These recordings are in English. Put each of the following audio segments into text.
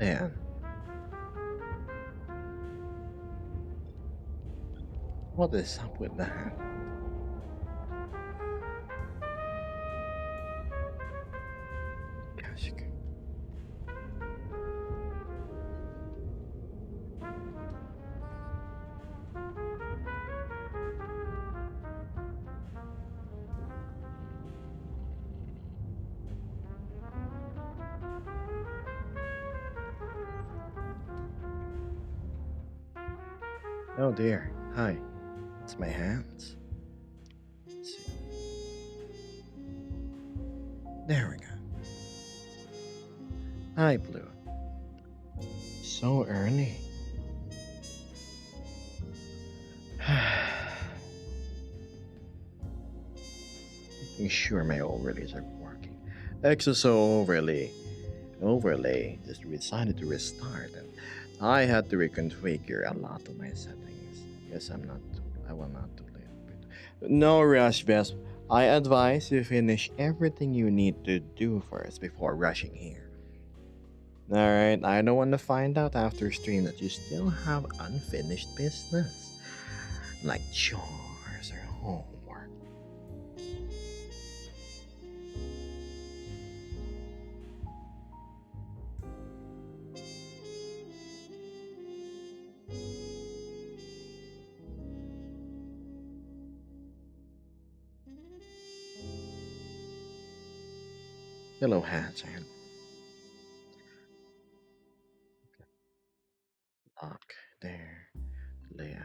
And what is up with that? Gosh. Oh dear. Hi. It's my hands. Let's see. There we go. Hi, Blue. So early. Making sure my overlays are working. XSO overlay just decided to restart, and I had to reconfigure a lot of my settings. Yes, I will not do it. No rush, Vesp. I advise you finish everything you need to do first before rushing here. Alright, I don't want to find out after stream that you still have unfinished business, like chores or homework. Hello, Hanson. Lock there. Layout.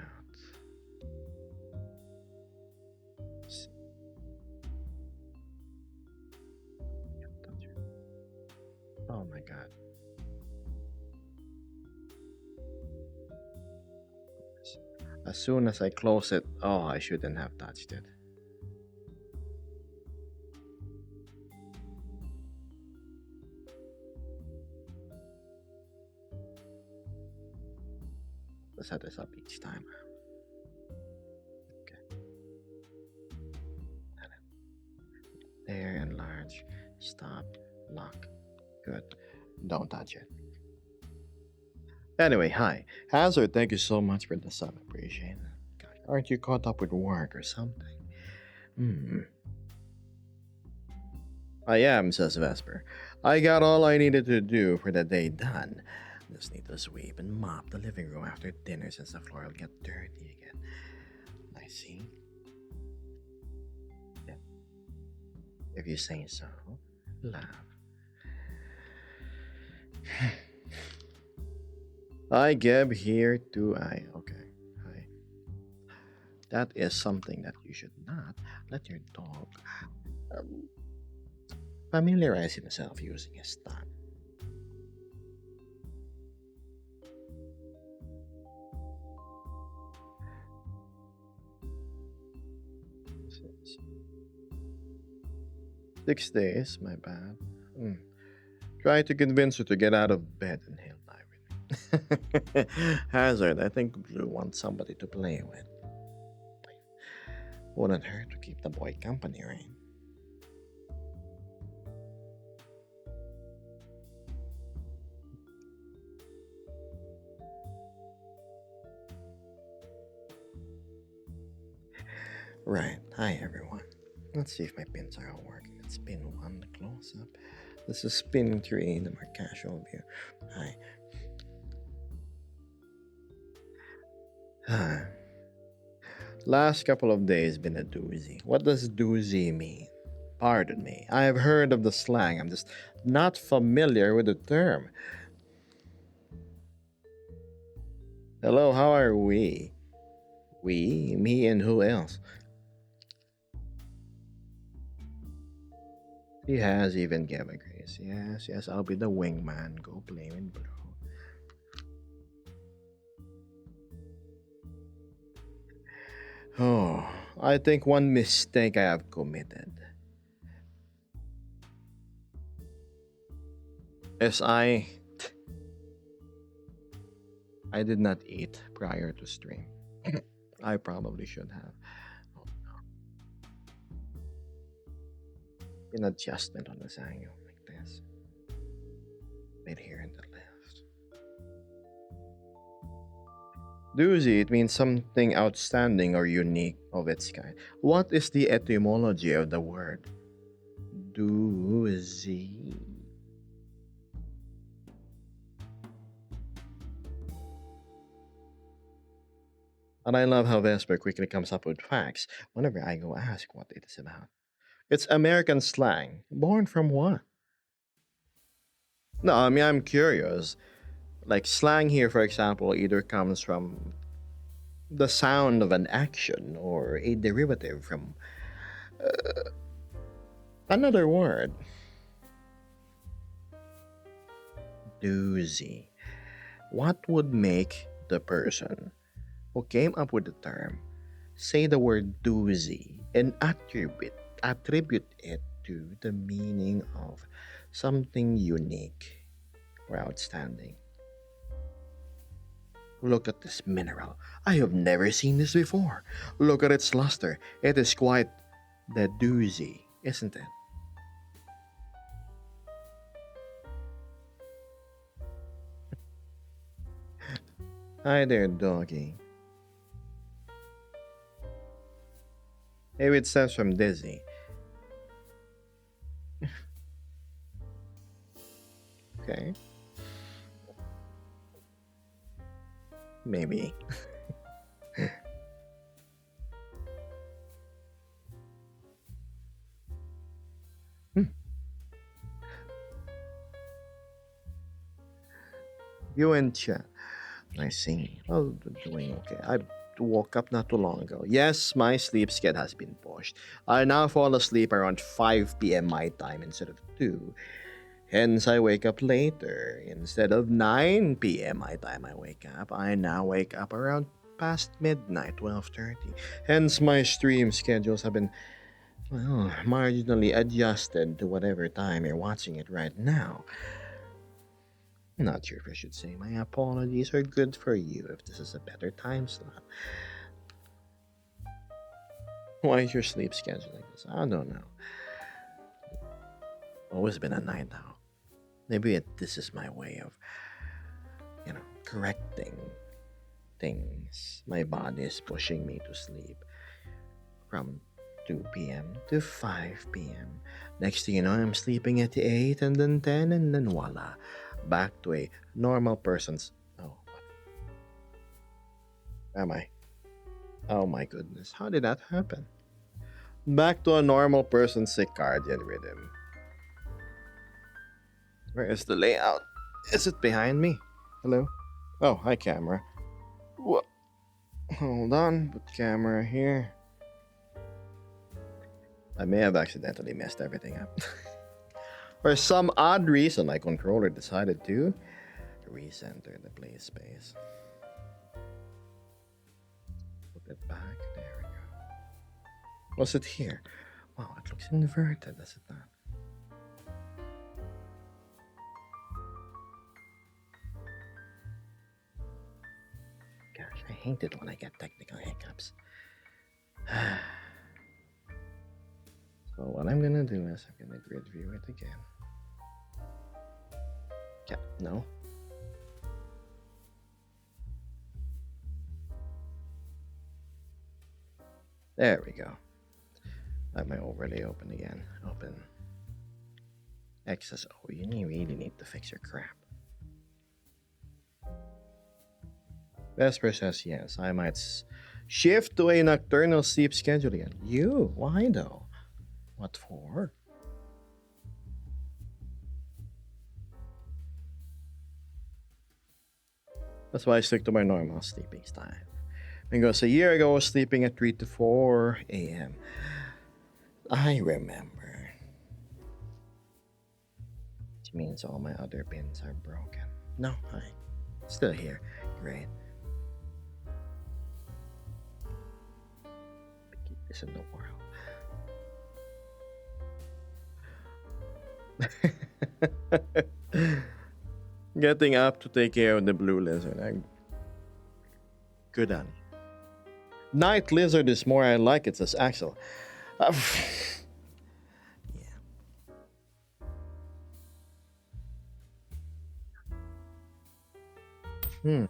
S- Oh my god. As soon as I close it, oh, I shouldn't have touched it. Let's set this up each time. Okay. There, enlarge, stop, lock. Good. Don't touch it. Anyway, hi. Hazard, thank you so much for the sub. Appreciate it. God, aren't you caught up with work or something? Hmm. I am, says Vesper. I got all I needed to do for the day done. Just need to sweep and mop the living room after dinner since the floor will get dirty again. I see. Yeah. If you say so. Laugh. I Geb here too. I okay. Hi. That is something that you should not let your dog um, familiarize himself using his tongue. 6 days, my bad. Hmm. Try to convince her to get out of bed and he'll die with it. Hazard, I think Blue wants somebody to play with. Wouldn't hurt to keep the boy company, right? Right. Hi, everyone. Let's see if my pins are all working. Let's spin one, the close up. This is spin three, the more casual view. Hi. Last couple of days been a doozy. What does doozy mean? Pardon me. I have heard of the slang. I'm just not familiar with the term. Hello, how are we? We? Me and who else? He has even given grace. Yes, yes, I'll be the wingman. Go play with Blue. Oh, I think one mistake I have committed is I did not eat prior to stream. I probably should have. Oh, an adjustment on this angle like this. Right here in the left. Doozy, it means something outstanding or unique of its kind. What is the etymology of the word? Doozy. And I love how Vesper quickly comes up with facts whenever I go ask what it is about. It's American slang. Born from what? No, I mean, I'm curious. Like, slang here, for example, either comes from the sound of an action or a derivative from another word. Doozy. What would make the person who came up with the term say the word doozy and attribute it to the meaning of something unique or outstanding? Look at this mineral. I have never seen this before. Look at its luster. It is quite the doozy, isn't it? Hi there, doggy. Maybe it stems from Disney. Okay, maybe. Hmm, you and chat. I see. Well, doing okay. I woke up not too long ago. Yes, my sleep schedule has been pushed. I now fall asleep around 5 p.m. my time instead of 2. Hence, I wake up later. Instead of 9 p.m. my time I wake up, I now wake up around past midnight, 12:30. Hence, my stream schedules have been, well, marginally adjusted to whatever time you're watching it right now. Not sure if I should say my apologies are good for you if this is a better time slot. Why is your sleep schedule like this? I don't know. Always been a night owl. Maybe this is my way of, correcting things. My body is pushing me to sleep from 2 p.m. to 5 p.m. Next thing you know, I'm sleeping at 8 and then 10 and then voila. Back to a normal person's. Oh, am I? Oh my goodness. How did that happen? Back to a normal person's circadian rhythm. Where is the layout? Is it behind me? Hello? Oh, hi, camera. What? Hold on, put camera here. I may have accidentally messed everything up. For some odd reason, my controller decided to recenter the play space. Put it back. There we go. Was it here? Wow, it looks inverted, does it not? Gosh, I hate it when I get technical hiccups. So what I'm gonna do is I'm gonna grid view it again. Yeah, no. There we go. Let my overlay open again. Open. XSO. You really need to fix your crap. Vesper says yes. I might shift to a nocturnal sleep schedule again. You? Why though? What for? That's why I stick to my normal sleeping time. Because a year ago I was sleeping at 3 to 4 a.m. I remember. Which means all my other pins are broken. No, I still here. Great. Keep this in the world. Getting up to take care of the blue lizard. Good on. Night lizard is more I like it, says Axel. Yeah. Hmm.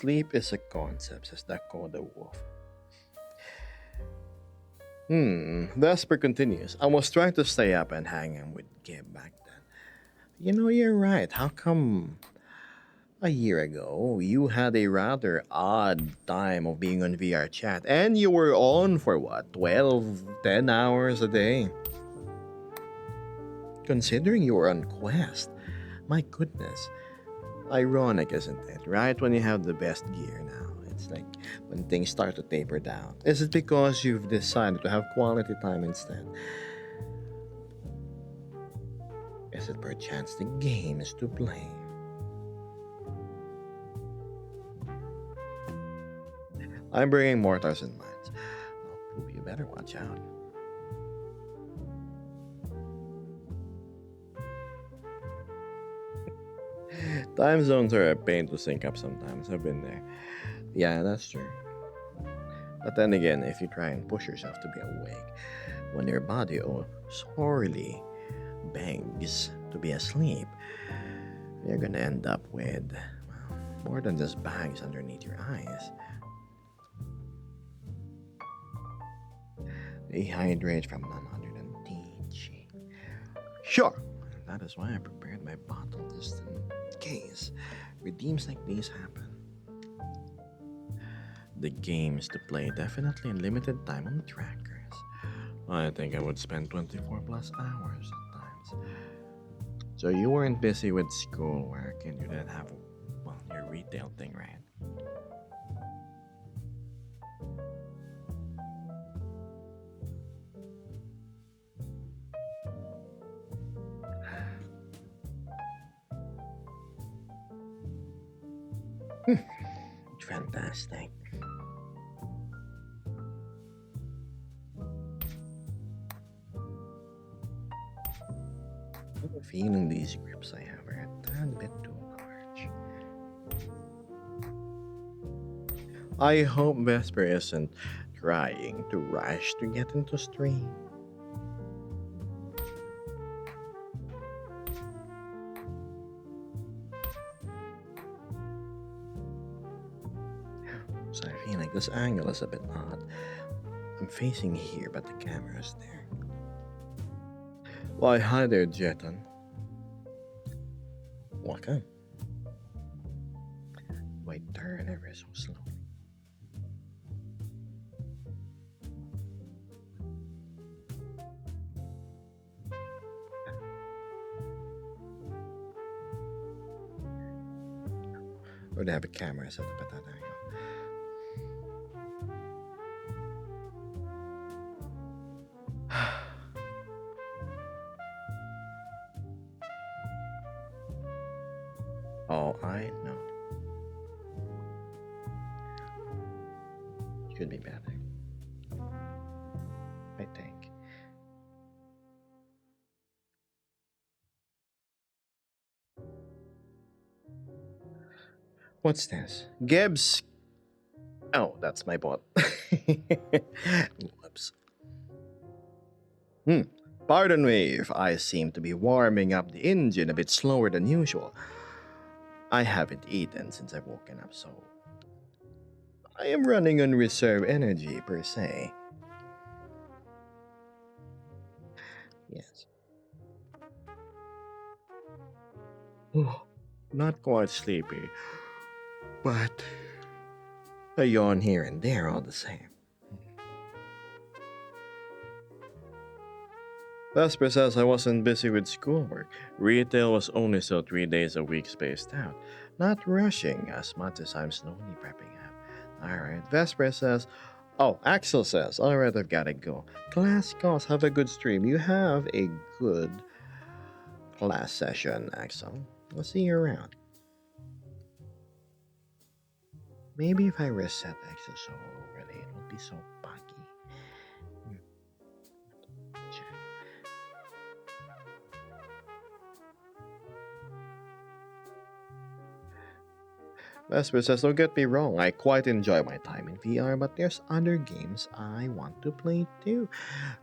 Sleep is a concept, says Dakota Wolf. Vesper continues. I was trying to stay up and hang out with Gib back then. You're right. How come a year ago you had a rather odd time of being on VR chat and you were on for what, 12, 10 hours a day? Considering you were on Quest, my goodness. Ironic, isn't it? Right when you have the best gear now. It's like when things start to taper down. Is it because you've decided to have quality time instead? Is it perchance the game is to blame? I'm bringing mortars and mines. Oh, you better watch out. Time zones are a pain to sync up sometimes. I've been there. Yeah, that's true. But then again, if you try and push yourself to be awake when your body sorely begs to be asleep, you're gonna end up with, well, more than just bags underneath your eyes. Dehydrate from none other than teaching. Sure, that is why I prepared my bottle just in case redeems like these happen. The games to play definitely limited time on the trackers. I think I would spend 24 plus hours at times. So you weren't busy with schoolwork and you didn't have, well, your retail thing, right? Fantastic. I have a feeling these grips I have are a tad bit too large. I hope Vesper isn't trying to rush to get into stream. So I feel like this angle is a bit odd. I'm facing here, but the camera's there. Why, hi there, Jeton. Welcome. Why turn ever so slowly? Or they have a camera set up at that angle. Oh, I know. Could be better. I think. What's this? Gibbs. Oh, that's my bot. Whoops. Hmm. Pardon me if I seem to be warming up the engine a bit slower than usual. I haven't eaten since I've woken up, so I am running on reserve energy per se. Yes. Oh, not quite sleepy, but a yawn here and there all the same. Vesper says I wasn't busy with schoolwork. Retail was only so 3 days a week spaced out. Not rushing as much as I'm slowly prepping up. Alright, Vesper says, oh, Axel says, alright, I've gotta go. Class calls, have a good stream. You have a good class session, Axel. I'll see you around. Maybe if I reset Axel so early, it won't be so buggy. Check. Vesper says, don't get me wrong, I quite enjoy my time in VR, but there's other games I want to play too.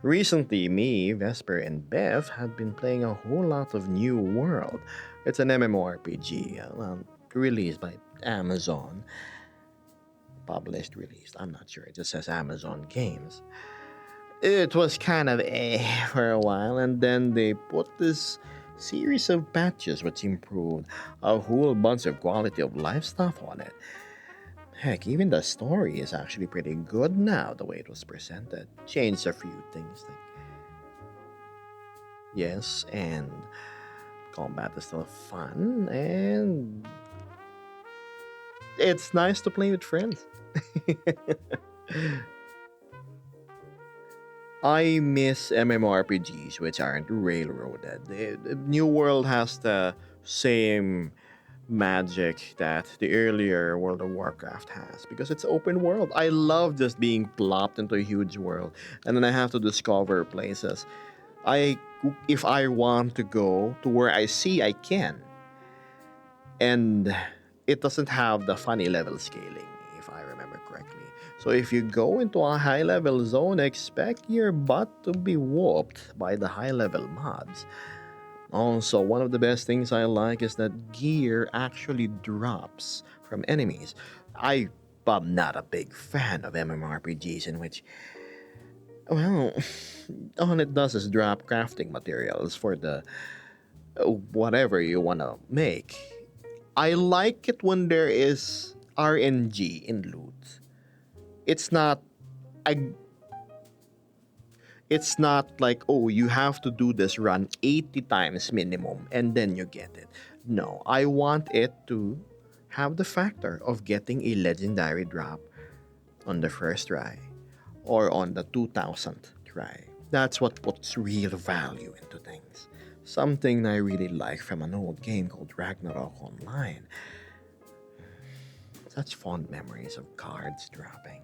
Recently, me, Vesper, and Bev have been playing a whole lot of New World. It's an MMORPG released by Amazon. published released. I'm not sure. It just says Amazon Games. It was kind of for a while, and then they put this series of patches which improved a whole bunch of quality of life stuff on it. Heck, even the story is actually pretty good now, the way it was presented. Changed a few things, like yes, and combat is still fun, and it's nice to play with friends. I miss MMORPGs which aren't railroaded. The New World has the same magic that the earlier World of Warcraft has because it's open world. I love just being plopped into a huge world and then I have to discover places. I if I want to go to where I see I can. And it doesn't have the funny level scaling if I remember correctly. So if you go into a high level zone, expect your butt to be whooped by the high level mobs. Also, one of the best things I like is that gear actually drops from enemies. I'm not a big fan of MMORPGs in which, well, all it does is drop crafting materials for the whatever you want to make. I like it when there is RNG in loot. It's not I it's not like, oh, you have to do this run 80 times minimum and then you get it. No, I want it to have the factor of getting a legendary drop on the first try or on the 2000th try. That's what puts real value into things. Something I really like from an old game called Ragnarok Online. Such fond memories of cards dropping.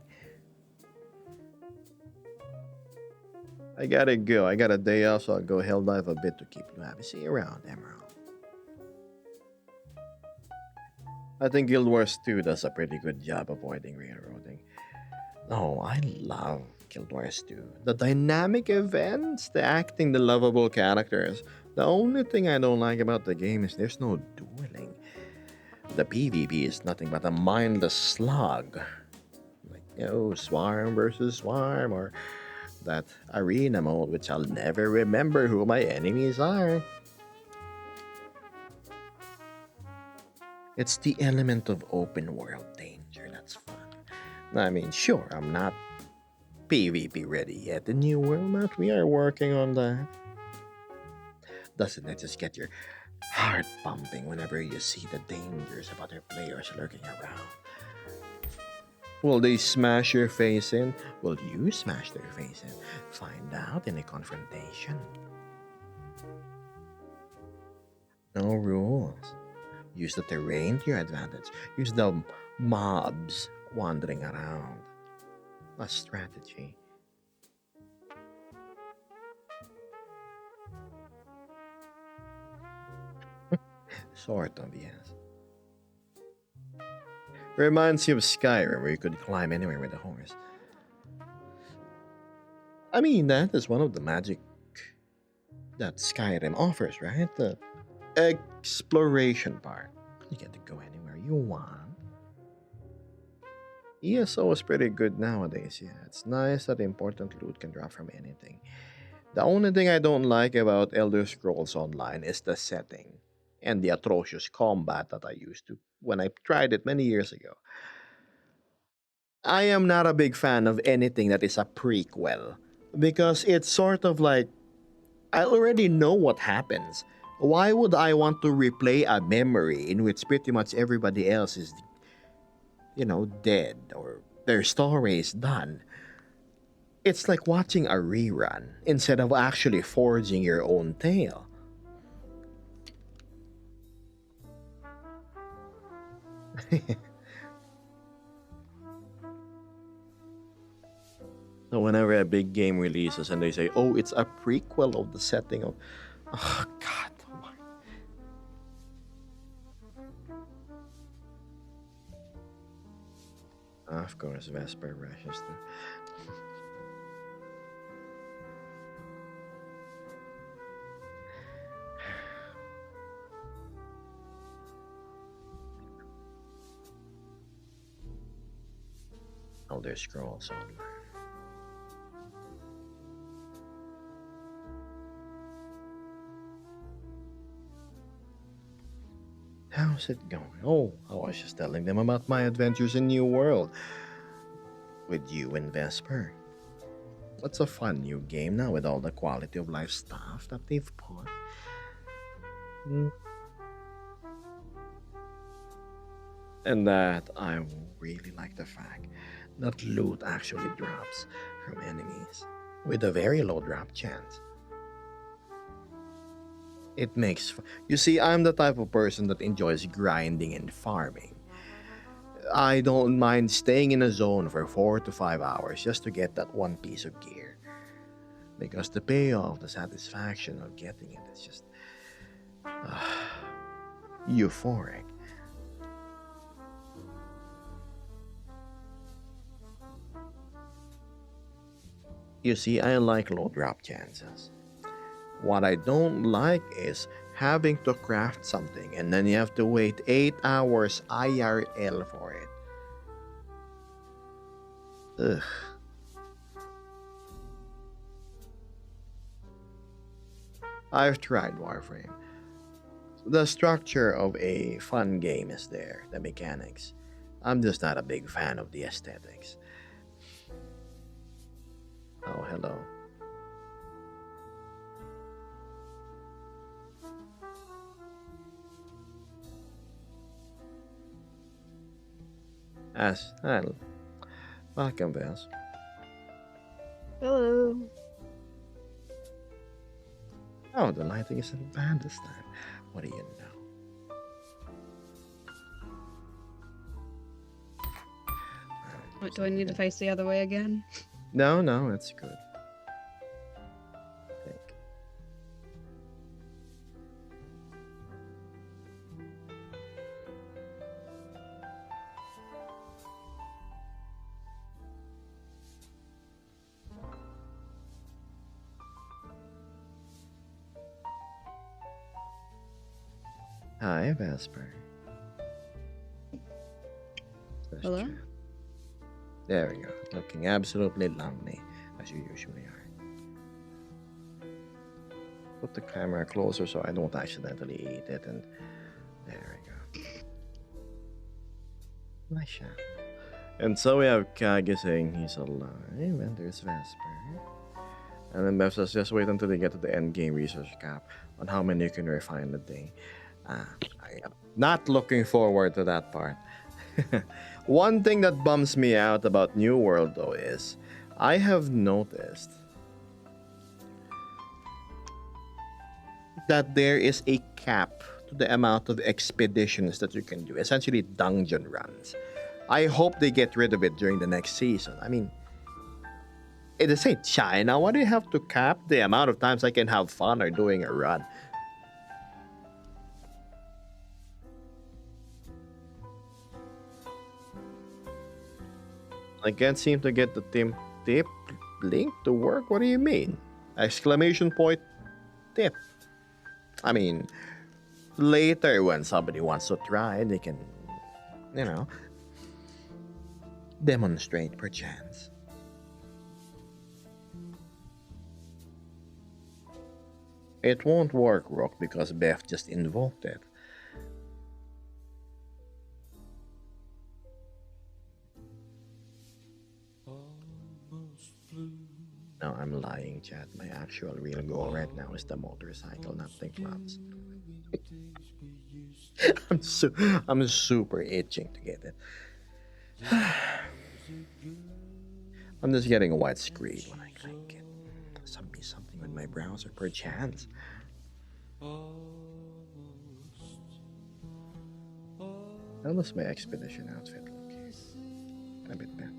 I gotta go. I got a day off, so I'll go hell dive a bit to keep you happy. See you around, Emerald. I think Guild Wars 2 does a pretty good job avoiding railroading. Oh, I love Guild Wars 2. The dynamic events, the acting, the lovable characters. The only thing I don't like about the game is there's no dueling. The PvP is nothing but a mindless slog. Like, Swarm versus Swarm, or that arena mode, which I'll never remember who my enemies are. It's the element of open world danger that's fun. I mean, sure, I'm not PvP ready yet in New World, but we are working on that. Doesn't it just get your heart pumping whenever you see the dangers of other players lurking around? Will they smash your face in? Will you smash their face in? Find out in a confrontation. No rules. Use the terrain to your advantage. Use the mobs wandering around. A strategy. Sort of, yes. Reminds you of Skyrim, where you could climb anywhere with a horse. I mean, that is one of the magic that Skyrim offers, right? The exploration part. You get to go anywhere you want. ESO is pretty good nowadays, yeah. It's nice that important loot can drop from anything. The only thing I don't like about Elder Scrolls Online is the setting and the atrocious combat that I used to when I tried it many years ago. I am not a big fan of anything that is a prequel because it's sort of like I already know what happens. Why would I want to replay a memory in which pretty much everybody else is, dead or their story is done? It's like watching a rerun instead of actually forging your own tale. So whenever a big game releases and they say, "Oh, it's a prequel of the setting of," oh God, of course, Vesper rushes too. Elder Scrolls Online. How's it going? Oh, I was just telling them about my adventures in New World with you and Vesper. It's a fun new game now with all the quality of life stuff that they've put. Mm. And that I really like the fact that loot actually drops from enemies with a very low drop chance. It makes you see, I'm the type of person that enjoys grinding and farming. I don't mind staying in a zone for 4 to 5 hours just to get that one piece of gear. Because the payoff, the satisfaction of getting it is just euphoric. You see, I like low drop chances. What I don't like is having to craft something and then you have to wait 8 hours IRL for it. Ugh. I've tried Warframe. The structure of a fun game is there, the mechanics. I'm just not a big fan of the aesthetics. Oh, hello. Hello. Welcome, Vels. Hello. Oh, the lighting isn't bad this time. What do you know? What, do I need to face the other way again? No, no, it's good. I think. Hi, Vesper. Hello? Chat. There we go. Looking absolutely lovely, as you usually are. Put the camera closer so I don't accidentally eat it, and there we go. Nice shot. And so we have Kage saying he's alive, and there's Vesper. And then Bev says just wait until they get to the end game research cap on how many you can refine a day. I am not looking forward to that part. One thing that bums me out about New World though is I have noticed that there is a cap to the amount of expeditions that you can do, essentially dungeon runs. I hope they get rid of it during the next season. I mean, it is ain't China. Why do you have to cap the amount of times I can have fun or doing a run? I can't seem to get the team tip link to work. What do you mean? Exclamation point tip. I mean, later when somebody wants to try, they can, you know, demonstrate perchance. It won't work, Rook, because Beth just invoked it. No, I'm lying, chat. My actual real goal right now is the motorcycle, not the clubs. I'm super itching to get it. I'm just getting a white screen when I click it. Something with my browser, perchance. How does my expedition outfit look here? A bit better.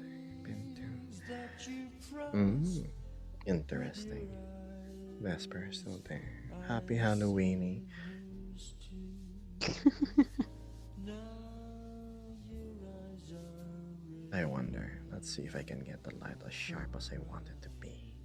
Interesting. Vesper is still there. Happy Halloweeny. I wonder. Let's see if I can get the light as sharp as I want it to be.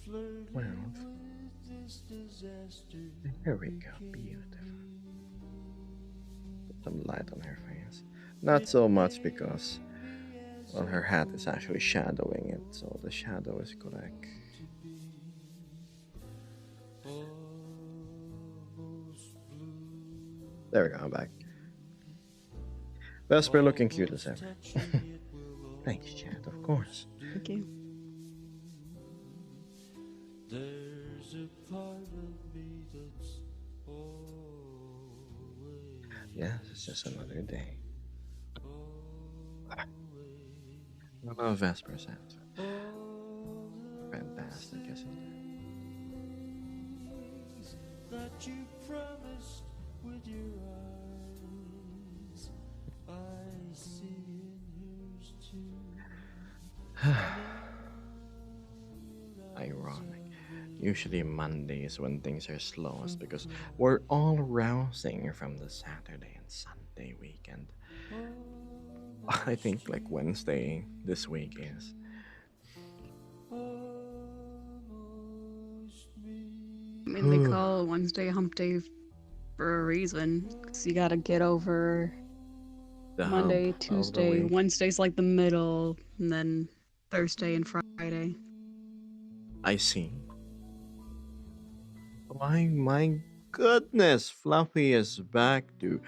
12. There we go. Beautiful. Put some light on her face. Not so much because, well, her hat is actually shadowing it, so the shadow is correct. There we go, I'm back. Vesper looking cute as ever. Thanks, chat, of course. Thank you. Yes, it's just another day. What about Vesper's outfit? Fantastic, isn't it? That you promised with your eyes, I see in yours too. Ironic. Usually Mondays when things are slowest because we're all rousing from the Saturday and Sunday weekend. I think like Wednesday this week is. I mean, they call Wednesday hump day for a reason. 'Cause you gotta get over The Monday, hump of the Tuesday. week. Wednesday's like the middle, and then Thursday and Friday. I see. My goodness, Fluffy is back to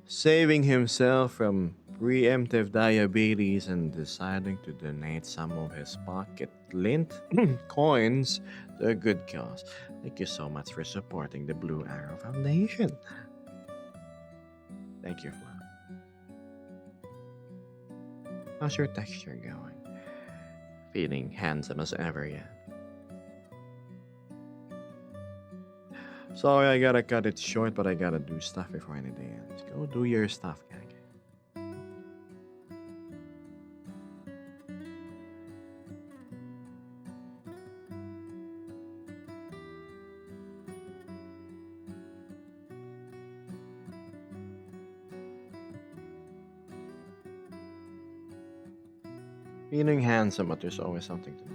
saving himself from preemptive diabetes and deciding to donate some of his pocket lint coins to a good cause. Thank you so much for supporting the Blue Arrow Foundation. Thank you, Fluff. How's your texture going? Feeling handsome as ever yet? Sorry, I gotta cut it short, but I gotta do stuff before any day ends. Go do your stuff, gang. Feeling handsome, but there's always something to do.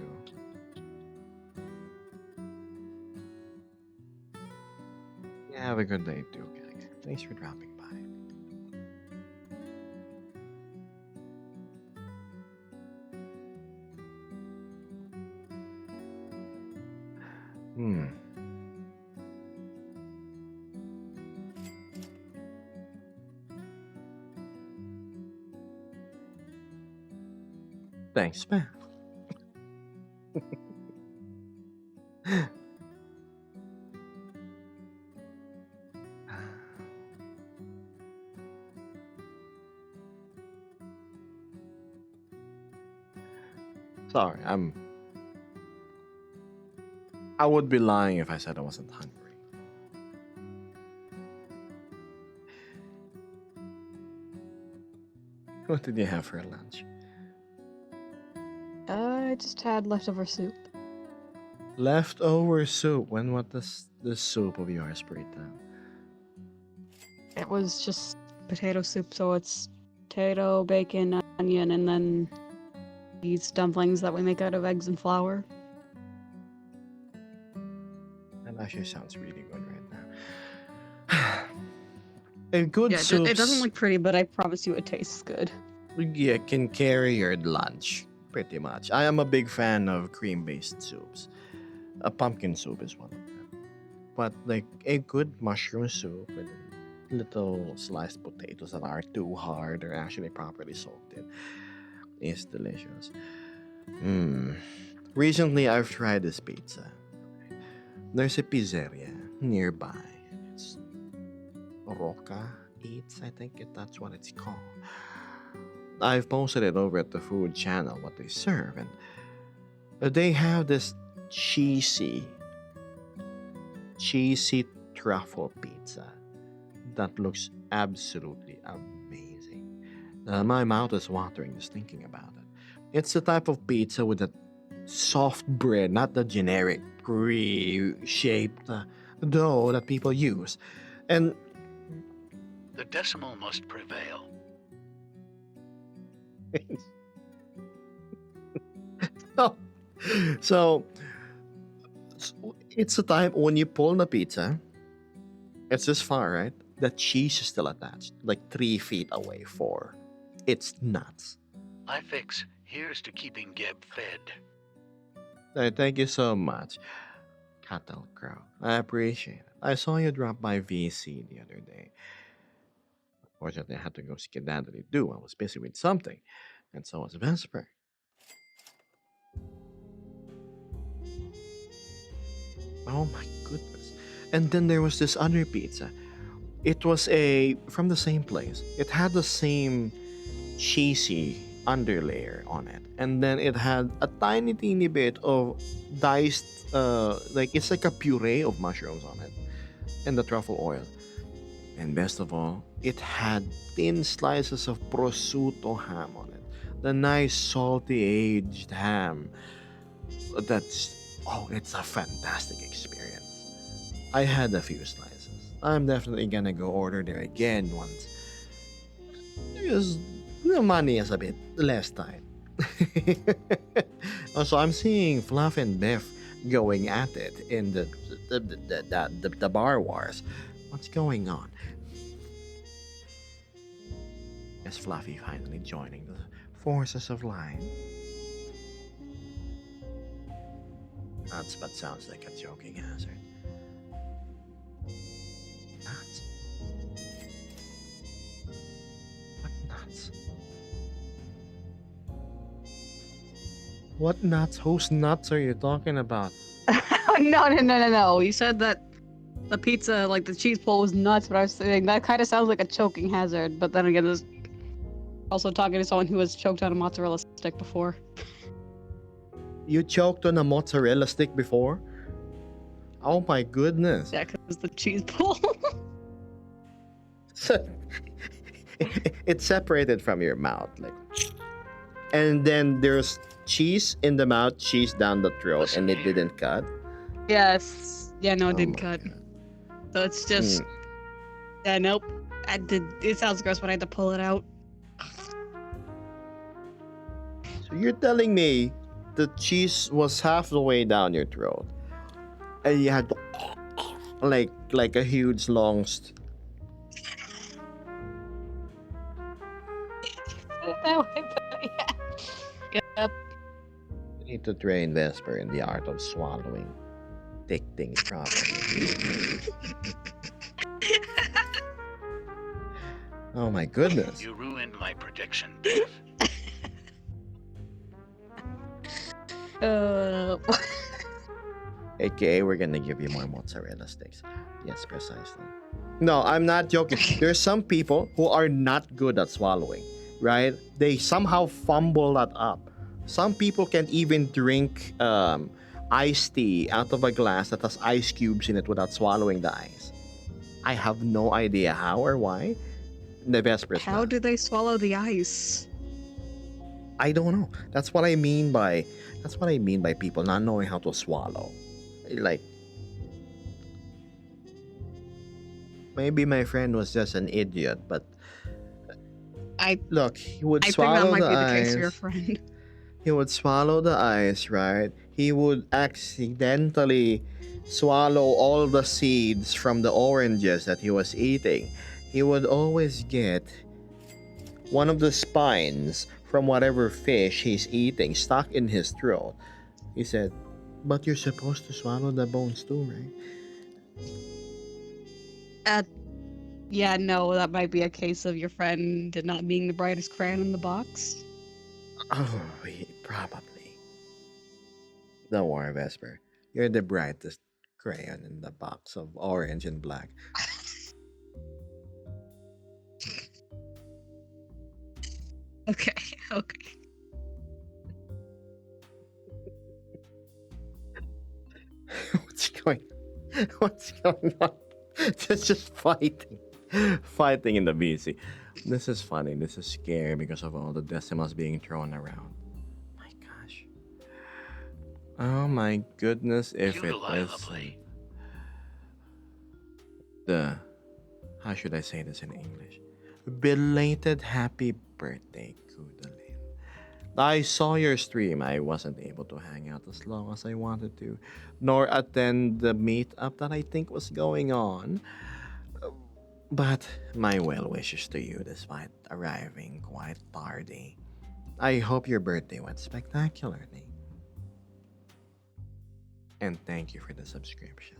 Yeah, have a good day too, gang. Thanks for dropping by. Hmm. Thanks, man. Sorry, I would be lying if I said I wasn't hungry. What did you have for lunch? I just had leftover soup. Leftover soup. When what does this soup of yours breed down? It was just potato soup, so it's potato, bacon, onion, and then these dumplings that we make out of eggs and flour. That actually sounds really good right now. A good Yeah, soup. it doesn't look pretty, but I promise you it tastes good. Yeah, can carry your lunch pretty much. I am a big fan of cream-based soups. A pumpkin soup is one of them. But like a good mushroom soup with little sliced potatoes that aren't too hard or actually properly soaked in is delicious. Recently, I've tried this pizza. There's a pizzeria nearby. It's Roca Eats, I think that's what it's called. I've posted it over at the food channel what they serve, and they have this cheesy truffle pizza that looks absolutely amazing. My mouth is watering just thinking about it. It's the type of pizza with a soft bread, not the generic brie-shaped dough that people use. And The decimal must prevail. so It's the time when you pull the pizza. It's this far, right? The cheese is still attached, like 3 feet away. 4. It's nuts. I fix. Here's to keeping Geb fed. Thank you so much, Cattle Crow. I appreciate it. I saw you drop by VC the other day. Fortunately, I had to go skedaddly do. I was busy with something, and so was Vesper. Oh my goodness! And then there was this other pizza. It was from the same place. It had the same cheesy underlayer on it, and then it had a tiny, teeny bit of diced, like it's like a puree of mushrooms on it, and the truffle oil. And best of all, it had thin slices of prosciutto ham on it. The nice salty aged ham. It's a fantastic experience. I had a few slices. I'm definitely gonna go order there again once. Because the money is a bit less time. Also, I'm seeing Fluff and Biff going at it in the bar wars. What's going on? Is Fluffy finally joining the forces of light? That's but sounds like a joking hazard. Nuts. What nuts? What nuts? Whose nuts are you talking about? No. You said that the pizza, like the cheese pull, was nuts, but I was saying that kind of sounds like a choking hazard. But then again, there's also talking to someone who has choked on a mozzarella stick before. You choked on a mozzarella stick before? Oh my goodness. Yeah, because the cheese pull. So, it's separated from your mouth, like, and then there's cheese in the mouth, cheese down the throat, Listen and it here. didn't cut. Yes. Yeah, no, it Oh didn't my cut. God. So it's just. Yeah, nope. I did. It sounds gross, but I had to pull it out. So you're telling me the cheese was half the way down your throat, and you had to, like a huge long. That way, but yeah. Yep. You need to train Vesper in the art of swallowing thick things properly. Oh my goodness. You ruined my prediction, Biff. Uh, AKA, we're gonna give you more mozzarella sticks. Yes, precisely. No, I'm not joking. There's some people who are not good at swallowing, right? They somehow fumble that up. Some people can't even drink iced tea out of a glass that has ice cubes in it without swallowing the ice. I have no idea how or why. The Vespers how not. do they swallow the ice? I don't know. That's what I mean by people not knowing how to swallow. Like, maybe my friend was just an idiot, but I look, he would I think that swallow might the be the case ice. for your friend. He would swallow the ice, right? He would accidentally swallow all the seeds from the oranges that he was eating. He would always get one of the spines from whatever fish he's eating stuck in his throat. He said, "But you're supposed to swallow the bones too, right?" Yeah, no, that might be a case of your friend not being the brightest crayon in the box. Oh, probably. Don't worry, Vesper. You're the brightest crayon in the box of orange and black. Okay, okay. What's going What's going on? Just fighting. Fighting in the BC. This is funny. This is scary because of all the decimals being thrown around. My gosh. Oh my goodness, if it Utilize was lovely. the how should I say this in English? Belated happy birthday, Kudalin. I saw your stream. I wasn't able to hang out as long as I wanted to, nor attend the meetup that I think was going on. But my well wishes to you despite arriving quite tardy. I hope your birthday went spectacularly. And thank you for the subscription.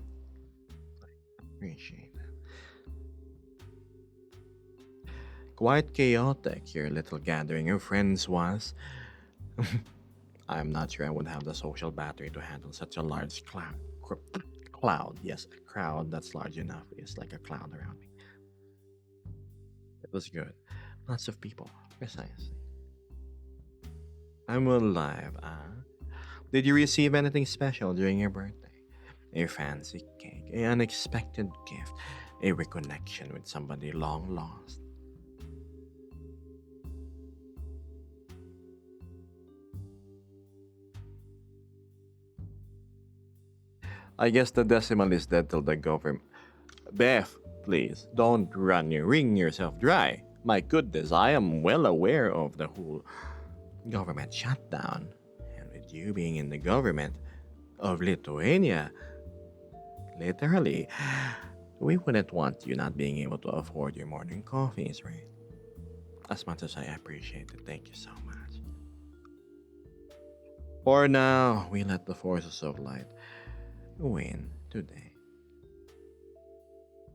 I appreciate it. Quite chaotic, your little gathering of friends was. I'm not sure I would have the social battery to handle such a large cloud. Yes, a crowd that's large enough is like a cloud around me. It was good. Lots of people, precisely. I'm alive, Did you receive anything special during your birthday? A fancy cake, an unexpected gift, a reconnection with somebody long lost. I guess the decimal is dead till the government. Beth, please don't wring yourself dry. My goodness, I am well aware of the whole government shutdown. And with you being in the government of Lithuania, literally, we wouldn't want you not being able to afford your morning coffees, right? As much as I appreciate it, thank you so much. For now, we let the forces of light win today.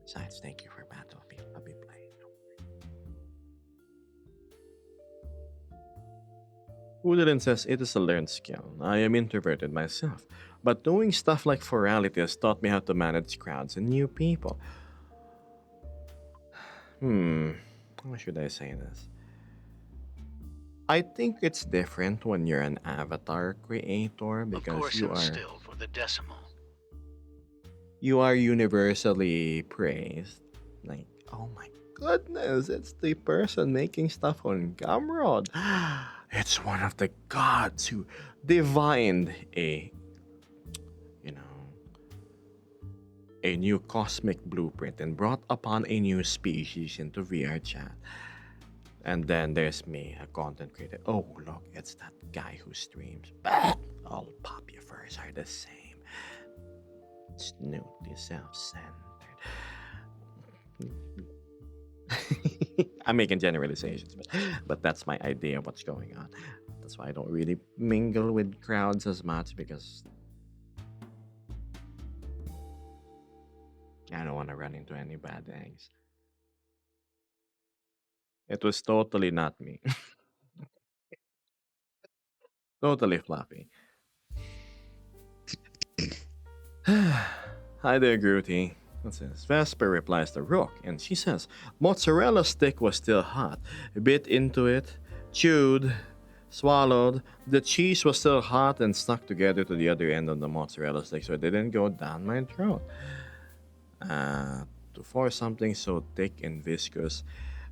Besides, thank you for Battlefield. I'll be playing. Udalin says it is a learned skill. I am introverted myself, but doing stuff like forality has taught me how to manage crowds and new people. How should I say this? I think it's different when you're an avatar creator Of because course, and still for the decimal. you are universally praised. Like, oh my goodness, it's the person making stuff on Gumroad. It's one of the gods who divined a, a new cosmic blueprint and brought upon a new species into VR chat. And then there's me, a content creator. Oh, look, it's that guy who streams. All Popufers are the same. Snooty, self-centered. I'm making generalizations, but that's my idea of what's going on. That's why I don't really mingle with crowds as much because I don't want to run into any bad eggs. It was totally not me. Totally fluffy. Hi there, Grootey. What's this? Vesper replies to Rook, and she says, mozzarella stick was still hot. Bit into it, chewed, swallowed. The cheese was still hot and stuck together to the other end of the mozzarella stick, so it didn't go down my throat. To force something so thick and viscous,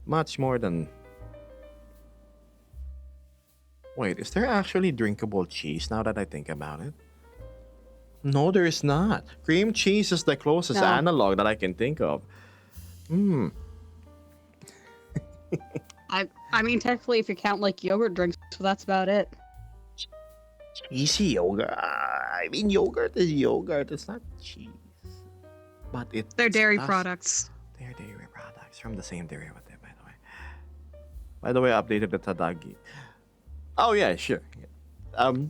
much more than... Wait, is there actually drinkable cheese now that I think about it? No, there is not. Cream cheese is the closest No. analog that I can think of. I mean, technically, if you count like yogurt drinks, so that's about it. Easy yogurt. I mean, yogurt is yogurt. It's not cheese. But They're dairy products. They're dairy products from the same derivative, by the way. By the way, I updated the Tadagi. Oh, yeah, sure.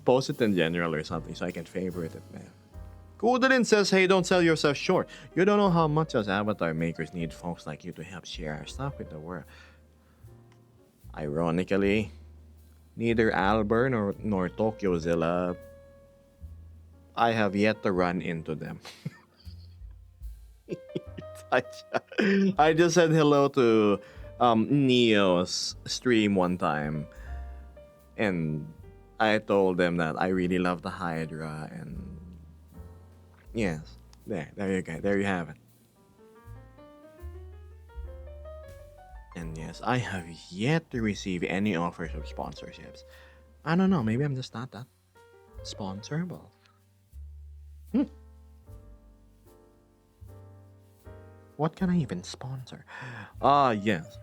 Post it in general or something so I can favorite it, man. Kudalin says, hey, don't sell yourself short. You don't know how much us avatar makers need folks like you to help share our stuff with the world. Ironically, neither Albert nor Tokyozilla, I have yet to run into them. I just said hello to Neo's stream one time, and I told them that I really love the Hydra, and yes, there you go, there you have it. And yes, I have yet to receive any offers of sponsorships. I don't know, maybe I'm just not that sponsorable. What can I even sponsor? Yes.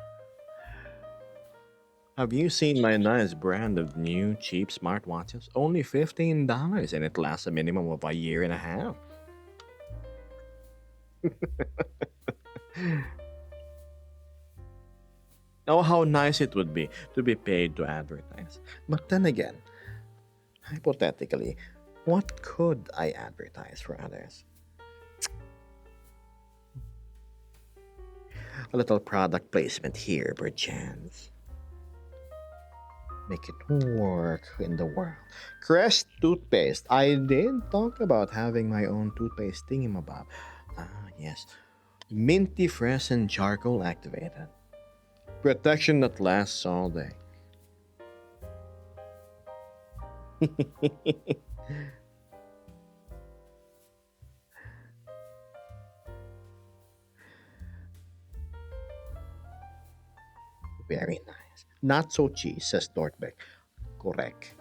Have you seen my nice brand of new cheap smartwatches? Only $15 and it lasts a minimum of a year and a half. Oh, how nice it would be to be paid to advertise. But then again, hypothetically, what could I advertise for others? A little product placement here, perchance. Make it work in the world. Crest toothpaste. I did talk about having my own toothpaste thingamabob. Ah, yes. Minty fresh and charcoal activated. Protection that lasts all day. Very nice. Not so cheese, says Dortbeck. Correct.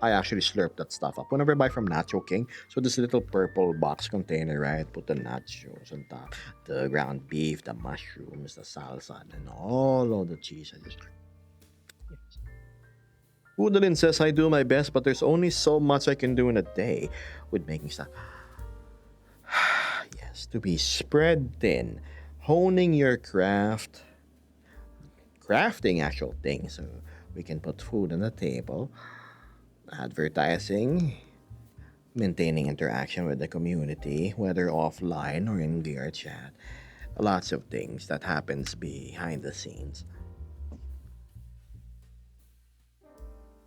I actually slurp that stuff up whenever I buy from Nacho King. So this little purple box container, right? Put the nachos on top, the ground beef, the mushrooms, the salsa, and all of the cheese. I just yes. Udalin says I do my best, but there's only so much I can do in a day with making stuff. Yes, to be spread thin, honing your craft, crafting actual things so we can put food on the table, advertising, maintaining interaction with the community, whether offline or in VR chat. Lots of things that happens behind the scenes.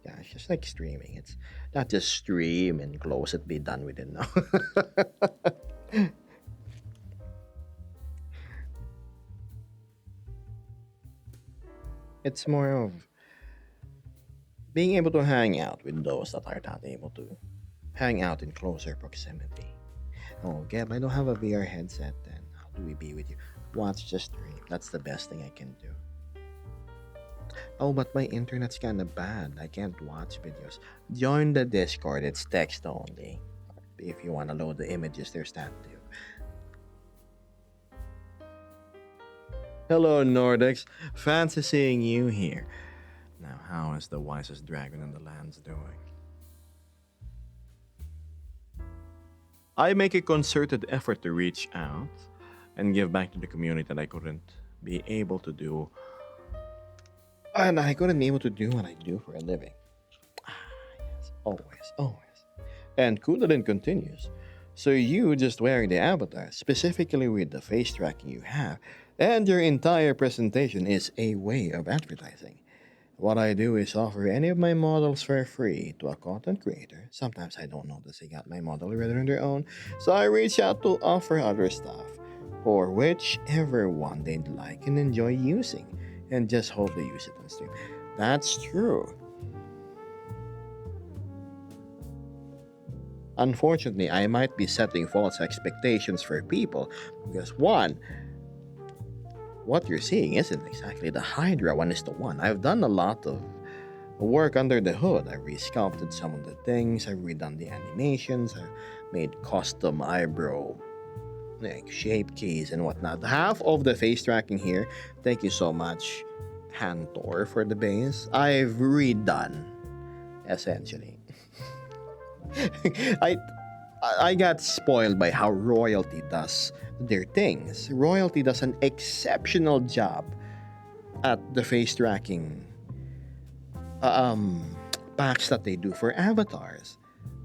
Yeah, it's just like streaming. It's not just stream and close it, be done with it now. It's more of being able to hang out with those that are not able to hang out in closer proximity. Oh, Gab, I don't have a VR headset then. How do we be with you? Watch the stream. That's the best thing I can do. Oh, but my internet's kinda bad. I can't watch videos. Join the Discord. It's text only. If you wanna load the images, there's that too. Hello, Nordex. Fancy seeing you here. Now, how is the wisest dragon in the lands doing? I make a concerted effort to reach out and give back to the community that I couldn't be able to do. And I couldn't be able to do what I do for a living. Ah, yes, always, always. And Kudalin continues. So you just wearing the avatar, specifically with the face tracking you have, and your entire presentation is a way of advertising. What I do is offer any of my models for free to a content creator. Sometimes I don't notice they got my model already on their own, so I reach out to offer other stuff, or whichever one they'd like and enjoy using, and just hope they use it on stream. That's true. Unfortunately, I might be setting false expectations for people because one, what you're seeing isn't exactly the Hydra one is the one. I've done a lot of work under the hood. I've resculpted some of the things, I've redone the animations, I've made custom eyebrow like shape keys and whatnot. Half of the face tracking here, thank you so much, Hantor, for the base. I've redone, essentially. I I got spoiled by how Royalty does their things. Royalty does an exceptional job at the face tracking packs that they do for avatars,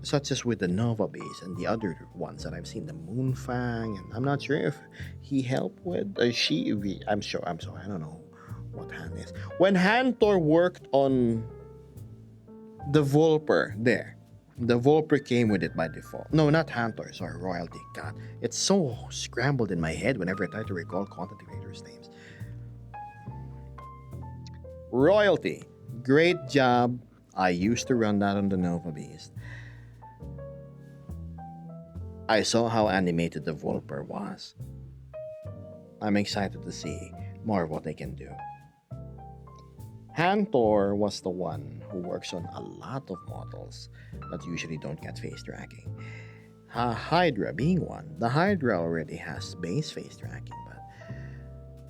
such as with the Nova Base and the other ones that I've seen, the Moonfang, and I'm not sure if he helped with I'm sure. I'm sorry, I don't know what hand is. When Hantor worked on the Volper there. The Volper came with it by default. No, not Hantor, sorry, Royalty. God, it's so scrambled in my head whenever I try to recall content creators' names. Royalty, great job. I used to run that on the Nova Beast. I saw how animated the Volper was. I'm excited to see more of what they can do. Hantor was the one who works on a lot of models that usually don't get face tracking. Hydra being one. The Hydra already has base face tracking,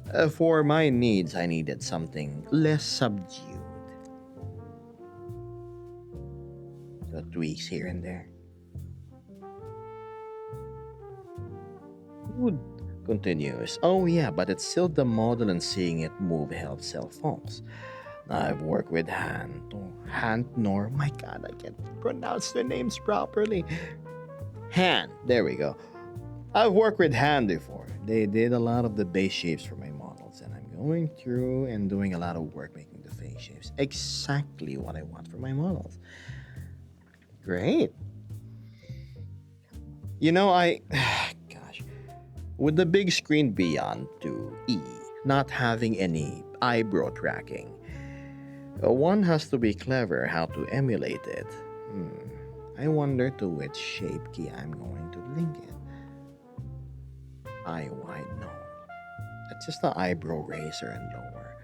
but for my needs, I needed something less subdued. the tweaks here and there. Wood continues. Oh yeah, but it's still the model and seeing it move helps sell phones. I've worked with Nor. My God, I can't pronounce their names properly. Han. There we go. I've worked with Han before. They did a lot of the base shapes for my models, and I'm going through and doing a lot of work making the face shapes. Exactly what I want for my models. Great. You know, gosh, with the big screen beyond to E, not having any eyebrow tracking, one has to be clever how to emulate it. I wonder to which shape key I'm going to link it. Eye wide, no. It's just the eyebrow raiser and lower.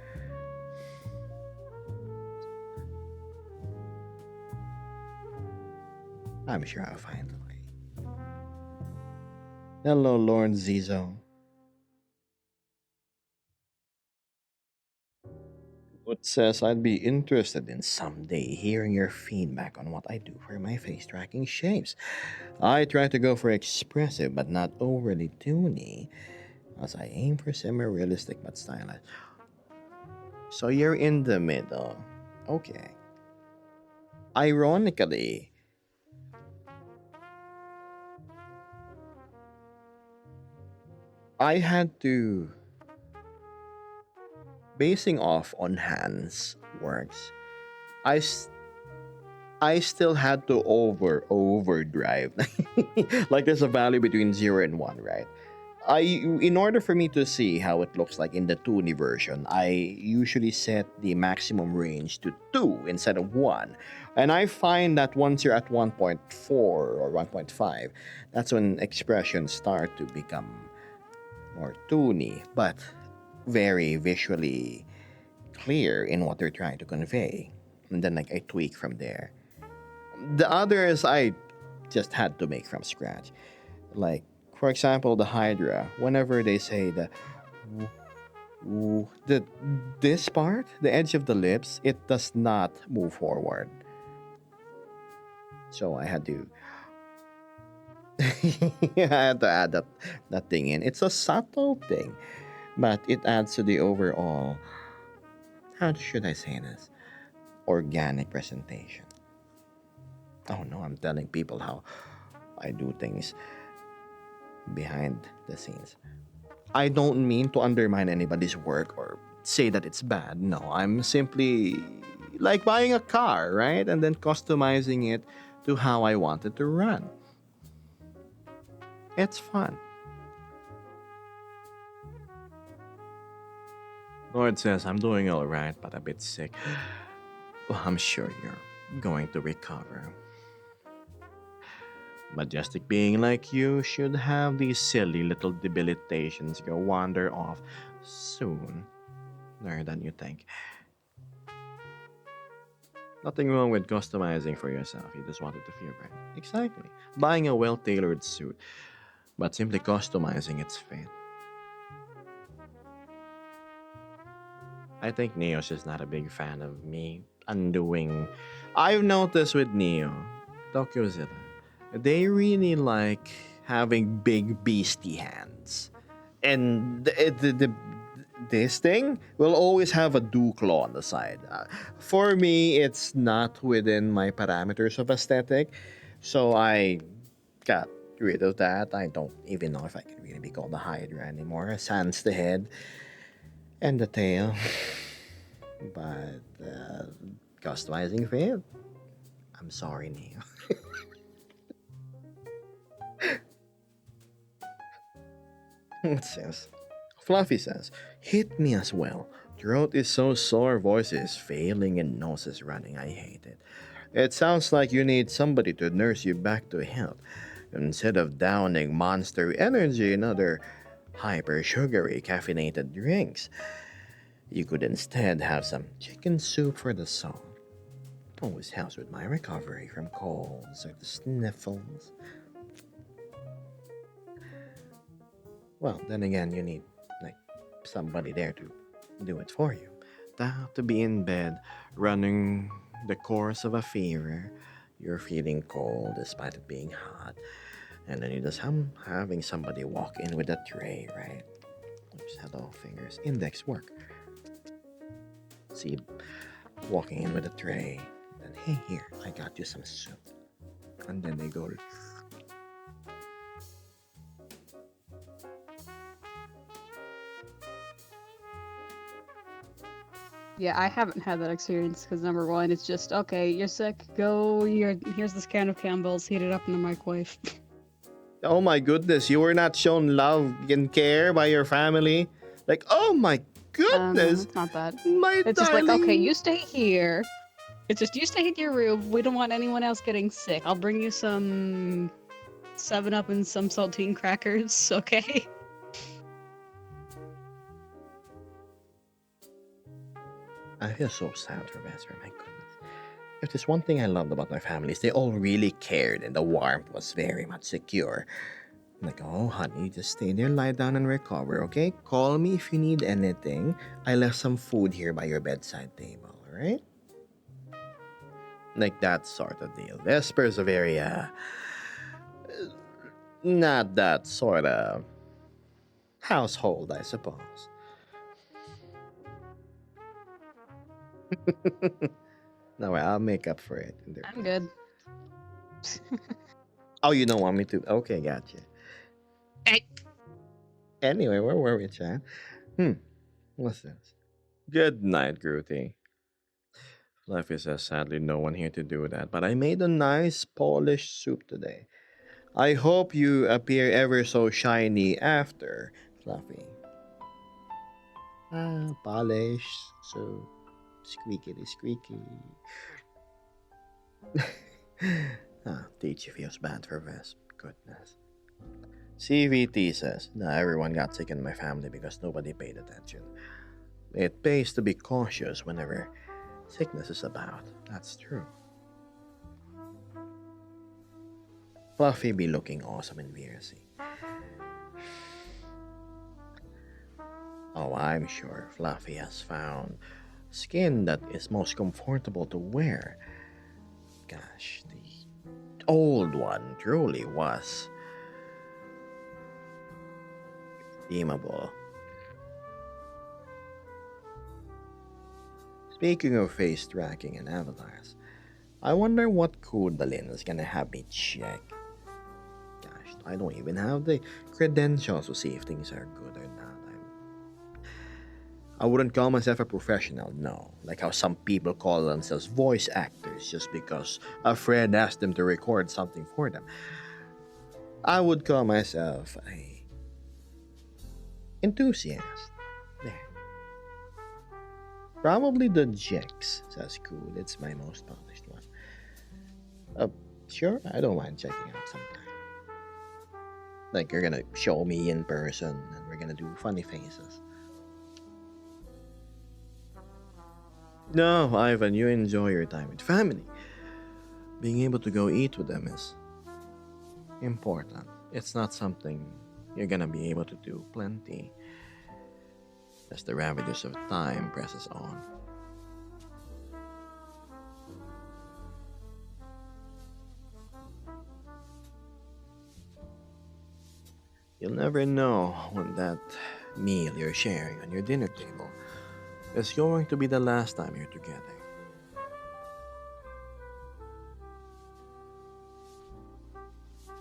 I'm sure I'll find a way. Hello, Lord Zizo. What says I'd be interested in someday hearing your feedback on what I do for my face tracking shapes. I try to go for expressive but not overly toony, as I aim for semi-realistic but stylized. So you're in the middle. Okay. Ironically, I had to, basing off on Hans' works, I s- I still had to overdrive. Like there's a value between 0 and 1, right? In order for me to see how it looks like in the 2 version, I usually set the maximum range to 2 instead of 1. And I find that once you're at 1.4 or 1.5, that's when expressions start to become more toony, but very visually clear in what they're trying to convey. And then like I tweak from there. The others I just had to make from scratch. Like, for example, the Hydra. Whenever they say the this part, the edge of the lips, it does not move forward. So I had to I had to add that thing in. It's a subtle thing, but it adds to the overall, how should I say this? Organic presentation. Oh no, I'm telling people how I do things behind the scenes. I don't mean to undermine anybody's work or say that it's bad. No, I'm simply like buying a car, right? And then customizing it to how I want it to run. It's fun. Lord says, I'm doing all right, but a bit sick. Well, I'm sure you're going to recover. Majestic being like you should have these silly little debilitations go wander off soon. Sooner than you think. Nothing wrong with customizing for yourself. You just want it to feel right. Exactly. Buying a well tailored suit, but simply customizing its fit. I think Neo's just not a big fan of me undoing. I've noticed with Neo, TokyoZilla, they really like having big beastie hands. And this thing will always have a dew claw on the side. For me, it's not within my parameters of aesthetic, so I got rid of that. I don't even know if I can really be called a Hydra anymore. Sans the head and the tail, but customizing failed. I'm sorry, Neo. It says, Fluffy says, hit me as well. Throat is so sore, voice is failing, and nose is running. I hate it. It sounds like you need somebody to nurse you back to health. Instead of downing monster energy and other hyper sugary caffeinated drinks, you could instead have some chicken soup for the soul. Always helps with my recovery from colds or the sniffles. Well, then again, you need like somebody there to do it for you. To be in bed, running the course of a fever, You're feeling cold despite it being hot, and then you just having somebody walk in with a tray, right? Oops, hello, fingers. Index work. See, walking in with a tray, and hey, here, I got you some soup. And then they go, Yeah, I haven't had that experience because number one, it's just okay. You're sick. Go here. Here's this can of Campbell's. Heat it up in the microwave. oh my goodness, you were not shown love and care by your family. Like, oh my No, goodness, it's not that. my It's just like darling. okay, you stay here. It's just you stay in your room. We don't want anyone else getting sick. I'll bring you some 7-Up and some saltine crackers. Okay. I feel so sad for Vesper, my goodness. If there's one thing I loved about my family is they all really cared and the warmth was very much secure. Like, oh honey, just stay there, lie down and recover, okay? Call me if you need anything. I left some food here by your bedside table, alright? Like that sort of deal. Vesper's a very not that sort of household, I suppose. No, I'll make up for it. In their I'm place. good. Oh, you don't want me to? Okay, gotcha. Hey. Anyway, where were we, Chan? What's this? Good night, Groothy. Fluffy says, sadly, no one here to do that, but I made a nice polished soup today. I hope you appear ever so shiny after, Fluffy. Polished, so squeaky squeaky. Teachy feels bad for Vesp. Goodness. CVT says, now everyone got sick in my family because nobody paid attention. It pays to be cautious whenever sickness is about. That's true. Fluffy be looking awesome in VRC. Oh, I'm sure Fluffy has found skin that is most comfortable to wear. Gosh, the old one truly was redeemable. Speaking of face tracking and avatars, I wonder what Kudalin is gonna have me check. Gosh, I don't even have the credentials to see if things are good or not. I wouldn't call myself a professional, no. Like how some people call themselves voice actors just because a friend asked them to record something for them. I would call myself a enthusiast. There. Probably the Jex, says Cool. It's my most polished one. Sure, I don't mind checking out sometime. Like you're gonna show me in person and we're gonna do funny faces. No, Ivan, you enjoy your time with family. Being able to go eat with them is important. It's not something you're gonna be able to do plenty as the ravages of time presses on. You'll never know when that meal you're sharing on your dinner table is going to be the last time you're together.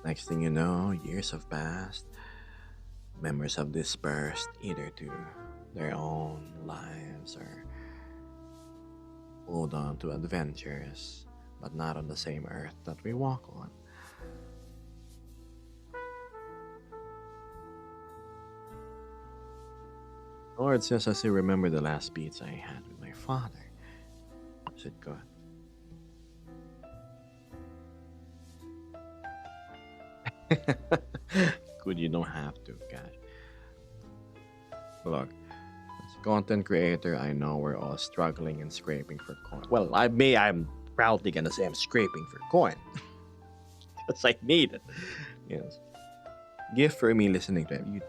Next thing you know, years have passed, members have dispersed either to their own lives or moved on to adventures, but not on the same earth that we walk on. Lord says, I still remember the last pizza I had with my father. Is it good? Good, you don't have to, guys. Look, as a content creator, I know we're all struggling and scraping for coin. Well, I'm proudly gonna say I'm scraping for coin. Because I need it. Yes. Gift for me listening to him.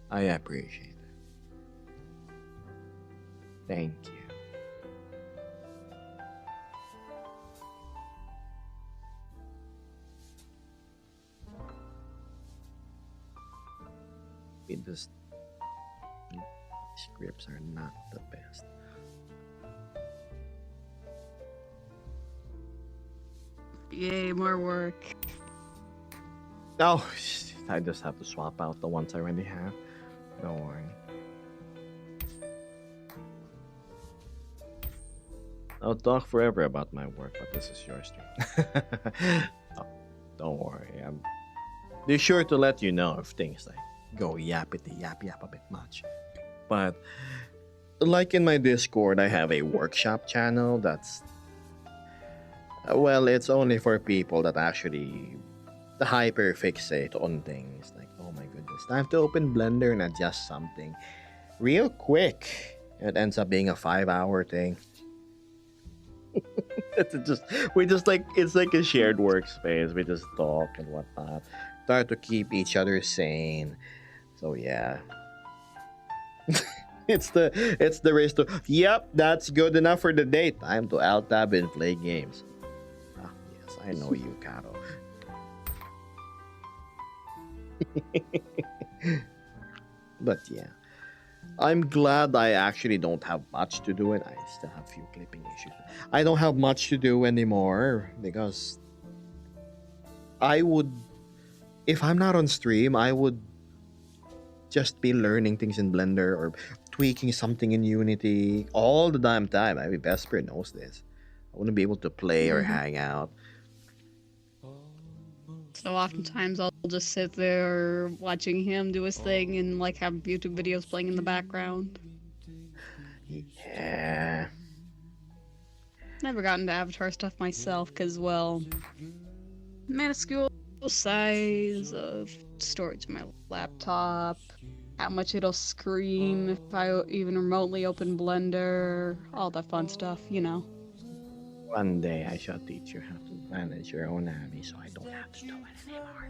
I appreciate it. Thank you. it just scripts are not the best. Yay, more work. Oh, I just have to swap out the ones I already have. Don't worry. I'll talk forever about my work, but this is your stream. Oh, don't worry. I'm be sure to let you know if things like go yappity yap yap a bit much. But like in my Discord, I have a workshop channel that's well, it's only for people that actually hyper fixate on things. Like, oh my goodness, time to open Blender and adjust something real quick. It ends up being a 5-hour thing. It's just we just like it's like a shared workspace. We just talk and whatnot. Try to keep each other sane. So yeah. it's the race to yep, that's good enough for the day. Time to alt tab and play games. Ah, yes, I know you, Caro. But yeah. I'm glad I actually don't have much to do it. I still have few clipping issues. I don't have much to do anymore because I would, if I'm not on stream, I would just be learning things in Blender or tweaking something in Unity all the damn time. I mean, Vesper knows this. I wouldn't be able to play or hang out. So oftentimes I'll just sit there watching him do his thing and like have YouTube videos playing in the background. Yeah. Never gotten to Avatar stuff myself because, well, minuscule size of storage on my laptop, how much it'll scream if I even remotely open Blender, all that fun stuff, you know. One day I shall teach you how to manage your own army so I don't have to do it anymore.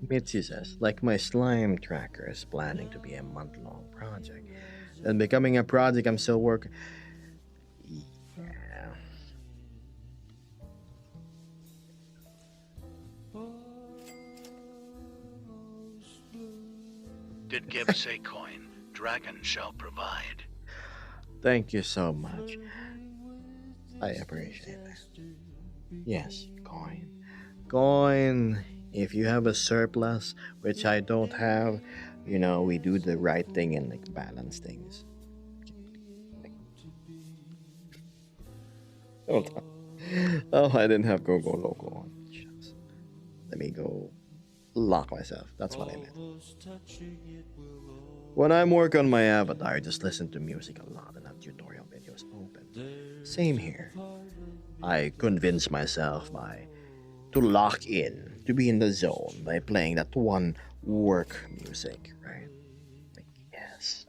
Mitzi says, like my slime tracker is planning to be a month-long project. And becoming a project I'm still working. Yeah. Did Gib say coin? Dragon shall provide. Thank you so much. I appreciate that. Yes, coin. Coin. If you have a surplus, which I don't have, you know, we do the right thing and like balance things. Hold on. Oh, I didn't have Go Go Loco on. Shucks. Let me go lock myself. That's what I meant. When I'm working on my avatar, I just listen to music a lot and have tutorial videos open. Same here. I convince myself to lock in, to be in the zone by playing that one work music, right? Like, yes.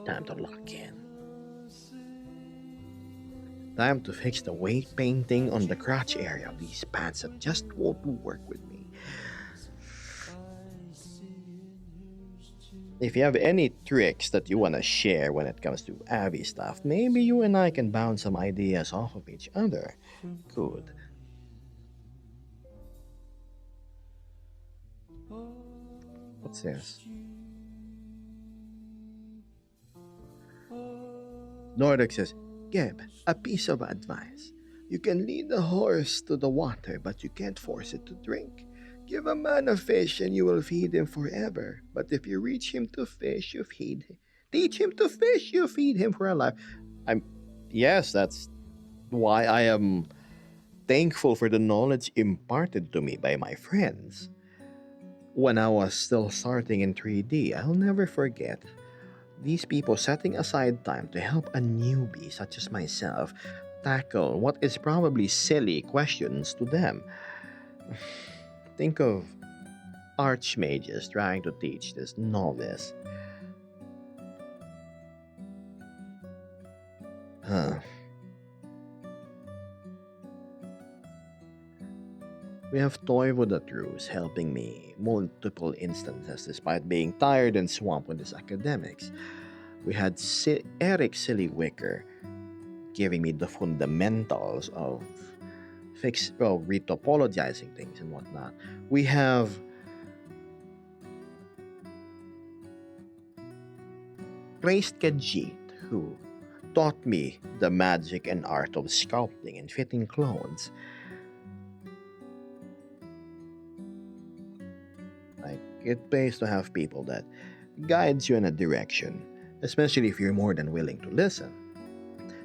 Time to lock in. Time to fix the weight painting on the crotch area of these pants that just won't work with me. If you have any tricks that you want to share when it comes to Abby stuff, maybe you and I can bounce some ideas off of each other. Good. What's this? Nordic says, Geb, a piece of advice. You can lead the horse to the water, but you can't force it to drink. Give a man a fish and you will feed him forever. But if you reach him to fish, you feed him. Teach him to fish, you feed him for a life. Yes, that's why I am thankful for the knowledge imparted to me by my friends. When I was still starting in 3D, I'll never forget these people setting aside time to help a newbie such as myself tackle what is probably silly questions to them. Think of archmages trying to teach this novice. We have Toivo the Truce helping me multiple instances despite being tired and swamped with his academics. We had Eric Sillywicker giving me the fundamentals of retopologizing things and whatnot. We have Praised Kajit, who taught me the magic and art of sculpting and fitting clothes. Like, it pays to have people that guides you in a direction, especially if you're more than willing to listen.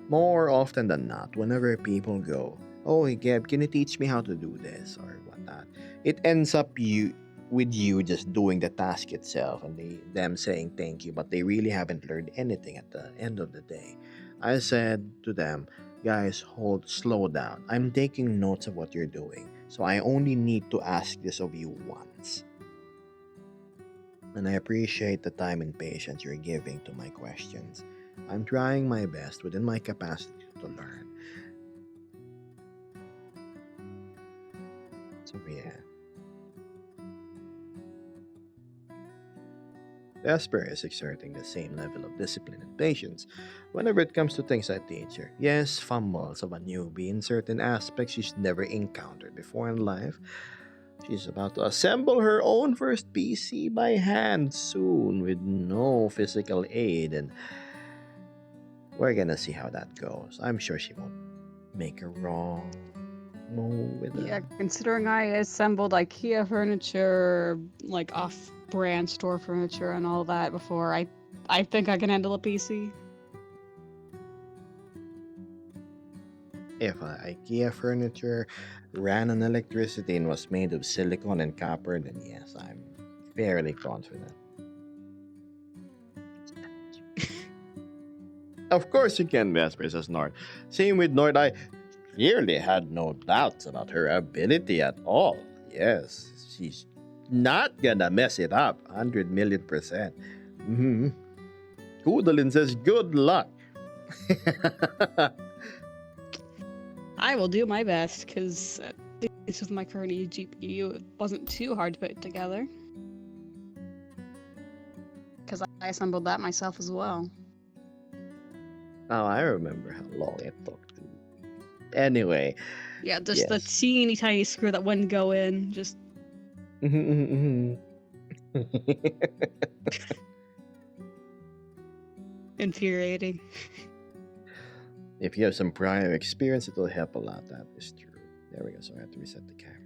More often than not, whenever people go, "Oh, hey, Gab, can you teach me how to do this?" or whatnot, it ends up with you just doing the task itself and them saying thank you, but they really haven't learned anything at the end of the day. I said to them, "Guys, slow down. I'm taking notes of what you're doing, so I only need to ask this of you once. And I appreciate the time and patience you're giving to my questions. I'm trying my best within my capacity to learn." So yeah. Vesper is exerting the same level of discipline and patience whenever it comes to things I teach her. Yes, fumbles of a newbie in certain aspects she's never encountered before in life. She's about to assemble her own first PC by hand soon with no physical aid, and we're gonna see how that goes. I'm sure she won't make a wrong move with Yeah, it. considering I assembled IKEA furniture, like off-brand store furniture and all that before, I think I can handle a PC. If IKEA furniture ran on electricity and was made of silicon and copper, then yes, I'm fairly confident. Of course you can, Vesper, says Nord. Same with Nord. I clearly had no doubts about her ability at all. Yes, she's not gonna mess it up. 100 million percent. Mm-hmm. Kudalin says, "Good luck." I will do my best, because it's with my current GPU, it wasn't too hard to put together. Because I assembled that myself as well. Oh, I remember how long it took to. Anyway, Yeah, just the yes. teeny tiny screw that wouldn't go in, just infuriating. If you have some prior experience, it will help a lot. That is true. There we go. So I have to reset the camera.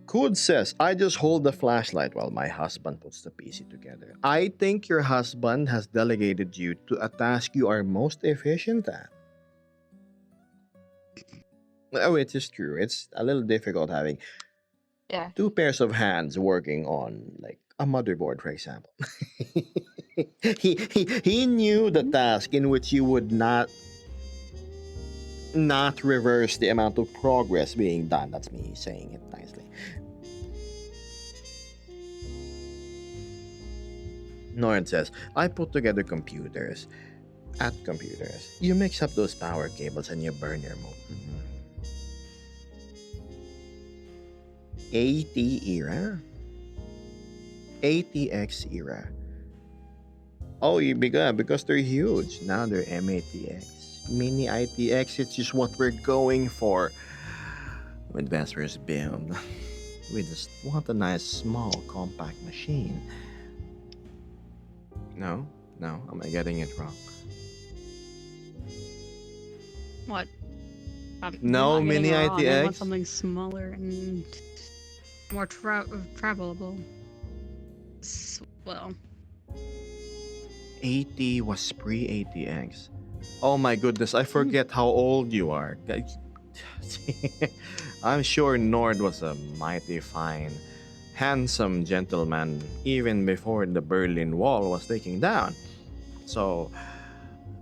Kud says, "I just hold the flashlight while my husband puts the PC together. I think your husband has delegated you to a task you are most efficient at." Oh, it is true. It's a little difficult having Yeah. two pairs of hands working on, like, a motherboard, for example. He knew the task in which you would not reverse the amount of progress being done. That's me saying it nicely. Nord says, "I put together computers. At computers, you mix up those power cables and you burn your motor." AT era? ATX era. Oh, because they're huge. Now they're MATX. Mini ITX, it's just what we're going for with Vesper's build. We just want a nice, small, compact machine. No? Am I getting it wrong? What? No I'm not getting mini it wrong. I ITX? want something smaller and more travelable. Well, 80 was pre-ATX. Oh my goodness, I forget how old you are. I'm sure Nord was a mighty fine, handsome gentleman even before the Berlin Wall was taken down. So,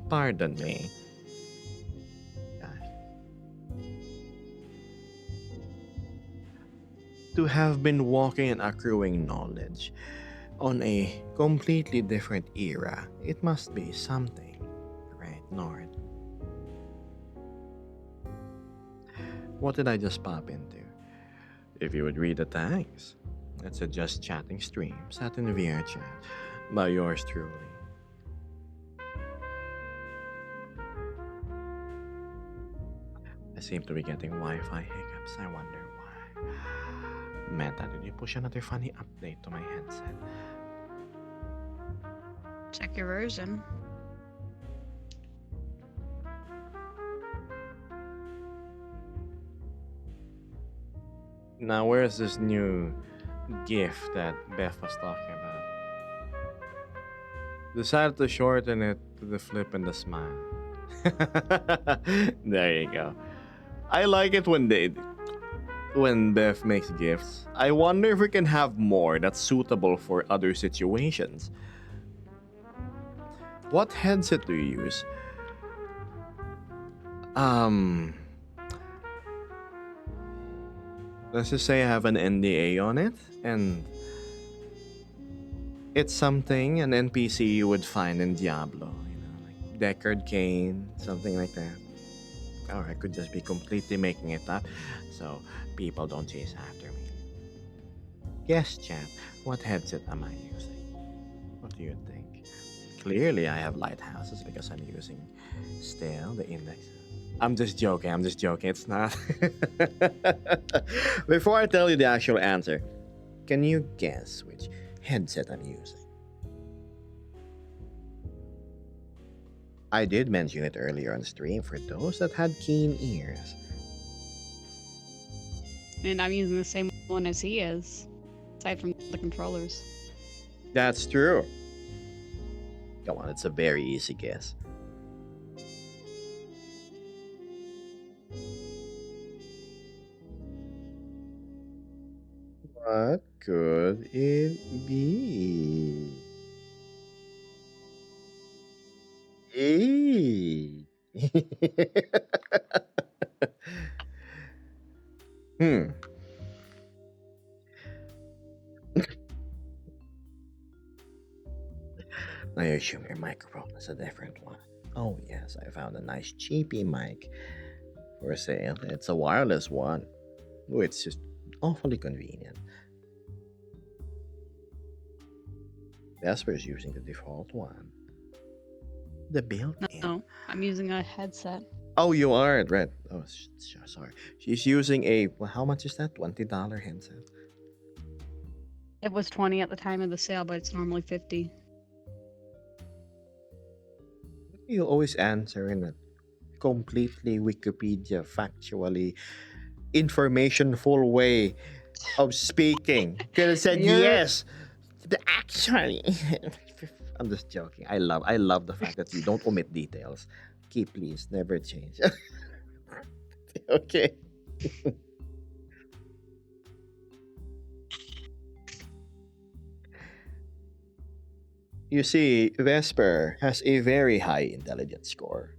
pardon me. To have been walking and accruing knowledge on a completely different era, it must be something, right, Nord? What did I just pop into? If you would read the tags, it's a Just Chatting stream set in VR chat by yours truly. I seem to be getting Wi-Fi hiccups. I wonder why. Meta, did you push another funny update to my headset? Check your version. Now, where's this new GIF that Beth was talking about? Decided to shorten it to the flip and the smile. There you go. I like it when Beth makes gifts. I wonder if we can have more that's suitable for other situations. What headset do you use? Let's just say I have an NDA on it, and it's something an NPC you would find in Diablo, like Deckard Cain, something like that. Or I could just be completely making it up, so people don't chase after me. Yes, chat, what headset am I using? What do you think? Clearly, I have lighthouses because I'm using still the index. I'm just joking. It's not. Before I tell you the actual answer, can you guess which headset I'm using? I did mention it earlier on stream for those that had keen ears. And I'm using the same one as he is, aside from the controllers. That's true. Come on, it's a very easy guess. What could it be? Hey. Hmm. I assume your microphone is a different one. Oh yes, I found a nice cheapy mic for sale. It's a wireless one. Oh, it's just awfully convenient. Vesper's using the default one. The built-in. No, I'm using a headset. Oh, you are right. Oh, sorry. She's using a. Well, how much is that? $20 headset. It was 20 at the time of the sale, but it's normally 50. You always answer in a completely Wikipedia, factually information-full way of speaking. Could have said You're- yes. Actually, I'm just joking. I love the fact that you don't omit details. Keep, please, never change. Okay. You see, Vesper has a very high intelligence score.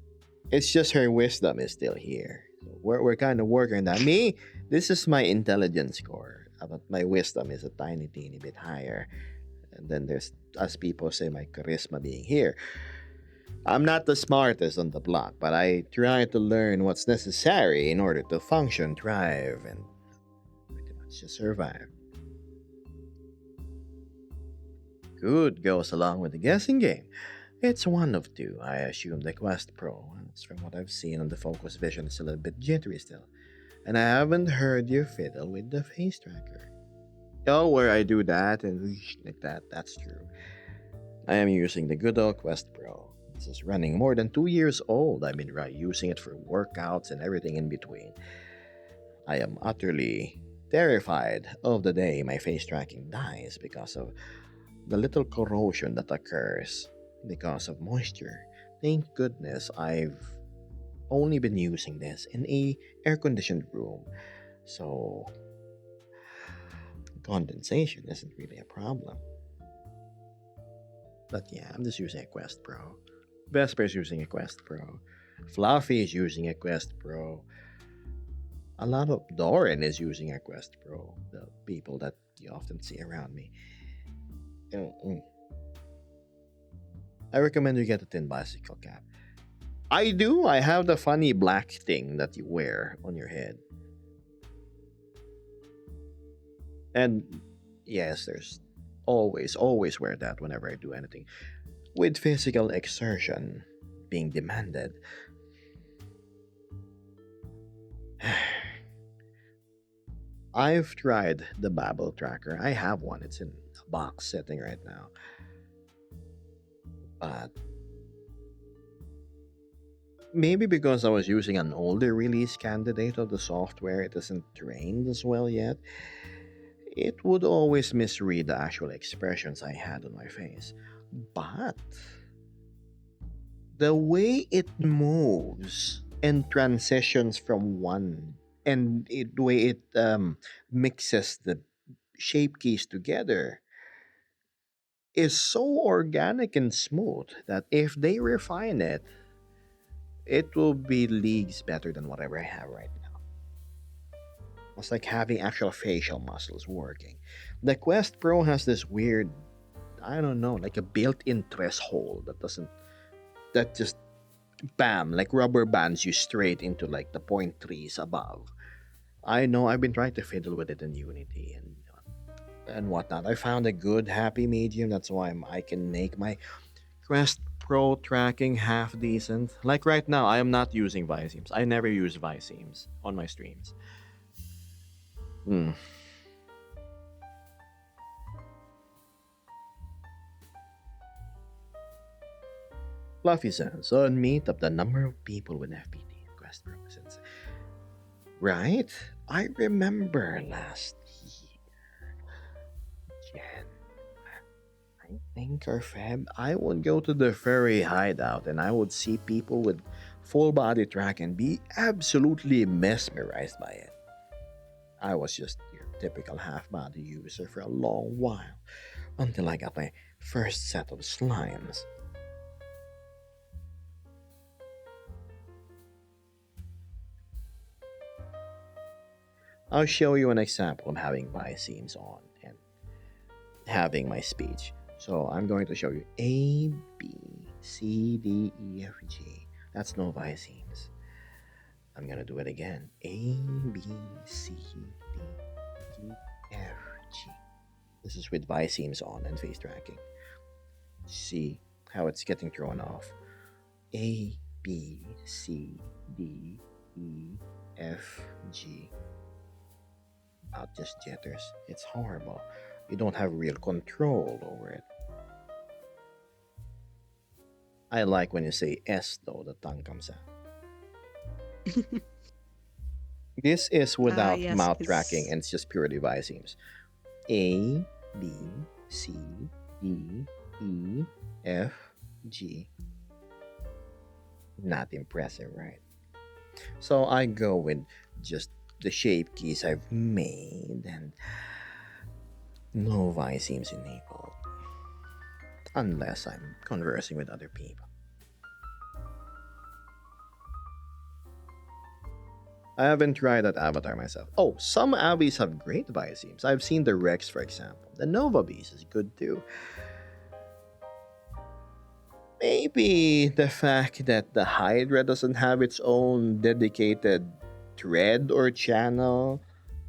It's just her wisdom is still here. So we're kind of working on that. Me, this is my intelligence score, but my wisdom is a tiny, teeny bit higher. And then there's, as people say, my charisma being here. I'm not the smartest on the block, but I try to learn what's necessary in order to function, thrive, and pretty much just survive. Good goes along with the guessing game. It's one of two. I assume the Quest Pro. That's from what I've seen on the Focus Vision. It's a little bit jittery still. And I haven't heard you fiddle with the face tracker. Oh, where I do that and whoosh, like that. That's true. I am using the good old Quest Pro. This is running more than 2 years old. I've been using it for workouts and everything in between. I am utterly terrified of the day my face tracking dies because of the little corrosion that occurs because of moisture. Thank goodness I've only been using this in a air-conditioned room, so condensation isn't really a problem. But yeah, I'm just using a Quest Pro. Vesper's using a Quest Pro. Fluffy is using a Quest Pro. A lot of Doran is using a Quest Pro. The people that you often see around me. I recommend you get a thin bicycle cap. I do. I have the funny black thing that you wear on your head. And yes, there's always wear that whenever I do anything. With physical exertion being demanded. I've tried the Babel tracker. I have one. It's in a box sitting right now. But maybe because I was using an older release candidate of the software, it isn't trained as well yet. It would always misread the actual expressions I had on my face. But the way it moves and transitions from one and the way it mixes the shape keys together is so organic and smooth that if they refine it, it will be leagues better than whatever I have right now. It's like having actual facial muscles working. The Quest Pro has this weird, I don't know, like a built-in threshold that just bam, like rubber bands you straight into like the point threes above. I know I've been trying to fiddle with it in Unity and whatnot. I found a good happy medium. That's why I can make my Quest Pro tracking half decent. Like right now, I am not using Viseams. I never use Viseams on my streams. Hmm. Fluffy says, on Meetup, the number of people with FPT and Quest Pro is insane. Right? I remember last year, Jan, I think, or Feb, I would go to the furry hideout and I would see people with full body track and be absolutely mesmerized by it. I was just your typical half body user for a long while until I got my first set of slimes. I'll show you an example of having Viseams on and having my speech. So I'm going to show you A, B, C, D, E, F, G. That's no Viseams. I'm going to do it again. A, B, C, D, E, F, G. This is with Viseams on and face tracking. See how it's getting thrown off. A, B, C, D, E, F, G. About just jitters. It's horrible. You don't have real control over it. I like when you say S though, the tongue comes out. This is without yes, mouth it's- tracking and it's just pure Viseams. A, B, C, D, E, F, G. Not impressive, right? So I go with just the shape keys I've made and no Viseams enabled. Unless I'm conversing with other people. I haven't tried that avatar myself. Oh, some Avies have great Viseams. I've seen the Rex, for example. The Nova Beast is good too. Maybe the fact that the Hydra doesn't have its own dedicated thread or channel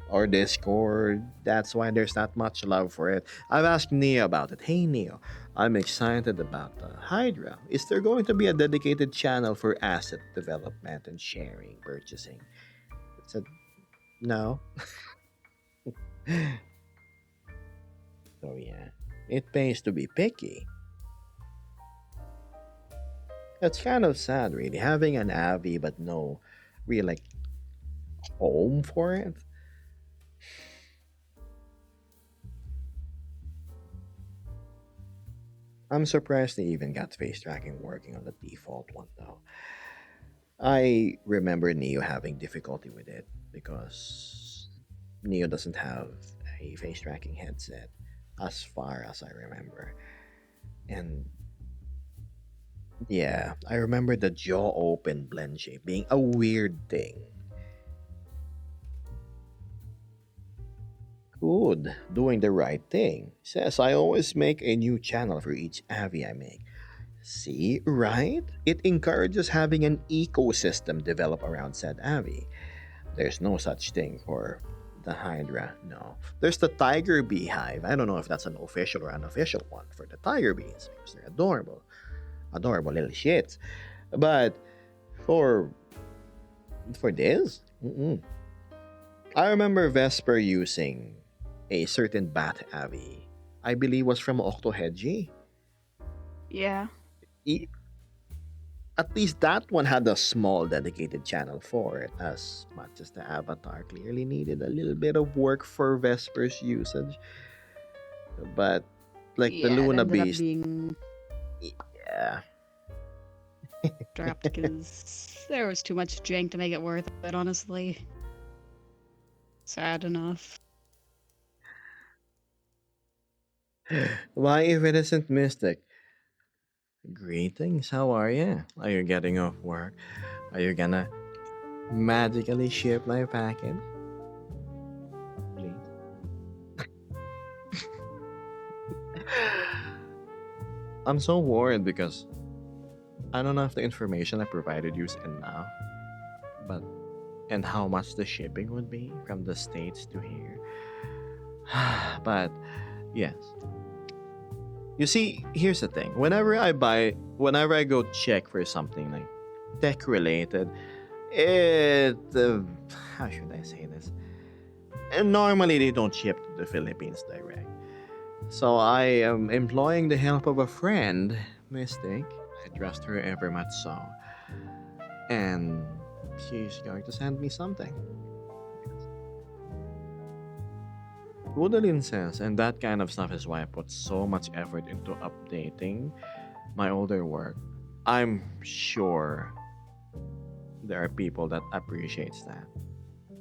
or Discord. That's why there's not much love for it. I've asked Neo about it. Hey Neo, I'm excited about the Hydra. Is there going to be a dedicated channel for asset development and sharing, purchasing? It said no. So yeah, it pays to be picky. It's kind of sad, really, having an Avi but no real like home for it. I'm surprised they even got face tracking working on the default one though. I remember Neo having difficulty with it because Neo doesn't have a face tracking headset as far as I remember. And yeah, I remember the jaw open blend shape being a weird thing. Good, doing the right thing. Says I always make a new channel for each Avi I make. See, right? It encourages having an ecosystem develop around said Avi. There's no such thing for the Hydra, no. There's the Tiger Beehive. I don't know if that's an official or unofficial one for the Tiger Bees because they're adorable. Adorable little shits. But for this, I remember Vesper using a certain Bat Avi. I believe was from Octohegy. Yeah. E- At least that one had a small dedicated channel for it, as much as the avatar clearly needed a little bit of work for Vesper's usage. But like the Yeah, it Luna ended up Beast, being yeah. dropped because there was too much jank to make it worth it, honestly. Sad enough. Why if it isn't Mystic? Greetings, how are you? Are you getting off work? Are you gonna magically ship my package? Please. I'm so worried because I don't know if the information I provided you is enough, but and how much the shipping would be from the States to here. But yes. You see, here's the thing. Whenever I go check for something like tech related, it, how should I say this? And normally they don't ship to the Philippines direct. So I am employing the help of a friend, Mystic. I trust her ever much so. And she's going to send me something. Woodalin says, and that kind of stuff is why I put so much effort into updating my older work. I'm sure there are people that appreciates that.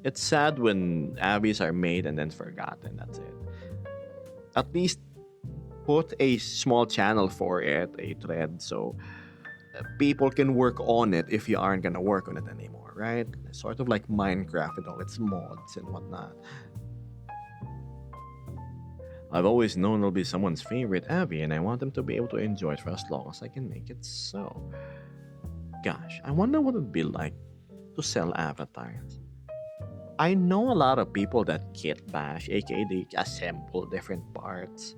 It's sad when abbeys are made and then forgotten. That's it. At least put a small channel for it, a thread, so people can work on it if you aren't gonna work on it anymore, right? Sort of like Minecraft with all its mods and whatnot. I've always known it'll be someone's favorite Abby, and I want them to be able to enjoy it for as long as I can make it so. Gosh, I wonder what it'd be like to sell avatars. I know a lot of people that kit bash, aka they assemble different parts.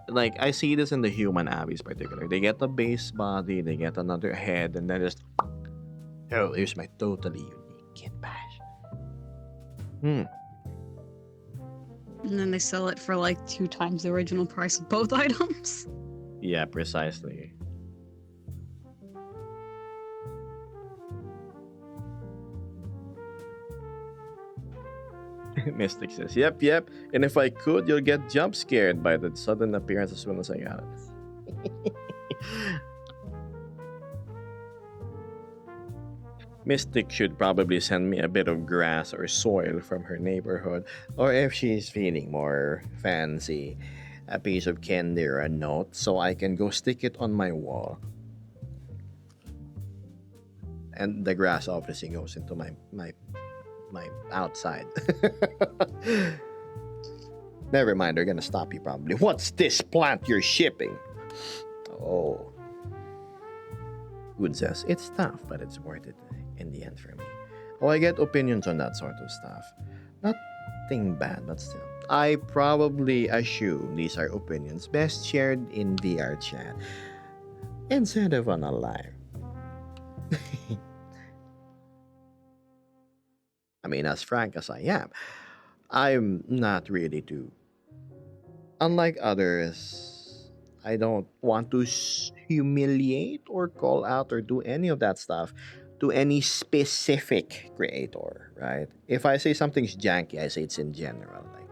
Like I see this in the human Abbeys particular. They get a base body, they get another head, and then just oh, here's my totally unique kit bash. Hmm. And then they sell it for like 2 times the original price of both items. Yeah, precisely. Mystic says, yep, yep. And if I could, you'll get jump scared by the sudden appearance as soon as I got it. Mystic should probably send me a bit of grass or soil from her neighborhood, or if she's feeling more fancy, a piece of candy or a note so I can go stick it on my wall. And the grass obviously goes into my outside. Never mind, they're gonna stop you probably. What's this plant you're shipping? Oh. Good says, it's tough, but it's worth it in the end for me. Oh, I get opinions on that sort of stuff. Nothing bad, but still. I probably assume these are opinions best shared in VR chat instead of on a live. I mean, as frank as I am, I'm not really too. Unlike others, I don't want to humiliate or call out or do any of that stuff to any specific creator, right? If I say something's janky, I say it's in general, like,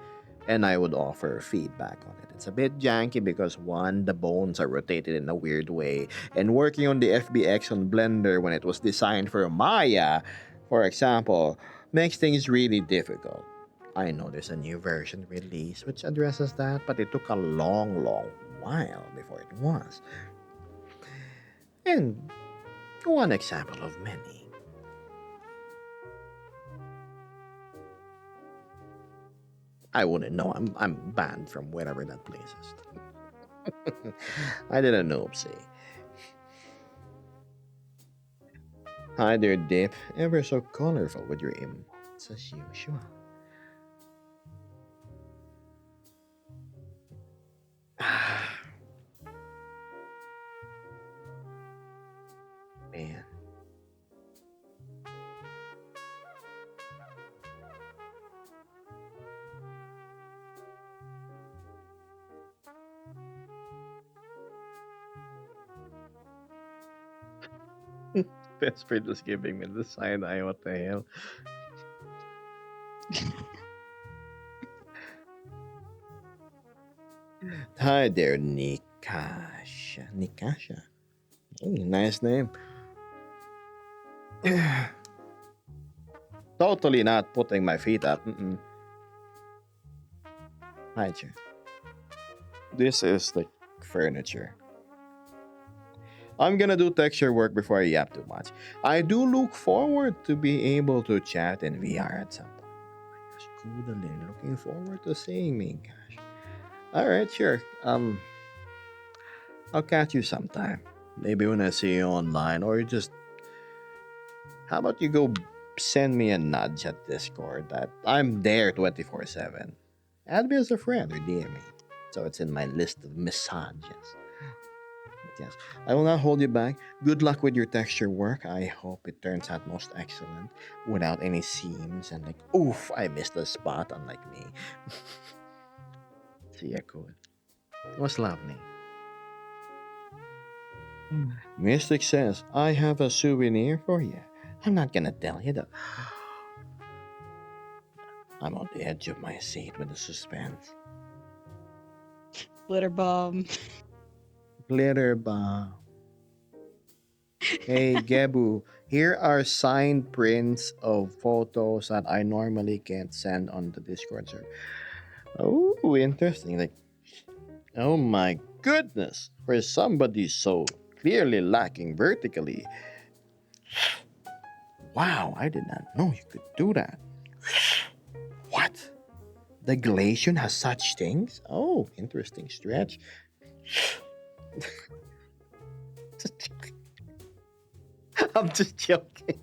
and I would offer feedback on it. It's a bit janky because one, the bones are rotated in a weird way, and working on the FBX on Blender when it was designed for Maya, for example, makes things really difficult. I know there's a new version released which addresses that, but it took a long, long while before it was. And one example of many. I wouldn't know. I'm banned from wherever that place is. I didn't know, see. Hi there, Dip. Ever so colorful with your emotes as usual. Man. Best friend was giving me the side eye. What the hell? Hi there, Nikasha. Nikasha. Oh, nice name. Totally not putting my feet up. Mm-mm. Hi, chair. This is like furniture. I'm gonna do texture work before I yap too much. I do look forward to be able to chat in VR at some point. Oh my gosh, Kudalin, looking forward to seeing me, gosh. Alright, sure. I'll catch you sometime. Maybe when I see you online, or just how about you go send me a nudge at Discord that I'm there 24/7. Add me as a friend or DM me. So it's in my list of messages. But yes, I will not hold you back. Good luck with your texture work. I hope it turns out most excellent without any seams and like, oof, I missed a spot, unlike me. See ya, cool. It was lovely. Mystic says, I have a souvenir for you. I'm not gonna tell you though. I'm on the edge of my seat with the suspense. Glitter bomb. Glitter bomb. Hey, Gebu, here are signed prints of photos that I normally can't send on the Discord server. Oh, interesting. Like, oh my goodness. For somebody so clearly lacking vertically. Wow, I did not know you could do that. What? The Glacian has such things? Oh, interesting stretch. I'm just joking.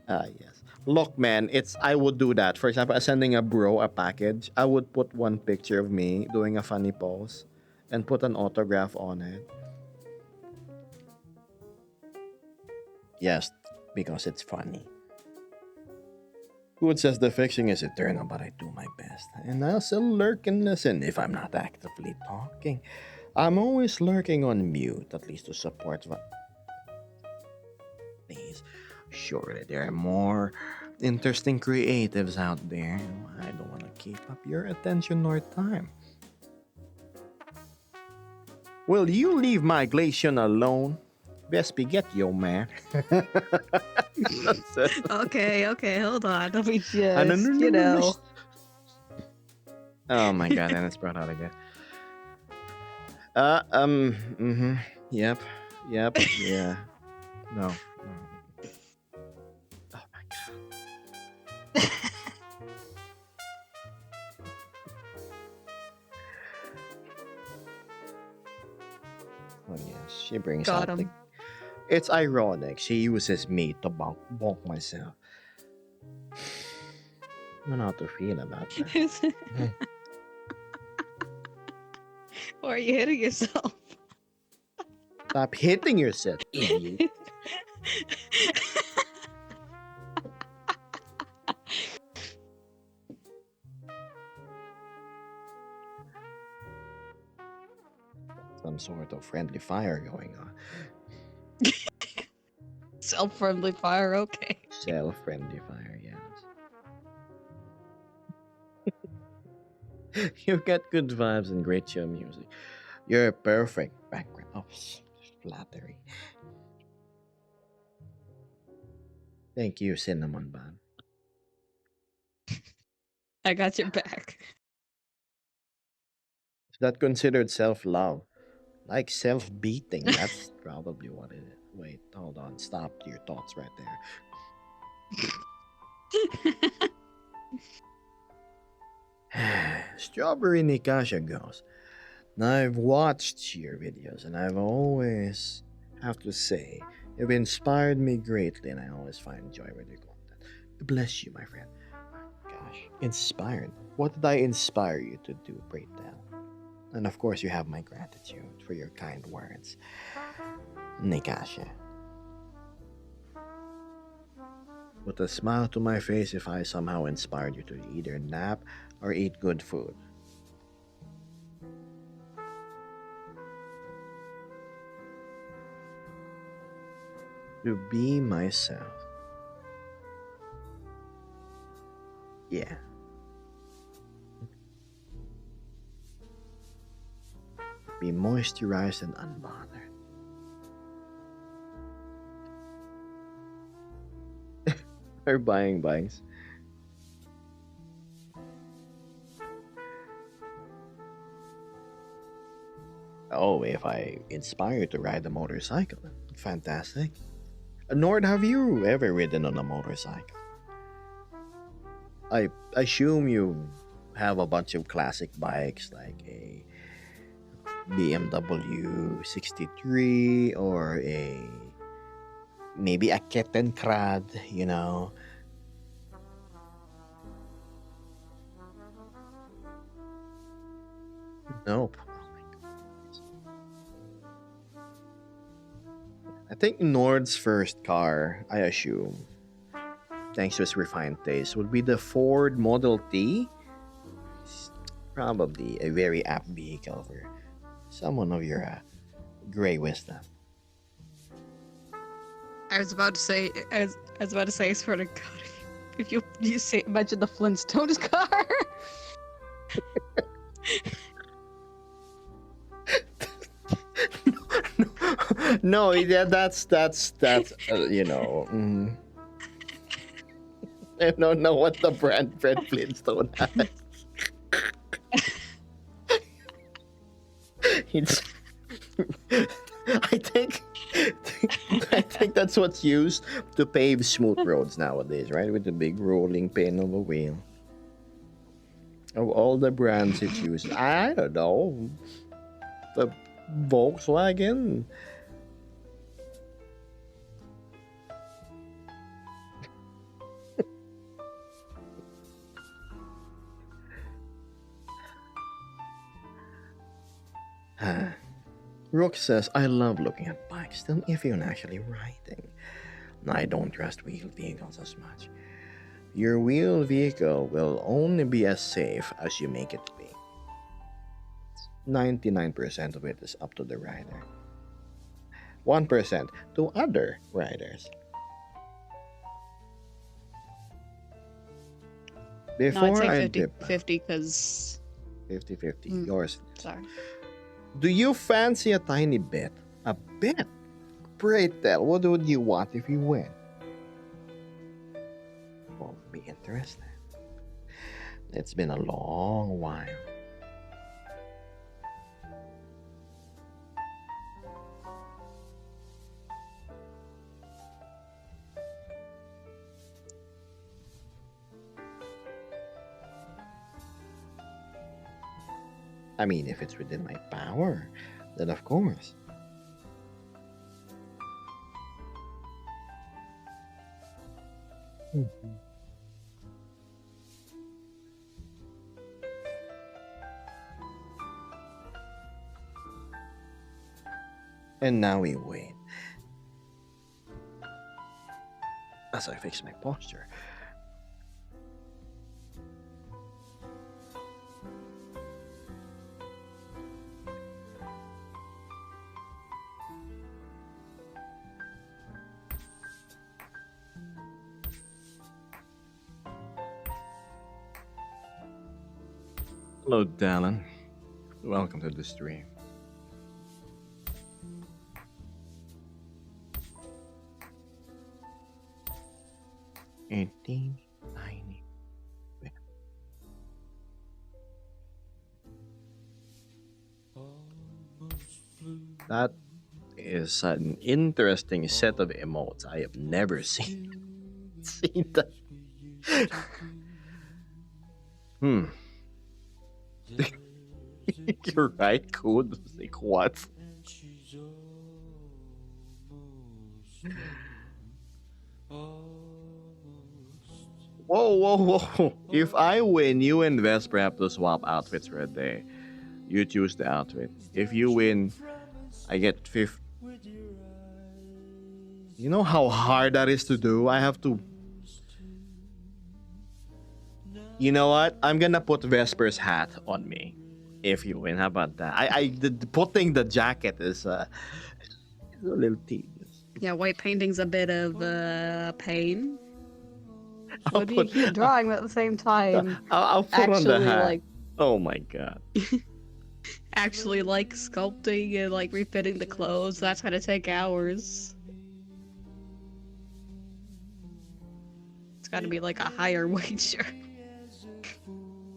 Yes. Look, man, I would do that. For example, sending a bro a package, I would put one picture of me doing a funny pose and put an autograph on it. Yes, because it's funny. Good says the fixing is eternal, but I do my best. And I'll still lurk and listen if I'm not actively talking. I'm always lurking on mute, at least to support these. Surely there are more interesting creatives out there. I don't want to keep up your attention nor time. Will you leave my Glacian alone? Best be get yo, man. That's it. Okay, hold on. Let me just, No, no, no, you no, no. know. Oh my god, and it's brought out again. Yep, yeah. No. Oh my god. Oh yes, she brings Got out the. him. It's ironic. She uses me to bonk myself. I don't know how to feel about that. Or are you hitting yourself? Stop hitting yourself, idiot. Some sort of friendly fire going on. Self-friendly fire, okay. Self-friendly fire, yes. You've got good vibes and great chill music. You're a perfect background. Oh, flattery. Thank you, Cinnamon Bun. I got your back. Is that considered self-love? Like self-beating, that's probably what it is. Wait, hold on. Stop your thoughts right there. Strawberry Nikasha goes. Now, I've watched your videos and I've always have to say you've inspired me greatly and I always find joy with your content. Bless you, my friend. Gosh, inspired. What did I inspire you to do, pray tell? And of course, you have my gratitude for your kind words. Nikasha. Put a smile to my face if I somehow inspired you to either nap or eat good food. To be myself. Yeah. Be moisturized and unbothered. Or buying bikes. Oh, if I inspired to ride a motorcycle, fantastic. Nord, have you ever ridden on a motorcycle? I assume you have a bunch of classic bikes like a BMW 63 or a maybe a Kettenkrad, you know. Nope. Oh my goodness. I think Nord's first car, I assume, thanks to his refined taste, would be the Ford Model T. It's probably a very apt vehicle for someone of your gray wisdom. I was about to say, I was about to say, I swear to God, if you say mention the Flintstones car. No, yeah, that's you know. I don't know what the brand Fred Flintstone has. It's, I think, I think that's what's used to pave smooth roads nowadays, right? With the big rolling pin of a wheel. Of all the brands it's used, I don't know. The Volkswagen. Rook says, I love looking at bikes, then if you're actually riding. I don't trust wheeled vehicles as much. Your wheeled vehicle will only be as safe as you make it be. 99% of it is up to the rider. 1% to other riders. No, Before I'd say I 50 dip 50 because 50-50, yours. sorry. Do you fancy a tiny bit? A bit? Pray tell, what would you want if you win? Won't be interested. It's been a long while. I mean, if it's within my power, then of course. And now we wait. As I fix my posture. Hello, Dallin. Welcome to the stream. Eighteen, tiny. That is an interesting set of emotes. I have never seen that. You're right, code. Like what? Whoa, whoa, whoa. If I win, you and Vesper have to swap outfits for a day. You choose the outfit. If you win, I get 50. You know how hard that is to do? I have to. You know what? I'm gonna put Vesper's hat on me. If you win, how about that? Putting the jacket is a little tedious. Yeah, white painting's a bit of pain. I'll Would be a put, cute drawing, but at the same time, I'll put on the actually hat. like Oh my god. actually like sculpting and like refitting the clothes, that's gonna take hours. It's gotta be like a higher wager.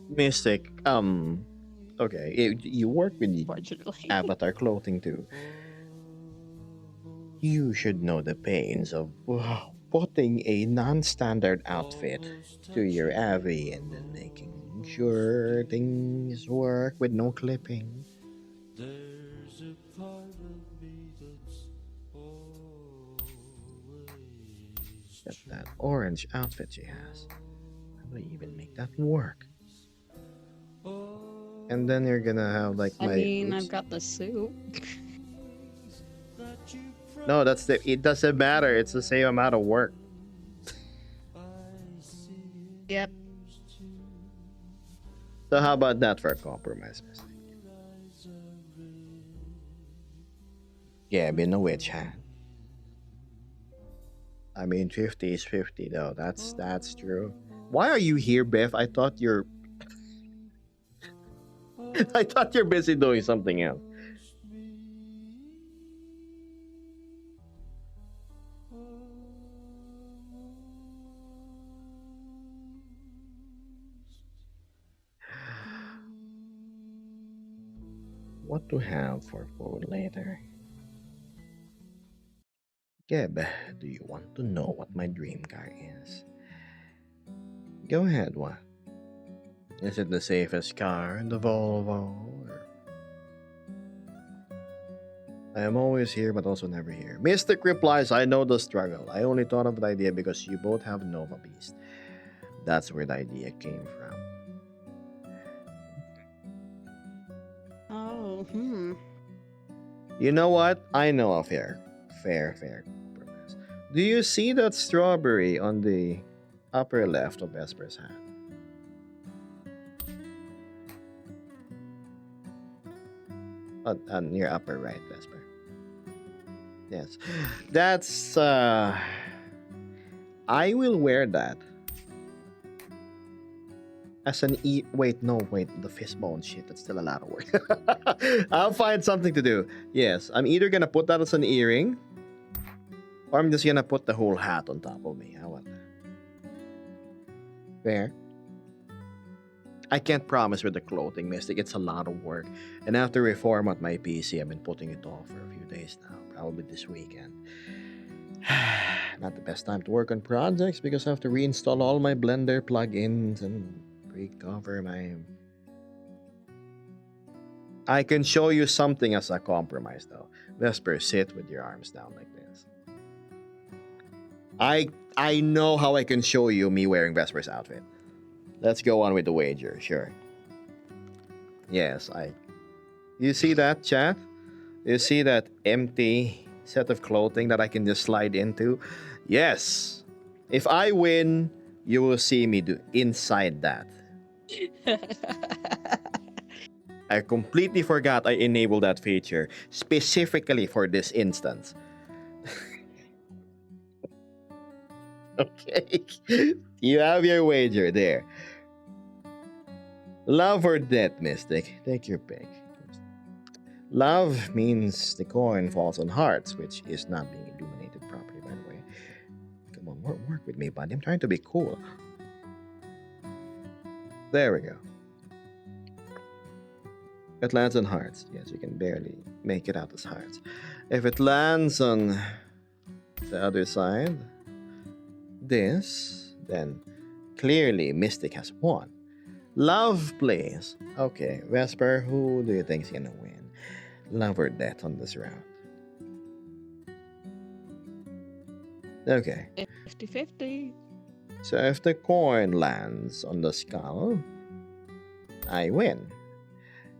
Mystic, okay, you work with the Unfortunately. Avatar clothing too. You should know the pains of putting a non-standard outfit to your Avi and then making sure things work with no clipping. There's a part of me that's always That orange outfit she has. How do you even make that work? And then you're gonna have like I my mean, oops. I've got the suit. No, that's the it doesn't matter. It's the same amount of work. Yep. So how about that for a compromise, Mystic? Yeah, being a witch hat. I mean, 50 is 50 though. That's true. Why are you here, Beth? I thought you're I thought you're busy doing something else. What to have for food later? Geb, do you want to know what my dream car is? Go ahead, what? Is it the safest car in the Volvo? Or... I am always here but also never here. Mystic replies, I know the struggle. I only thought of the idea because you both have Nova Beast. That's where the idea came from. Oh, You know what? I know a fair compromise. Do you see that strawberry on the upper left of Vesper's hat? On your upper right, Vesper. Yes. That's I will wear that as an wait, no, wait, the fishbone shit, that's still a lot of work. I'll find something to do. Yes, I'm either gonna put that as an earring, or I'm just gonna put the whole hat on top of me. How about that? Fair. I can't promise with the clothing, Mystic. It's a lot of work. And after reformat my PC, I've been putting it off for a few days now, probably this weekend. Not the best time to work on projects because I have to reinstall all my Blender plugins and recover my... I can show you something as a compromise though. Vesper, sit with your arms down like this. I know how I can show you me wearing Vesper's outfit. Let's go on with the wager, sure. Yes, you see that, chat? You see that empty set of clothing that I can just slide into? Yes. If I win, you will see me do inside that. I completely forgot I enabled that feature specifically for this instance. Okay. You have your wager there. Love or death, Mystic? Take your pick. Love means the coin falls on hearts, which is not being illuminated properly, by the way. Come on, work with me, buddy. I'm trying to be cool. There we go. It lands on hearts. Yes, you can barely make it out as hearts. If it lands on the other side, this, then clearly Mystic has won. Love, please. Okay, Vesper, who do you think's gonna win? Love or death on this round? Okay. 50-50. So if the coin lands on the skull, I win.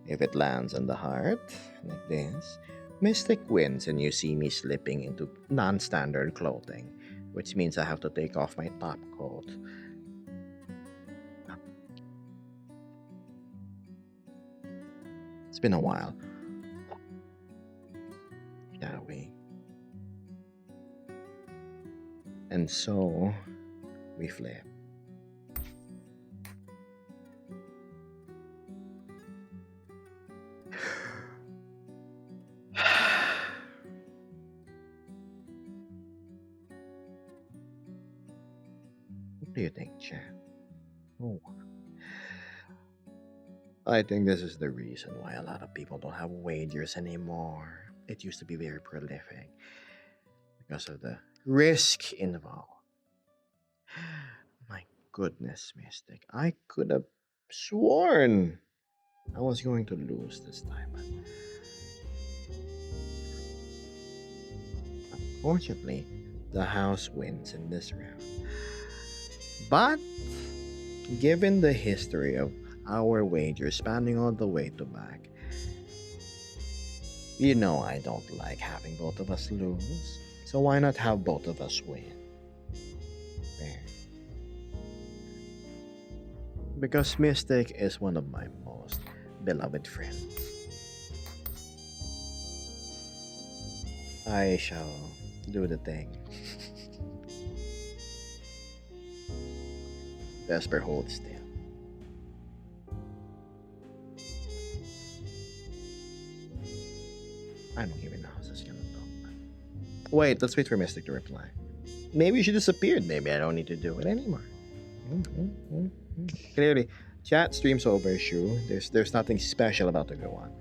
If it lands on the heart, like this, Mystic wins and you see me slipping into non-standard clothing, which means I have to take off my top coat. It's been a while. Shall we? And so we flip. What do you think, Chan? Oh, I think this is the reason why a lot of people don't have wagers anymore. It used to be very prolific because of the risk involved. My goodness, Mystic. I could have sworn I was going to lose this time, but unfortunately, the house wins in this round. But given the history of our wager spanning all the way to back, you know I don't like having both of us lose. So why not have both of us win? Fair. Because Mystic is one of my most beloved friends. I shall do the thing. Vesper holds still. I don't even know how this is gonna go. Wait, let's wait for Mystic to reply. Maybe she disappeared. Maybe I don't need to do it anymore. Clearly, chat stream's over, Shu. There's nothing special about to go on.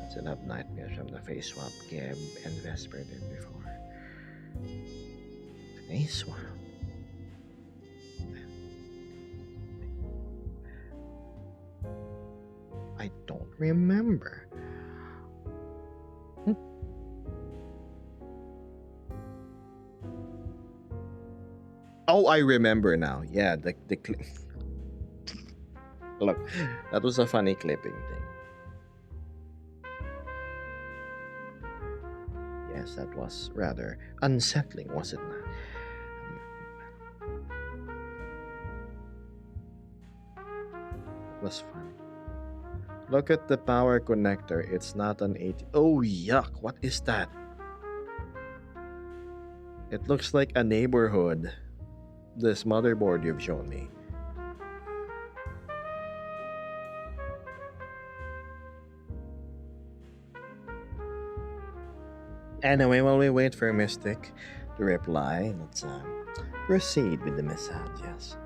Still have nightmares from the face swap Geb and Vesper did before. Face swap? I don't remember. Oh, I remember now. Yeah, the clip. Look, that was a funny clipping thing. Yes, that was rather unsettling, was it not? It was funny. Look at the power connector. It's not an 80. Oh, yuck. What is that? It looks like a neighborhood. This motherboard you've shown me. Anyway, while we wait for Mystic to reply, let's proceed with the message, yes.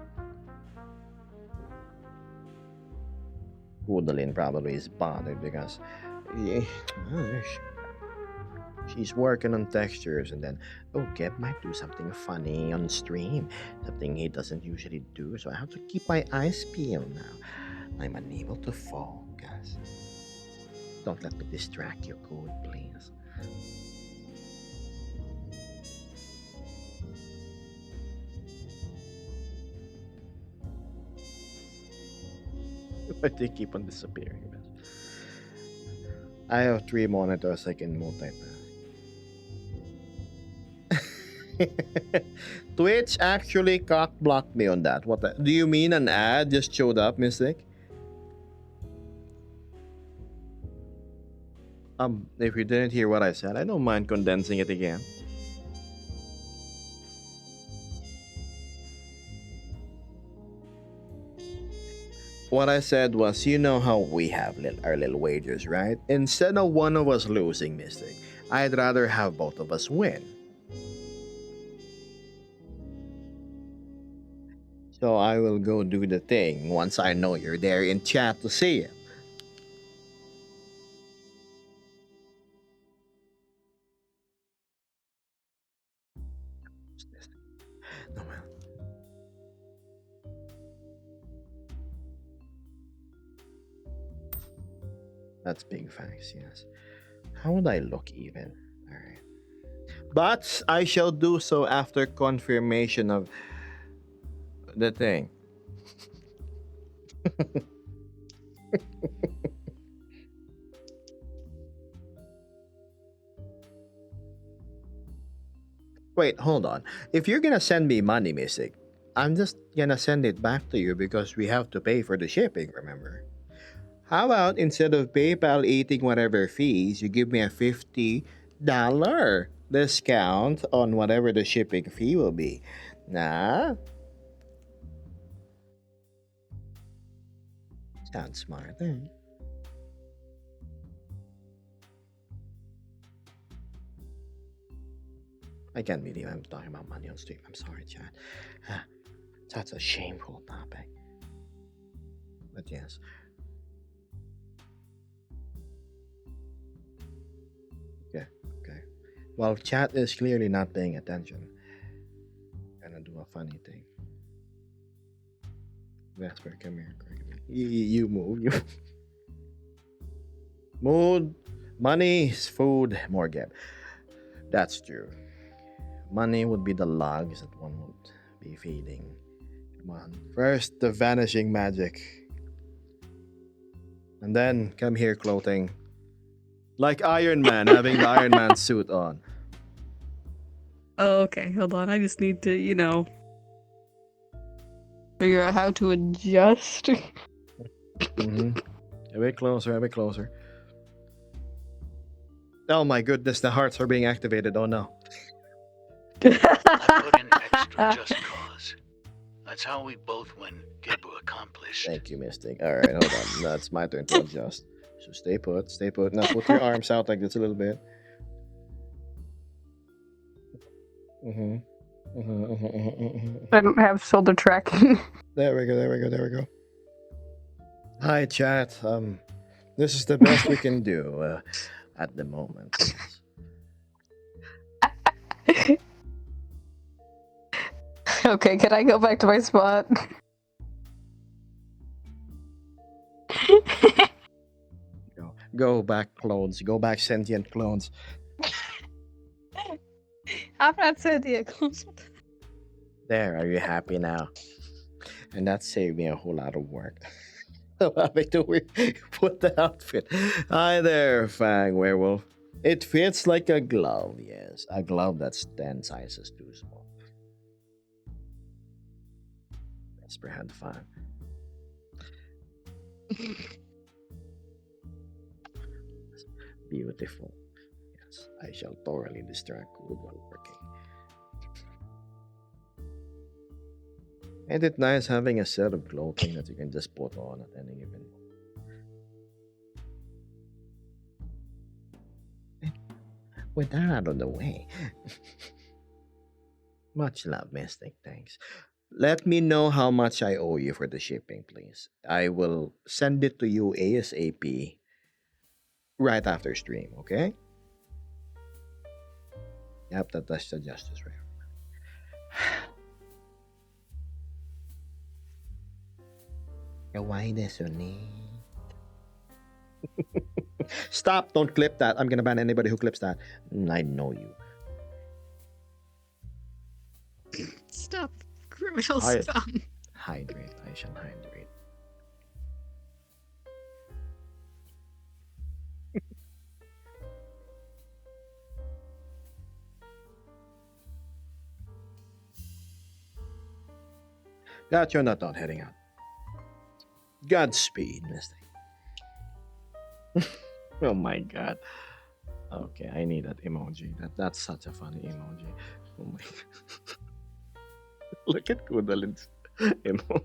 Woodalyn probably is bothered because she's working on textures and then, oh, Geb might do something funny on stream, something he doesn't usually do, so I have to keep my eyes peeled now. I'm unable to focus. Don't let me distract you, code, please. But they keep on disappearing. I have 3 monitors I can multitask. Twitch actually cock blocked me on that. Do you mean an ad just showed up, Mystic? If you didn't hear what I said, I don't mind condensing it again. What I said was, you know how we have our little wagers, right? Instead of one of us losing, Mystic, I'd rather have both of us win. So I will go do the thing once I know you're there in chat to see it. No, well. That's big facts, yes. How would I look even? Alright. But I shall do so after confirmation of the thing. Wait, hold on. If you're gonna send me money, Mystic, I'm just gonna send it back to you because we have to pay for the shipping, remember? How about instead of PayPal eating whatever fees, you give me a $50 discount on whatever the shipping fee will be? Nah, sounds smart, eh? I can't believe I'm talking about money on stream. I'm sorry, chat. Ah, That's a shameful topic. But yes. Okay, okay. Well, chat is clearly not paying attention. Gonna do a funny thing. Vesper, come here. You move. You mood. Money is food. More gap. That's true. Money would be the logs that one would be feeding. Come on. First, the vanishing magic. And then, come here, clothing. Like Iron Man, having the Iron Man suit on. Oh, okay. Hold on. I just need to, figure out how to adjust. Mm-hmm. A bit closer, a bit closer. Oh my goodness, the hearts are being activated. Oh no. I put in extra just cause. That's how we both win. Gebu accomplished. Thank you, Mystic. Alright, hold on. That's my turn to adjust. So stay put, stay put. Now put your arms out like this a little bit. Mm-hmm. I don't have shoulder tracking. There we go, there we go, there we go. Hi, chat. This is the best we can do at the moment. Okay, can I go back to my spot? Go back, clones. Go back, sentient clones. I'm not sentient. There, are you happy now? And that saved me a whole lot of work. So having to put the outfit. Hi there, Fang Werewolf. It fits like a glove, yes. A glove that's 10 sizes too small. Vesper had fun. Beautiful. Yes, I shall thoroughly distract Wood while working. Ain't it nice having a set of clothing that you can just put on at any given moment? With that out of the way. Much love, Mystic. Thanks. Let me know how much I owe you for the shipping, please. I will send it to you ASAP right after stream, okay? Yep, that's the justice right. Why this Stop, don't clip that. I'm gonna ban anybody who clips that. I know you. Stop. Criminal Hi- scum. Hydrate. I shall hydrate. Got you're not done heading out. Godspeed, Mystic. Oh my god. Okay, I need that emoji. That's such a funny emoji. Oh my Look at Kudalin's emoji.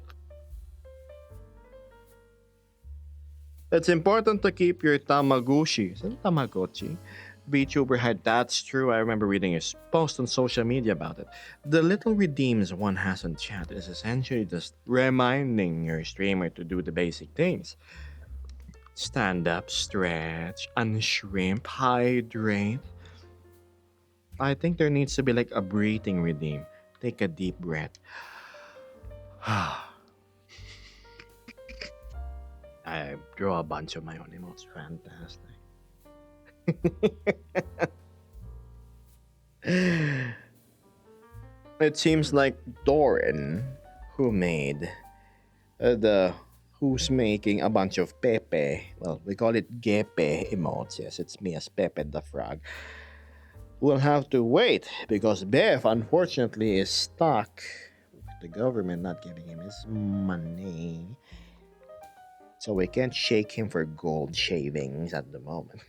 It's important to keep your Tamagotchi. Is it Tamagotchi? VTuber had. That's true. I remember reading his post on social media about it. The little redeems one has on chat is essentially just reminding your streamer to do the basic things. Stand up, stretch, unshrimp, hydrate. I think there needs to be like a breathing redeem. Take a deep breath. I draw a bunch of my own emotes. Fantastic. It seems like Doran, who's making a bunch of Pepe. Well, we call it Gepe emotes. Yes, it's me as Pepe the Frog. We'll have to wait because Bev unfortunately is stuck the government not giving him his money. So we can't shake him for gold shavings at the moment.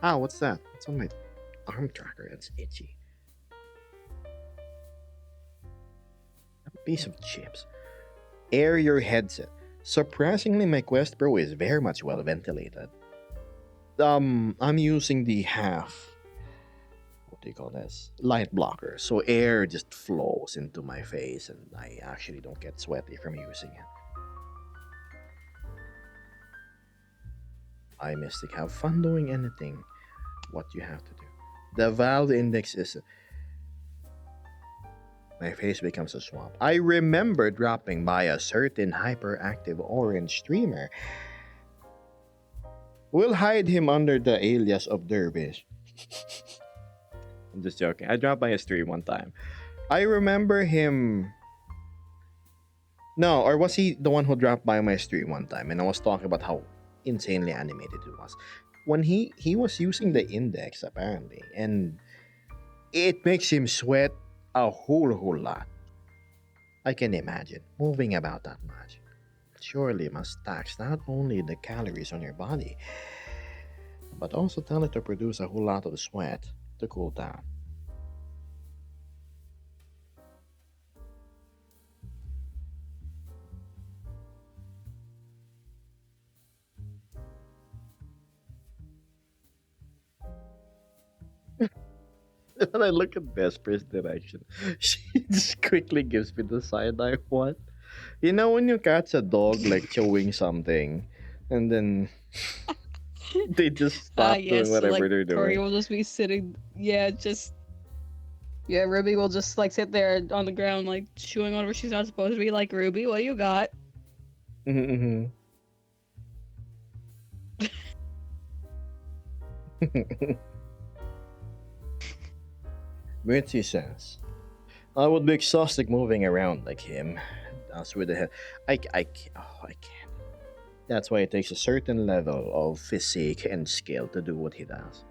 Ah, what's that? It's on my arm tracker. It's itchy. A piece of chips. Air your headset. Surprisingly, my Quest Pro is very much well ventilated. I'm using the half. What do you call this? Light blocker. So air just flows into my face, and I actually don't get sweaty from using it. I Mystic, have fun doing anything. What you have to do. The Valve Index is. My face becomes a swamp. I remember dropping by a certain hyperactive orange streamer. We'll hide him under the alias of Dervish. I'm just joking. I dropped by a stream one time. I remember him. No, or was he the one who dropped by my stream one time? And I was talking about how insanely animated it was. When he was using the index apparently, and it makes him sweat a whole lot. I can imagine moving about that much. Surely must tax not only the calories on your body, but also tell it to produce a whole lot of sweat to cool down. When I look at Vesper's direction, she just quickly gives me the side eye. What? You know when you catch a dog like chewing something, and then they just stop Yes, doing so, whatever like, they're Tori doing. will just be sitting, Ruby will just, like, sit there on the ground, like, chewing on where she's not supposed to be, like, Ruby, what do you got? Mm-hmm. Mitzi says, I would be exhausted moving around like him. That's with the head. I can't. That's why it takes a certain level of physique and skill to do what he does.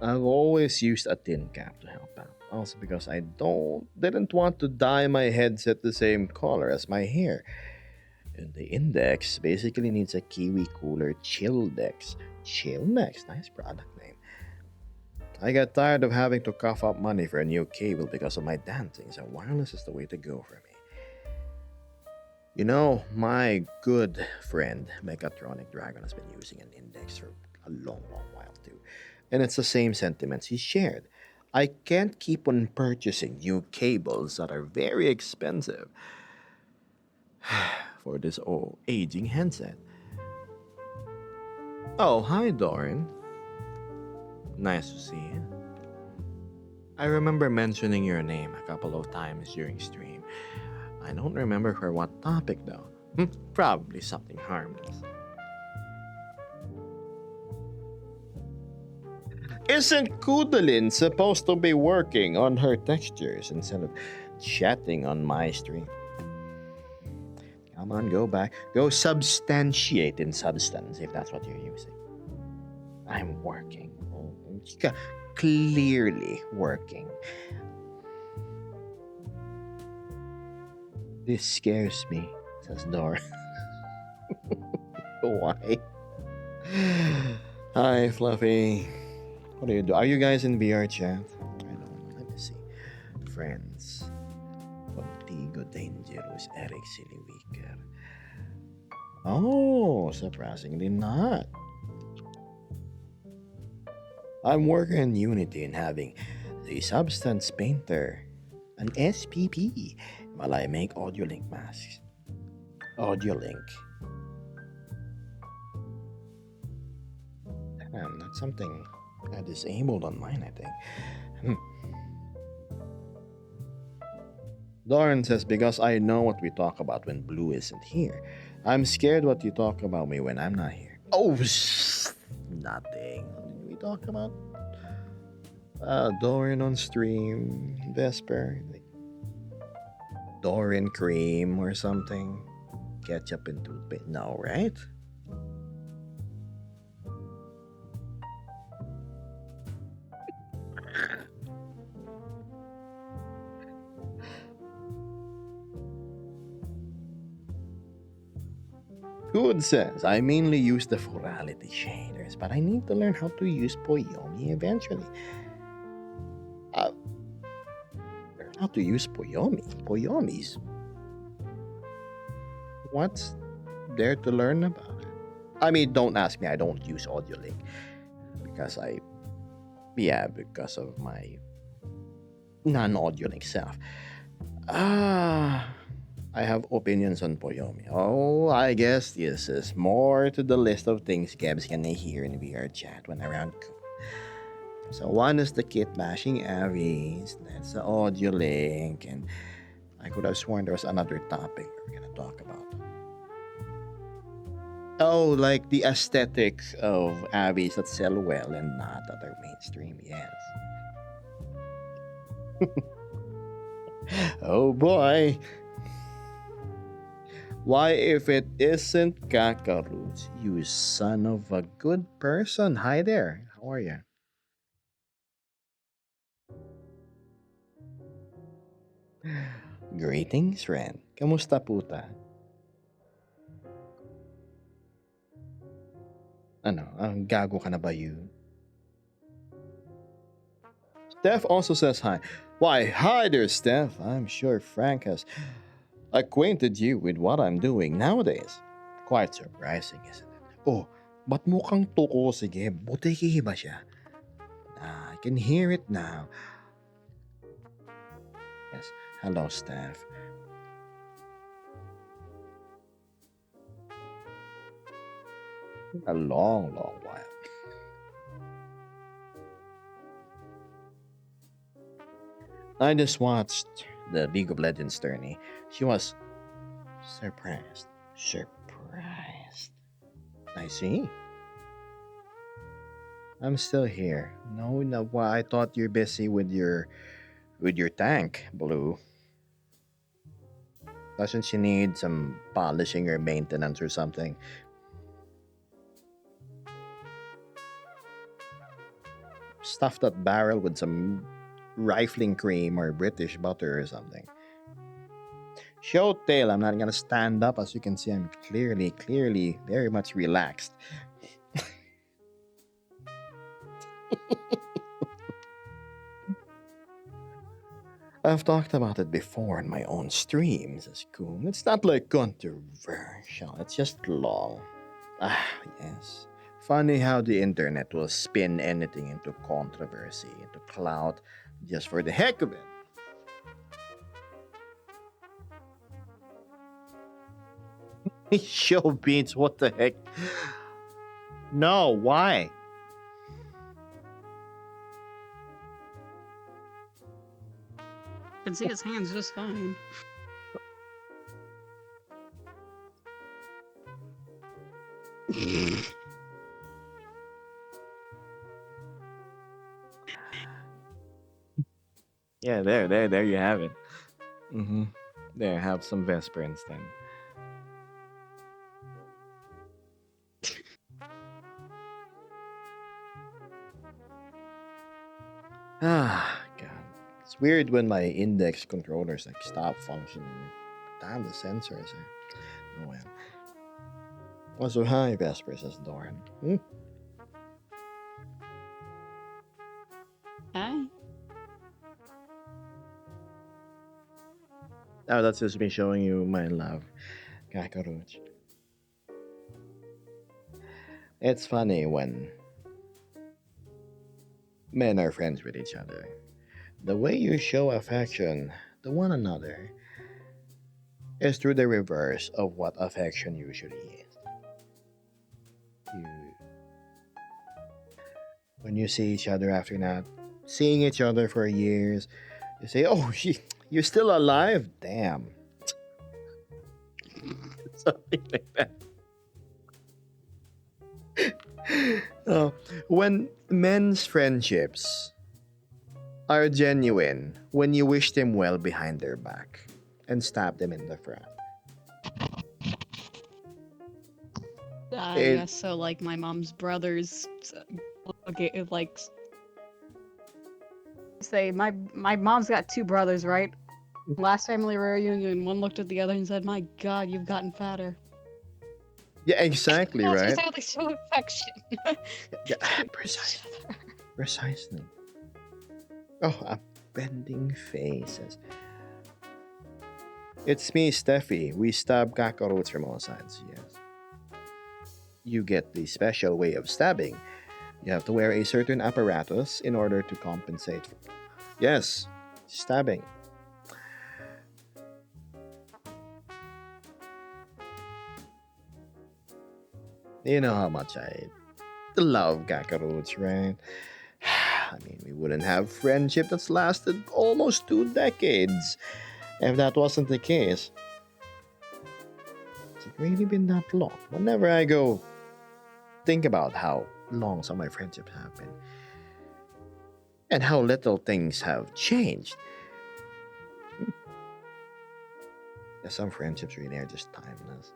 I've always used a tin cap to help out. Also because I didn't want to dye my headset the same color as my hair. And the index basically needs a Kiwi Cooler Chilldex. Chilldex, nice product name. I got tired of having to cough up money for a new cable because of my dancing, so wireless is the way to go for me. You know, my good friend Mechatronic Dragon has been using an index for a long while too. And it's the same sentiments he shared. I can't keep on purchasing new cables that are very expensive for this old aging headset. Oh, hi, Doran. Nice to see you. I remember mentioning your name a couple of times during stream. I don't remember for what topic though. Probably something harmless. Isn't Kudalin supposed to be working on her textures instead of chatting on my stream? Come on, go back. Go substantiate in substance if that's what you're using. I'm working. Clearly working. This scares me, says Dora. Why? Hi, Fluffy. What do you do? Are you guys in VR chat? I don't know. Let me see. Friends. Contigo Dangerous Eric Siliwiker. Oh, surprisingly not. I'm working in Unity and having the Substance Painter, an SPP, while I make Audiolink masks. Audiolink. Damn, that's something I disabled on mine, I think. Lauren says, because I know what we talk about when Blue isn't here. I'm scared what you talk about me when I'm not here. Oh, nothing. What did we talk about? Dorian on stream, Vesper, like Dorian cream or something. Ketchup and toothpaste. No, right? Good says, I mainly use the Forality shaders, but I need to learn how to use Poyomi eventually. Uh, Learn how to use Poyomi? Poyomis? What's there to learn about it? I mean, don't ask me, I don't use Audiolink. Because of my non-Audiolink self. Ah, I have opinions on Poyomi. Oh, I guess this is more to the list of things Gebs can hear in VR chat when around Coon. So one is the kit bashing Aries, that's the audio link, and I could have sworn there was another topic we're gonna talk about. Oh, like the aesthetics of Aries that sell well and not that are mainstream, yes. Oh boy. Why, if it isn't Kakaroots, you son of a good person. Hi there. How are you? Greetings, Ren. Kamusta puta? Ano, ang gago ka na ba you? Steph also says hi. Why, hi there, Steph. I'm sure Frank has acquainted you with what I'm doing nowadays. Quite surprising, isn't it? Oh, ba't mukhang tuko sige? Butiki ba siya? I can hear it now. Yes, hello, Steph. A long, long while. I just watched the League of Legends tourney. She was surprised. Surprised. I see. I'm still here. No, no. Well, I thought you're busy with your tank, Blue. Doesn't she need some polishing or maintenance or something? Stuff that barrel with some rifling cream or British butter or something. Show tail, I'm not gonna stand up. As you can see, I'm clearly very much relaxed. I've talked about it before in my own streams, as cool. It's not like controversial, it's just long. Ah, yes. Funny how the internet will spin anything into controversy, into clout, just for the heck of it. Show beats, what the heck? No, why? Can see his hands just fine. Yeah, there you have it. Mm-hmm. There, have some Vesper instead. Ah, God. It's weird when my index controllers like stop functioning. Damn the sensors. Oh well. Also, hi, Vesper, says Doran. Hmm? Hi. Oh, that's just me showing you my love. Kakaroach. It's funny when men are friends with each other. The way you show affection to one another is through the reverse of what affection usually is. When you see each other after not seeing each other for years, you say, "Oh, you're still alive? Damn." Something like that. When men's friendships are genuine, when you wish them well behind their back and stab them in the front. It- Yeah, so like my mom's brothers, okay, like say my mom's got two brothers, right? Last family reunion, one looked at the other and said, "My God, you've gotten fatter." Yeah, exactly, That's right? exactly so affection. Yeah, precisely. Precisely. Oh, a bending faces. It's me, Steffi. We stab cockroaches from all sides, yes. You get the special way of stabbing. You have to wear a certain apparatus in order to compensate for. Yes, stabbing. You know how much I love cockroaches, right? I mean, we wouldn't have friendship that's lasted almost 2 decades if that wasn't the case. Has it really been that long? Whenever I go think about how long some of my friendships have been and how little things have changed, yeah, some friendships really are just timeless.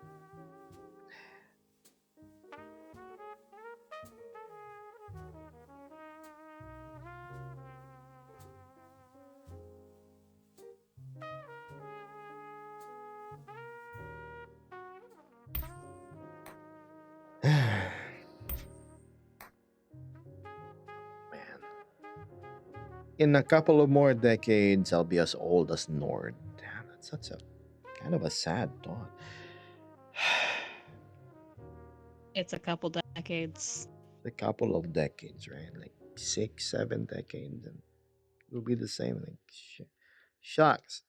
Man, in a couple of more decades, I'll be as old as Nord. Damn, that's such a kind of a sad thought. It's a couple decades. A couple of decades, right? Like 6, 7 decades, and it'll be the same. Like, shucks.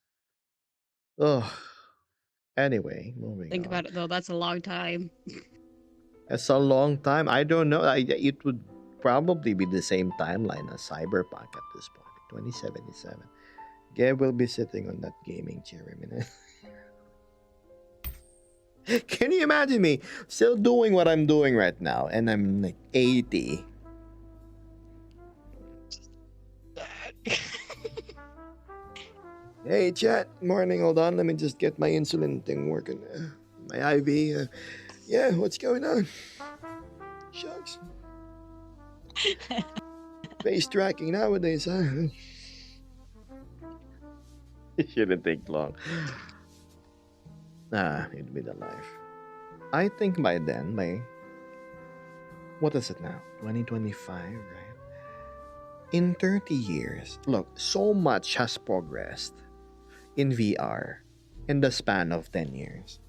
Ugh. Anyway, moving Think on. about it though, that's a long time. It's a long time. I don't know. It would probably be the same timeline as Cyberpunk at this point, 2077. Gabe will be sitting on that gaming chair a minute. Can you imagine me still doing what I'm doing right now, and I'm like 80? Hey, chat. Morning. Hold on. Let me just get my insulin thing working. My IV. Yeah, what's going on? Shucks. Face tracking nowadays, huh? It shouldn't take long. It'd be the life. I think by then, what is it now? 2025, right? In 30 years, look, so much has progressed in VR in the span of 10 years.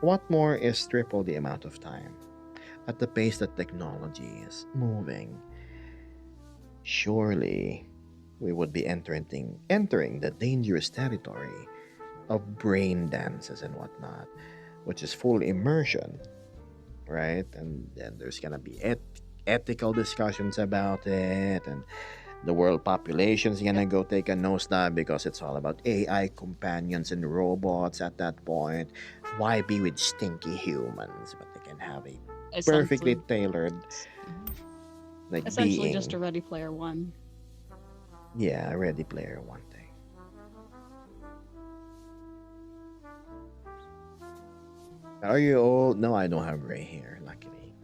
What more is triple the amount of time? At the pace that technology is moving, surely we would be entering the dangerous territory of brain dances and whatnot, which is full immersion, right? And then there's gonna be ethical discussions about it, and the world population's gonna go take a nosedive because it's all about AI companions and robots at that point. Why be with stinky humans, but they can have a perfectly Essentially, tailored like essentially being. just a Ready Player One. Yeah, Ready Player One thing. Are you old? No, I don't have gray hair, luckily.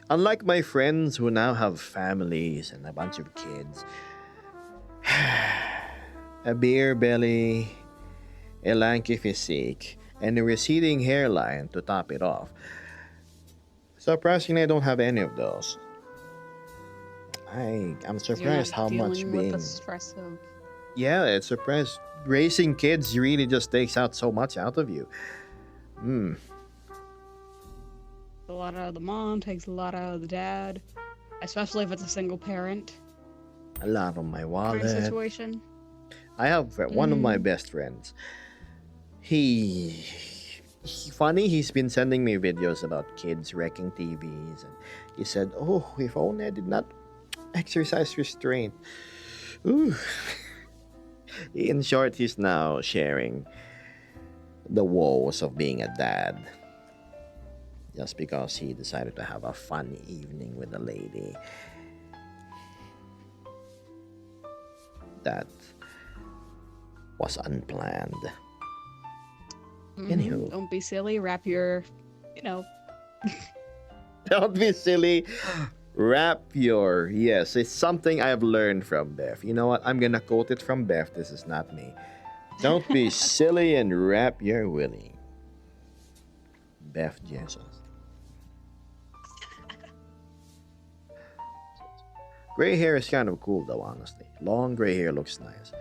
Unlike my friends who now have families and a bunch of kids, a beer belly, a lanky physique, and a receding hairline to top it off. Surprisingly, I don't have any of those. I'm You're surprised not how much dealing with the being. stress of Yeah, it's surprised. Raising kids really just takes out so much out of you. Hmm. a lot out of the mom, takes a lot out of the dad, especially if it's a single parent A lot on my kind of wallet. situation. I have one of my Mm. best friends. He funny. He's been sending me videos about kids wrecking TVs, and he said, "Oh, if only I did not exercise restraint." Ooh. In short, he's now sharing the woes of being a dad just because he decided to have a fun evening with a lady that was unplanned. Anywho. Don't be silly. Wrap your, you know, Don't be silly. Wrap your. Yes, it's something I've learned from Beth. You know what? I'm gonna quote it from Beth. This is not me. Don't be silly and wrap your willy. Beth Jesus. Gray hair is kind of cool though, honestly. Long gray hair looks nice.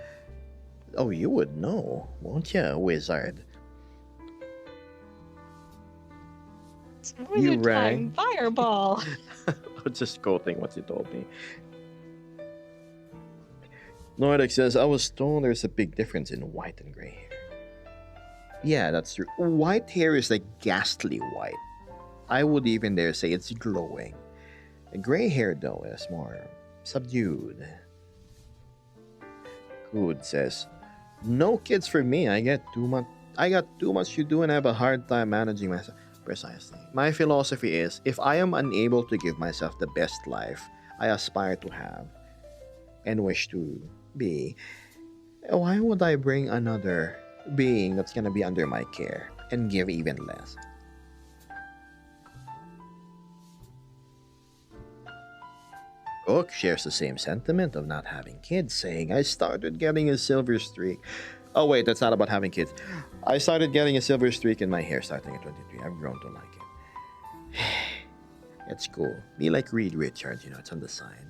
Oh, you would know, won't you, wizard? It's You wizard rang. time, fireball. I'm just quoting what you told me. Nordic says, I was told there's a big difference in white and gray hair. Yeah, that's true. White hair is like ghastly white. I would even dare say it's glowing. Gray hair, though, is more subdued. Good says, no kids for me. I got too much to do and I have a hard time managing myself. Precisely. My philosophy is if I am unable to give myself the best life I aspire to have and wish to be, why would I bring another being that's gonna be under my care and give even less? Cook shares the same sentiment of not having kids, saying, I started getting a silver streak. Oh, wait, that's not about having kids. I started getting a silver streak in my hair starting at 23. I've grown to like it. It's cool. Be like Reed Richards, it's on the side.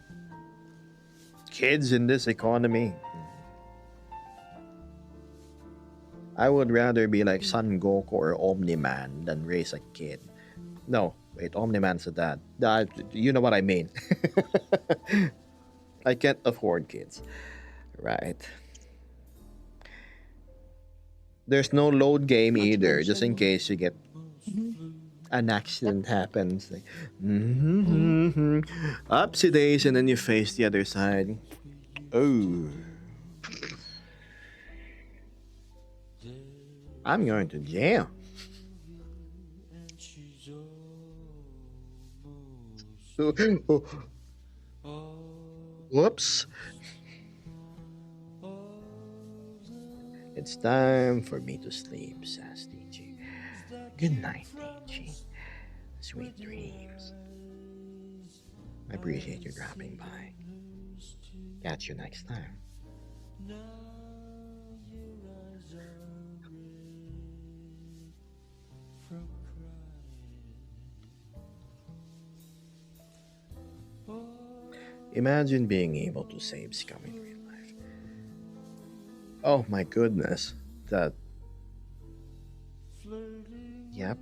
Kids in this economy. I would rather be like Son Goku or Omni-Man than raise a kid. No, wait, Omni-Man's a dad. You know what I mean. I can't afford kids. Right. There's no load game Not to either, just in mention- case you get Mhm. an accident happens. Like, upsy days, and then you face the other side. Oh. I'm going to jail. and she's Oh, whoops. It's time for me to sleep, says TG. Good night, TG. Sweet dreams. I appreciate you dropping by. Catch you next time. Imagine being able to save scum in real life. Oh my goodness. That. Yep.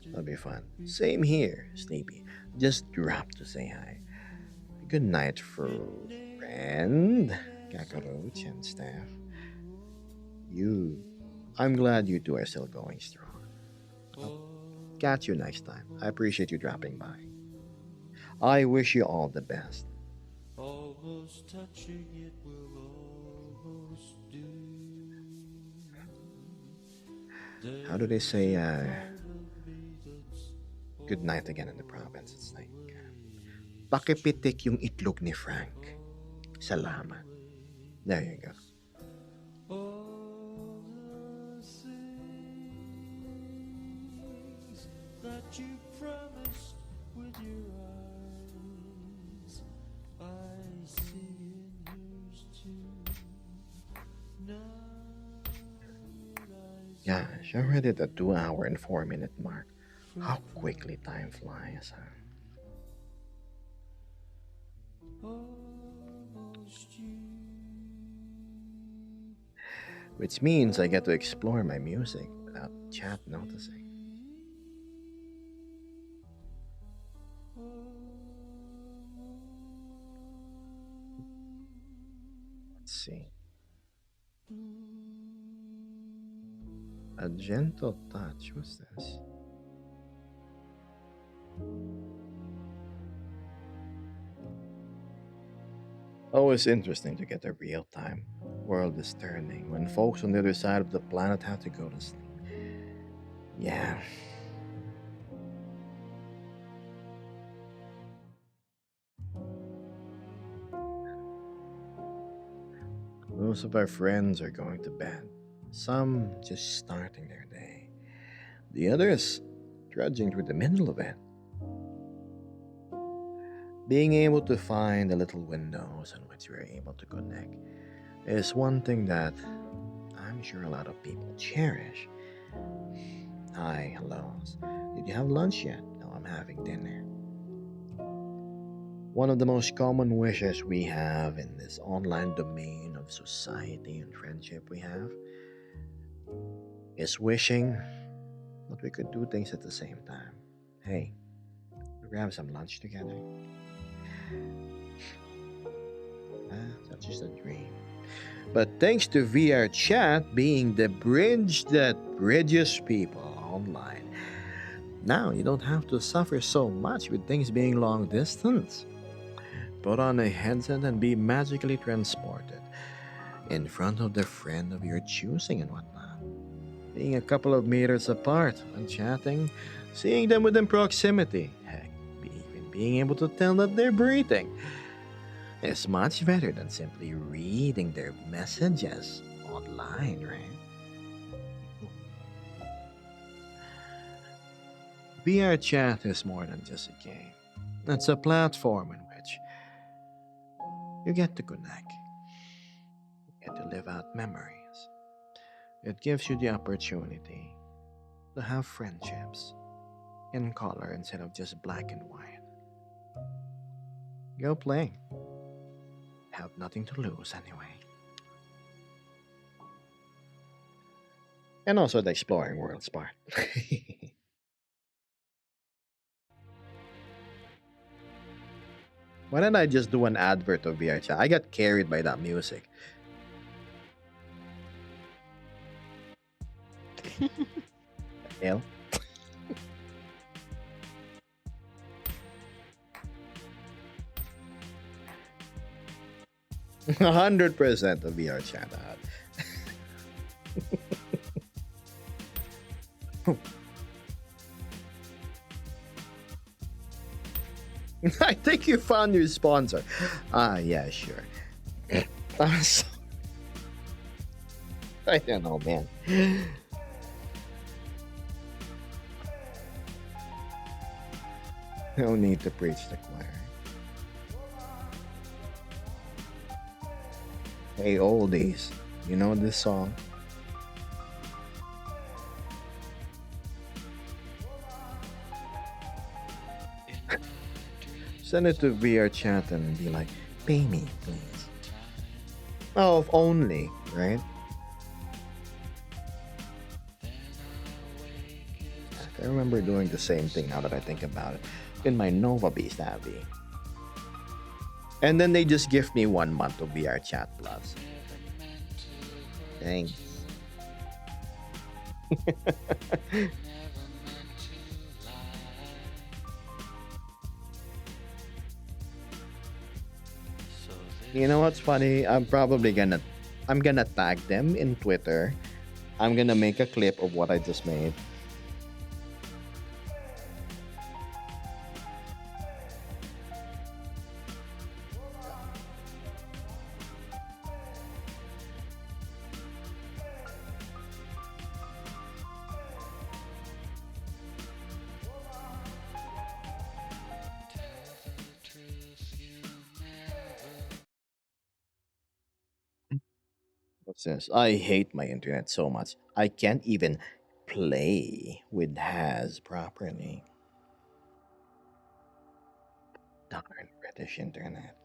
That'll be fun. Same here, Sleepy. Just dropped to say hi. Good night, friend. Kakaroach and staff. I'm glad you two are still going strong. I'll catch you next time. I appreciate you dropping by. I wish you all the best. almost touching it will almost do. How do they say, good night again in the province? It's like, pakipitik yung itlog ni Frank. Salamat. There you go. All the things that you promised with your eyes, I see in yours too. Now Gosh, already at the 2 hour and 4 minute mark. How quickly time flies, huh? almost you. Which means I get to explore my music without chat noticing. Let's see. A gentle touch. What's this? Always interesting to get a real time. World is turning when folks on the other side of the planet have to go to sleep. Yeah. Most of our friends are going to bed. Some just starting their day. The others trudging through the middle of it. Being able to find the little windows in which we're able to connect is one thing that I'm sure a lot of people cherish. Hi, hello. Did you have lunch yet? No, I'm having dinner. One of the most common wishes we have in this online domain of society and friendship we have is wishing that we could do things at the same time. Hey, we have some lunch together. That's just a dream. But thanks to VR chat being the bridge that bridges people online, now you don't have to suffer so much with things being long distance. Put on a headset and be magically transported in front of the friend of your choosing and whatnot. Being a couple of meters apart when chatting, seeing them within proximity, heck, even being able to tell that they're breathing is much better than simply reading their messages online, right? VR chat is more than just a game. It's a platform in which you get to connect, you get to live out memories. It gives you the opportunity to have friendships in color instead of just black and white. Go play. Have nothing to lose anyway. And also the exploring worlds part. Why didn't I just do an advert of VR chat? I got carried by that music. Hell. 100% of VR chat ad. I think you found your sponsor. Yeah, sure. I'm so- I don't know, man. No need to preach the choir. Hey, oldies, you know this song? Send it to VR chat and be like, pay me, please. Oh, if only, right? I remember doing the same thing now that I think about it in my Nova Beast Abbey. And then they just gift me 1 month of VR Chat Plus. Thanks. You know what's funny? I'm gonna tag them in Twitter. I'm gonna make a clip of what I just made. What's this? I hate my internet so much. I can't even play with Has properly. Darn British internet.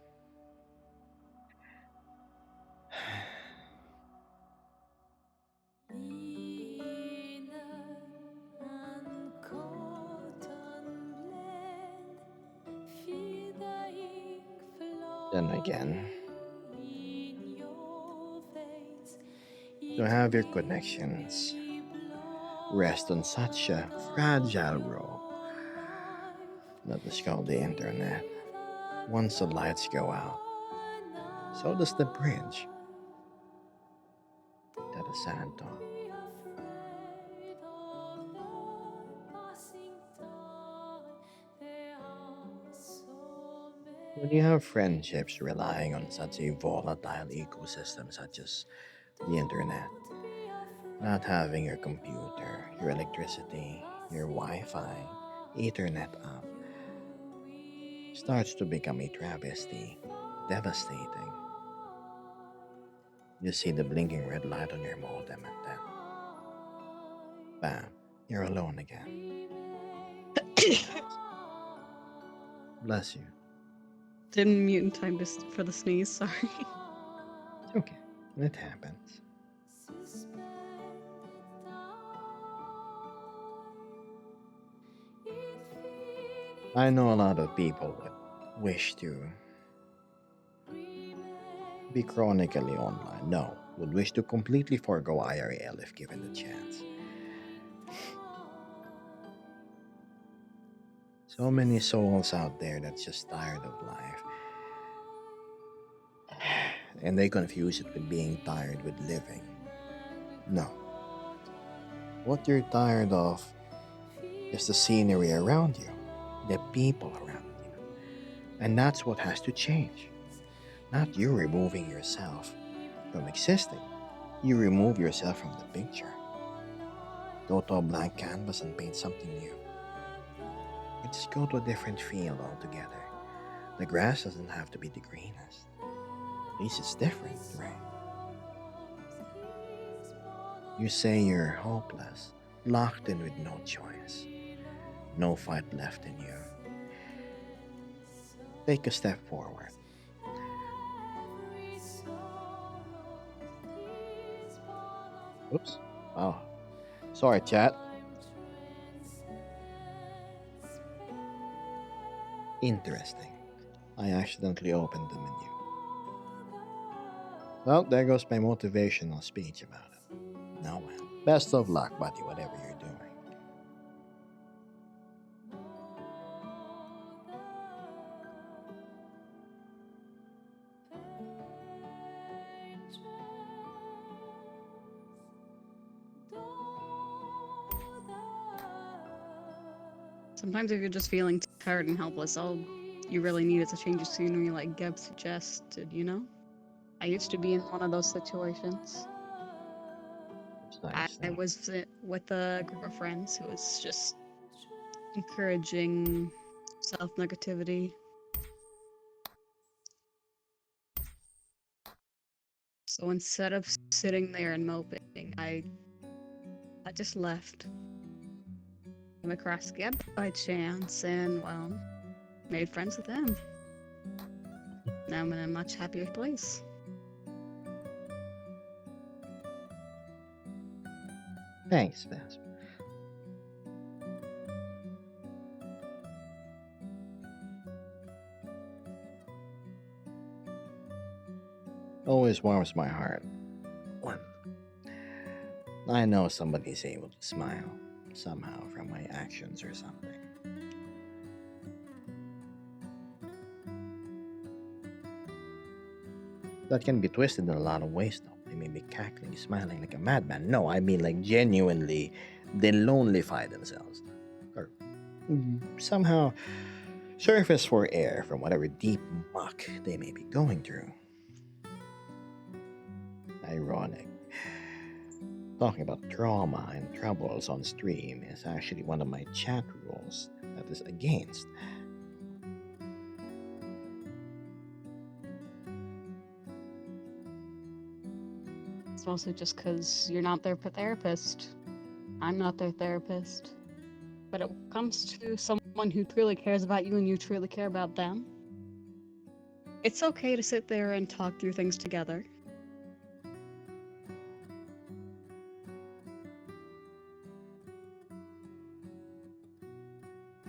Then again, to have your connections rest on such a fragile rope that is called the internet. Once the lights go out, so does the bridge that is San Antonio. When you have friendships relying on such a volatile ecosystem such as the internet, not having your computer, your electricity, your Wi Fi, Ethernet up starts to become a travesty, devastating. You see the blinking red light on your modem and then, bam, You're alone again. Bless you. Didn't mute in time for the sneeze. Sorry. It's okay. It happens. I know a lot of people would wish to be chronically online. No, would wish to completely forego IRL if given the chance. So many souls out there that's just tired of life. And they confuse it with being tired with living. No. What you're tired of is the scenery around you, the people around you. And that's what has to change. Not you removing yourself from existing. You remove yourself from the picture. Go to a blank canvas and paint something new. You just go to a different field altogether. The grass doesn't have to be the greenest. At least it's different, right? You say you're hopeless, locked in with no choice, no fight left in you. Take a step forward. Oops. Oh. Sorry, chat. Interesting. I accidentally opened the menu. Well, there goes my motivational speech about it. Now, well, best of luck, buddy, whatever you're doing. Sometimes if you're just feeling tired and helpless, all you really need is a change of scenery, like Geb suggested, you know? I used to be in one of those situations. It's nice. I was with a group of friends who was just encouraging self-negativity. So instead of sitting there and moping, I just left. Came across Geb by chance and, well, made friends with him. Now I'm in a much happier place. Thanks, Vesp. Always warms my heart when I know somebody's able to smile somehow from my actions or something. That can be twisted in a lot of ways, though. They may be cackling, smiling like a madman. No, I mean like genuinely, they lonelify themselves. Or somehow surface for air from whatever deep muck they may be going through. Ironic. Talking about trauma and troubles on stream is actually one of my chat rules that is against. It's mostly just because you're not their therapist. I'm not their therapist. But it comes to someone who truly cares about you and you truly care about them. It's okay to sit there and talk through things together.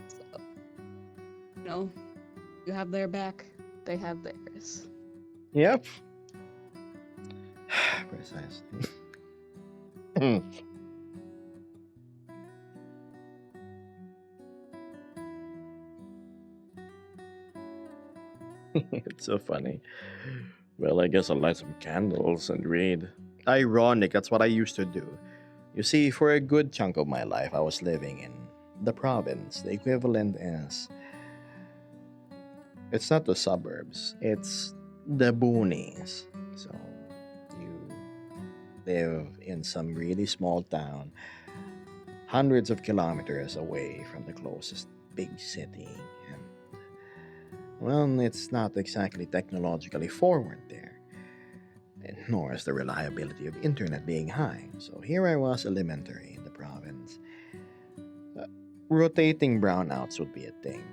So, you know, you have their back, they have theirs. Yep. Precisely. It's so funny. Well, I guess I'll light some candles and read. Ironic, that's what I used to do. You see, for a good chunk of my life, I was living in the province. The equivalent is. It's not the suburbs, it's the boonies. So, you live in some really small town, hundreds of kilometers away from the closest big city. And, well, it's not exactly technologically forward there, and nor is the reliability of internet being high. So here I was, elementary in the province, rotating brownouts would be a thing.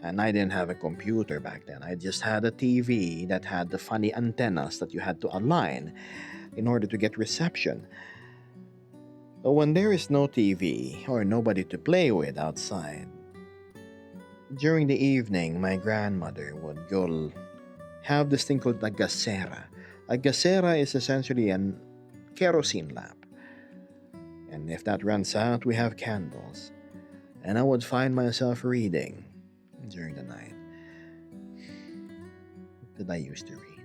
And I didn't have a computer back then. I just had a TV that had the funny antennas that you had to align in order to get reception. But when there is no TV or nobody to play with outside, during the evening, my grandmother would go have this thing called a gasera. A gasera is essentially an kerosene lamp. And if that runs out, we have candles. And I would find myself reading during the night that I used to read.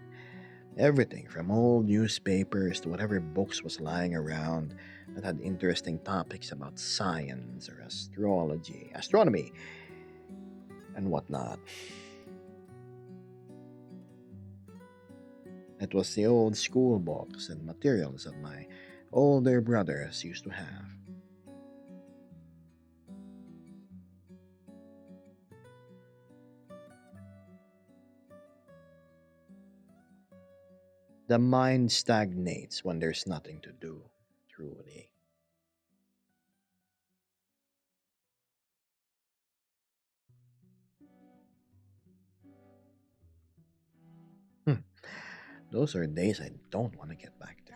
Everything from old newspapers to whatever books was lying around that had interesting topics about science or astrology, astronomy, and whatnot. It was the old school books and materials that my older brothers used to have. The mind stagnates when there's nothing to do, truly. Hmm. Those are days I don't want to get back to.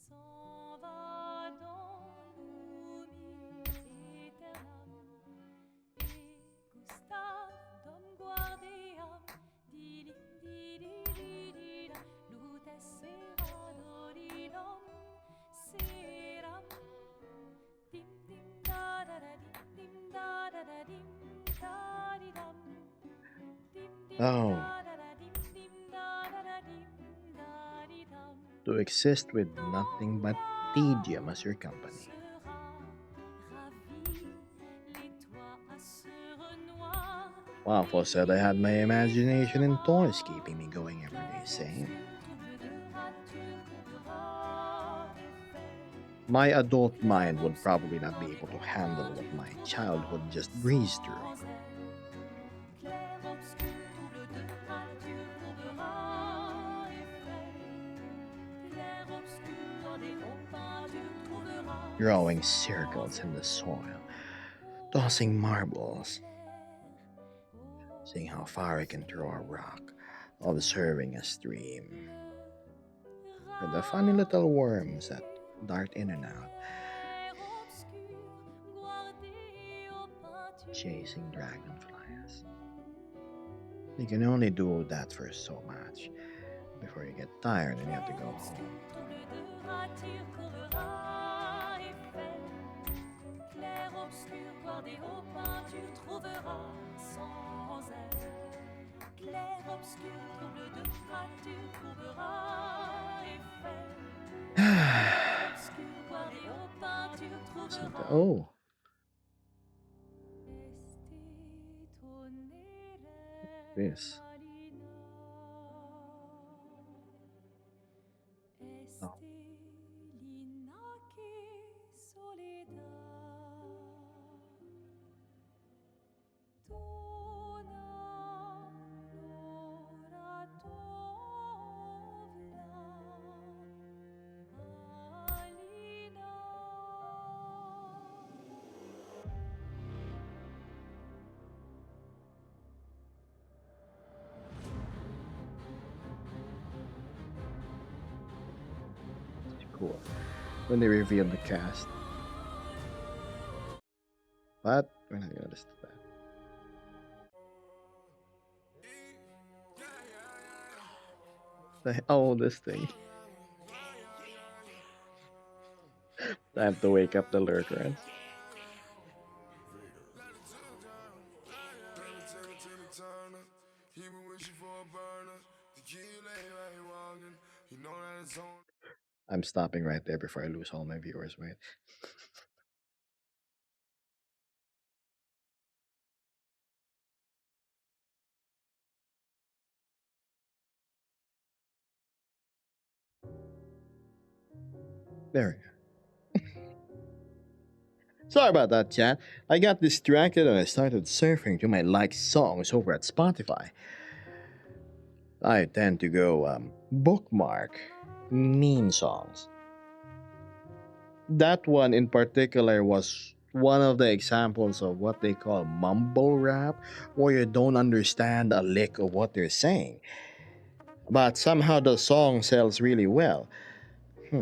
S'en va dans l'oubli éternel. Et Gustave dom guardiam dilim didididida lutessera dorilom seram dim dim da da da dim da da da dim da di dam dim dim Oh, da da da dim da da da dim da di dam. to exist with nothing but tedium as your company. Waffle said I had my imagination and toys keeping me going every day. Same. My adult mind would probably not be able to handle what my childhood just breezed through. Drawing circles in the soil, tossing marbles, seeing how far I can throw a rock, observing a stream, or the funny little worms that dart in and out, chasing dragonflies. You can only do that for so much before you get tired and you have to go home. Oh, this. Oh, cool. When they revealed the cast. But we're not gonna listen to that. Oh, this thing. I have to wake up the lurkers. I'm stopping right there before I lose all my viewers. Wait. There we go. Sorry about that, chat. I got distracted and I started surfing to my liked songs over at Spotify. I tend to go bookmark mean songs. That one in particular was one of the examples of what they call mumble rap, where you don't understand a lick of what they're saying, but somehow the song sells really well. Hmm.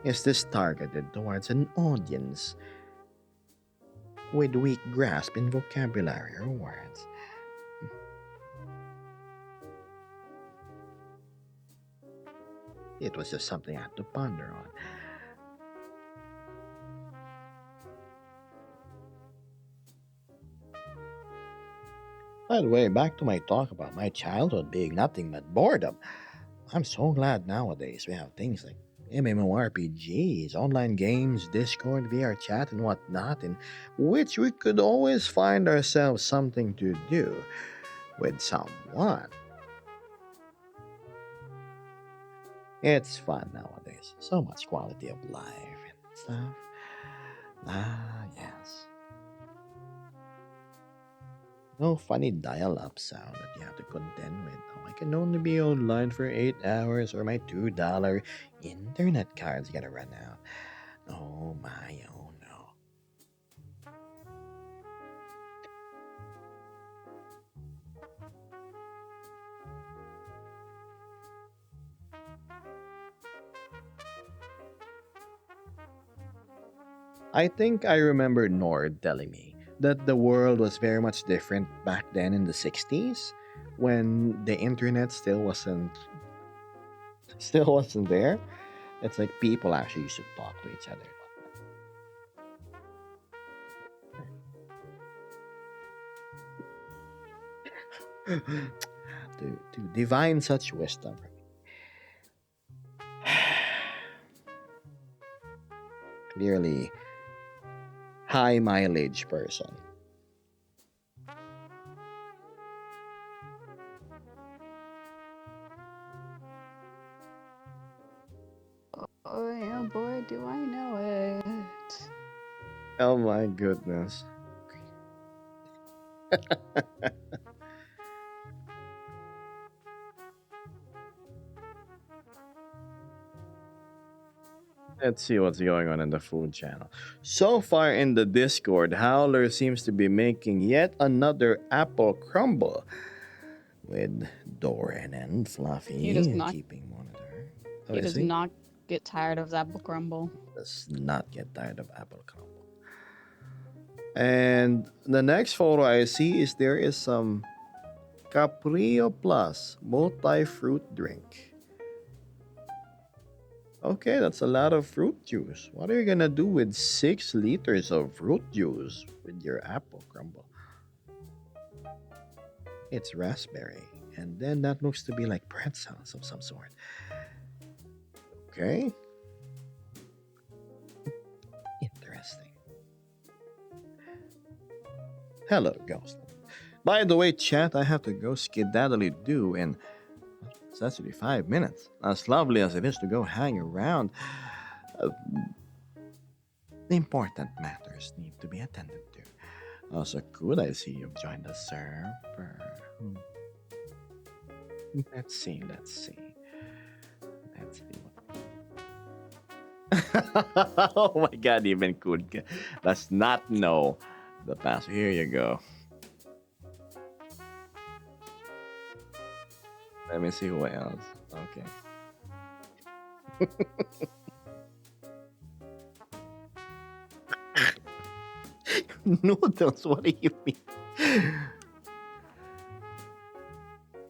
Is this targeted towards an audience with weak grasp in vocabulary or words? It was just something I had to ponder on. By the way, back to my talk about my childhood being nothing but boredom. I'm so glad nowadays we have things like MMORPGs, online games, Discord, VR chat, and whatnot, in which we could always find ourselves something to do with someone. It's fun nowadays. So much quality of life and stuff. Ah, yes. No funny dial-up sound that you have to contend with. Oh, I can only be online for 8 hours or my $2 internet card's gonna run out. Oh my, oh no. I think I remember Nord telling me that the world was very much different back then in the 60s when the internet still wasn't there. It's like people actually used to talk to each other. to divine such wisdom. Clearly high mileage person. Oh yeah, boy, do I know it. Oh my goodness. Let's see what's going on in the food channel. So far in the Discord, Howler seems to be making yet another apple crumble with Doran and Fluffy He does not. keeping monitor. Oh, He is does he? not get tired of that book rumble. Does not get tired of apple crumble. And the next photo I see is there is some Caprio Plus multi-fruit drink. Okay, that's a lot of fruit juice. What are you gonna do with 6 liters of fruit juice with your apple crumble? It's raspberry, and then that looks to be like pretzels of some sort. Okay, interesting. Hello, Ghost. By the way, chat, I have to go skedaddly do in it's actually 5 minutes. As lovely as it is to go hang around, uh, the important matters need to be attended to. Also, good, I see you've joined the server. Let's see. Let's see. Oh my god, even Good does not know the password. Here you go. Let me see who else. Okay. Noodles, what do you mean?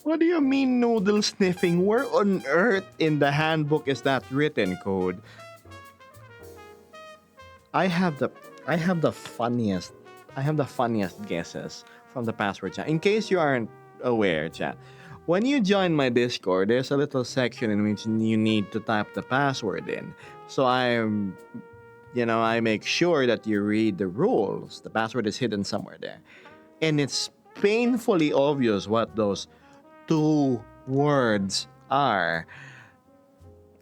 What do you mean noodle sniffing? Where on earth in the handbook is that written, Code? I have the I have the funniest guesses from the password chat. In case you aren't aware, chat. When you join my Discord, there's a little section in which you need to type the password in. So I make sure that you read the rules. The password is hidden somewhere there. And it's painfully obvious what those 2 words are.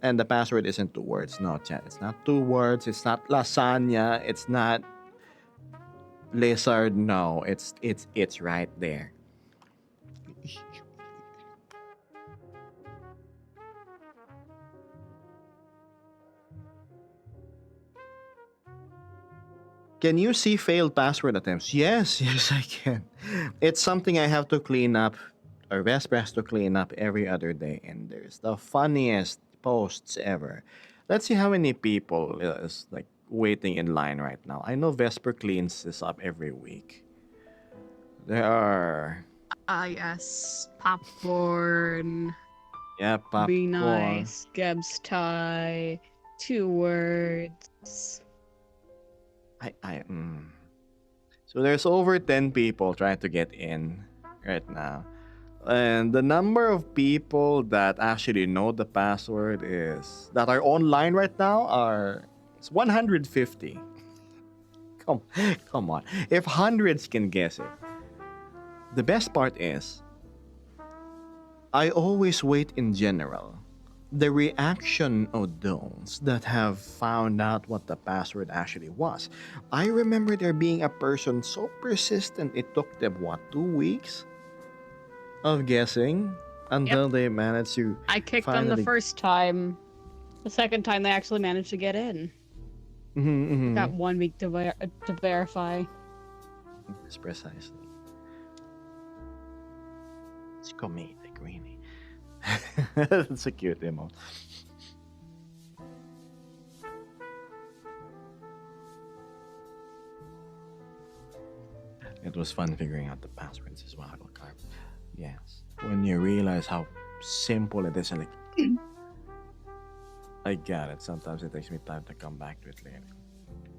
And the password isn't 2 words. No, chat. It's not 2 words. It's not lasagna. It's not lizard. No, it's right there. Can you see failed password attempts? Yes, yes, I can. It's something I have to clean up, or Vesper has to clean up every other day, and there's the funniest posts ever. Let's see how many people is like waiting in line right now. I know Vesper cleans this up every week. There are, Yes. Popcorn. yeah, Be popcorn. nice. Geb's tie. 2 words. So there's over 10 people trying to get in right now. And the number of people that actually know the password is that are online right now are it's 150. Come, come on. If hundreds can guess it. The best part is I always wait in general. The reaction of those that have found out what the password actually was. I remember there being a person so persistent it took them what, 2 weeks of guessing until they managed to I kicked them the finally. first time. The second time they actually managed to get in. Got 1 week to verify. Yes, precisely. It's comedic, really. That's a cute emote. It was fun figuring out the passwords as well, Carp. Yes. When you realize how simple it is and like I get it. Sometimes it takes me time to come back to it later.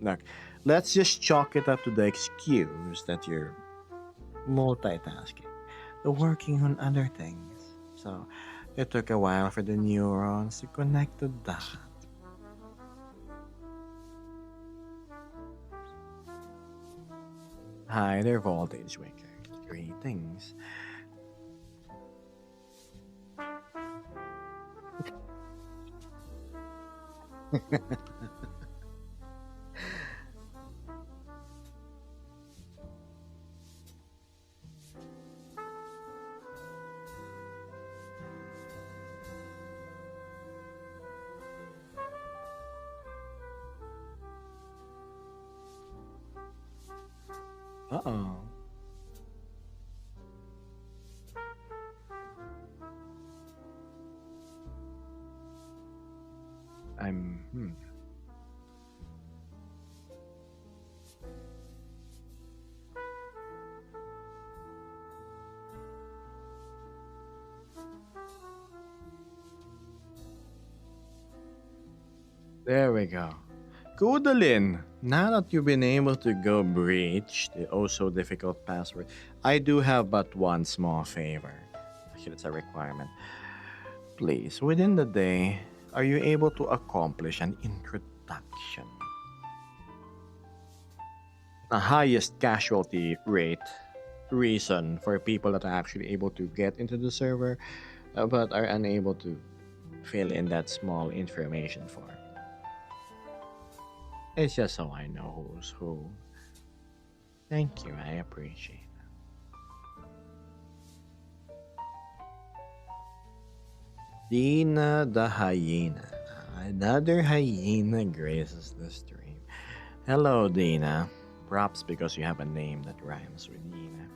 Look, let's just chalk it up to the excuse that you're multitasking. You're working on other things. So it took a while for the neurons to connect to that. Hi there, Voltage Waker. Greetings. Uh-oh. I'm. There we go. Kudalin, now that you've been able to go breach the oh so difficult password, I do have but one small favor. Actually, it's a requirement. Please, within the day, are you able to accomplish an introduction? The highest casualty rate reason for people that are actually able to get into the server but are unable to fill in that small information form. It's just so I know who's who. Thank you, I appreciate it. Dina the hyena. Another hyena graces the stream. Hello, Dina. Perhaps because you have a name that rhymes with Dina.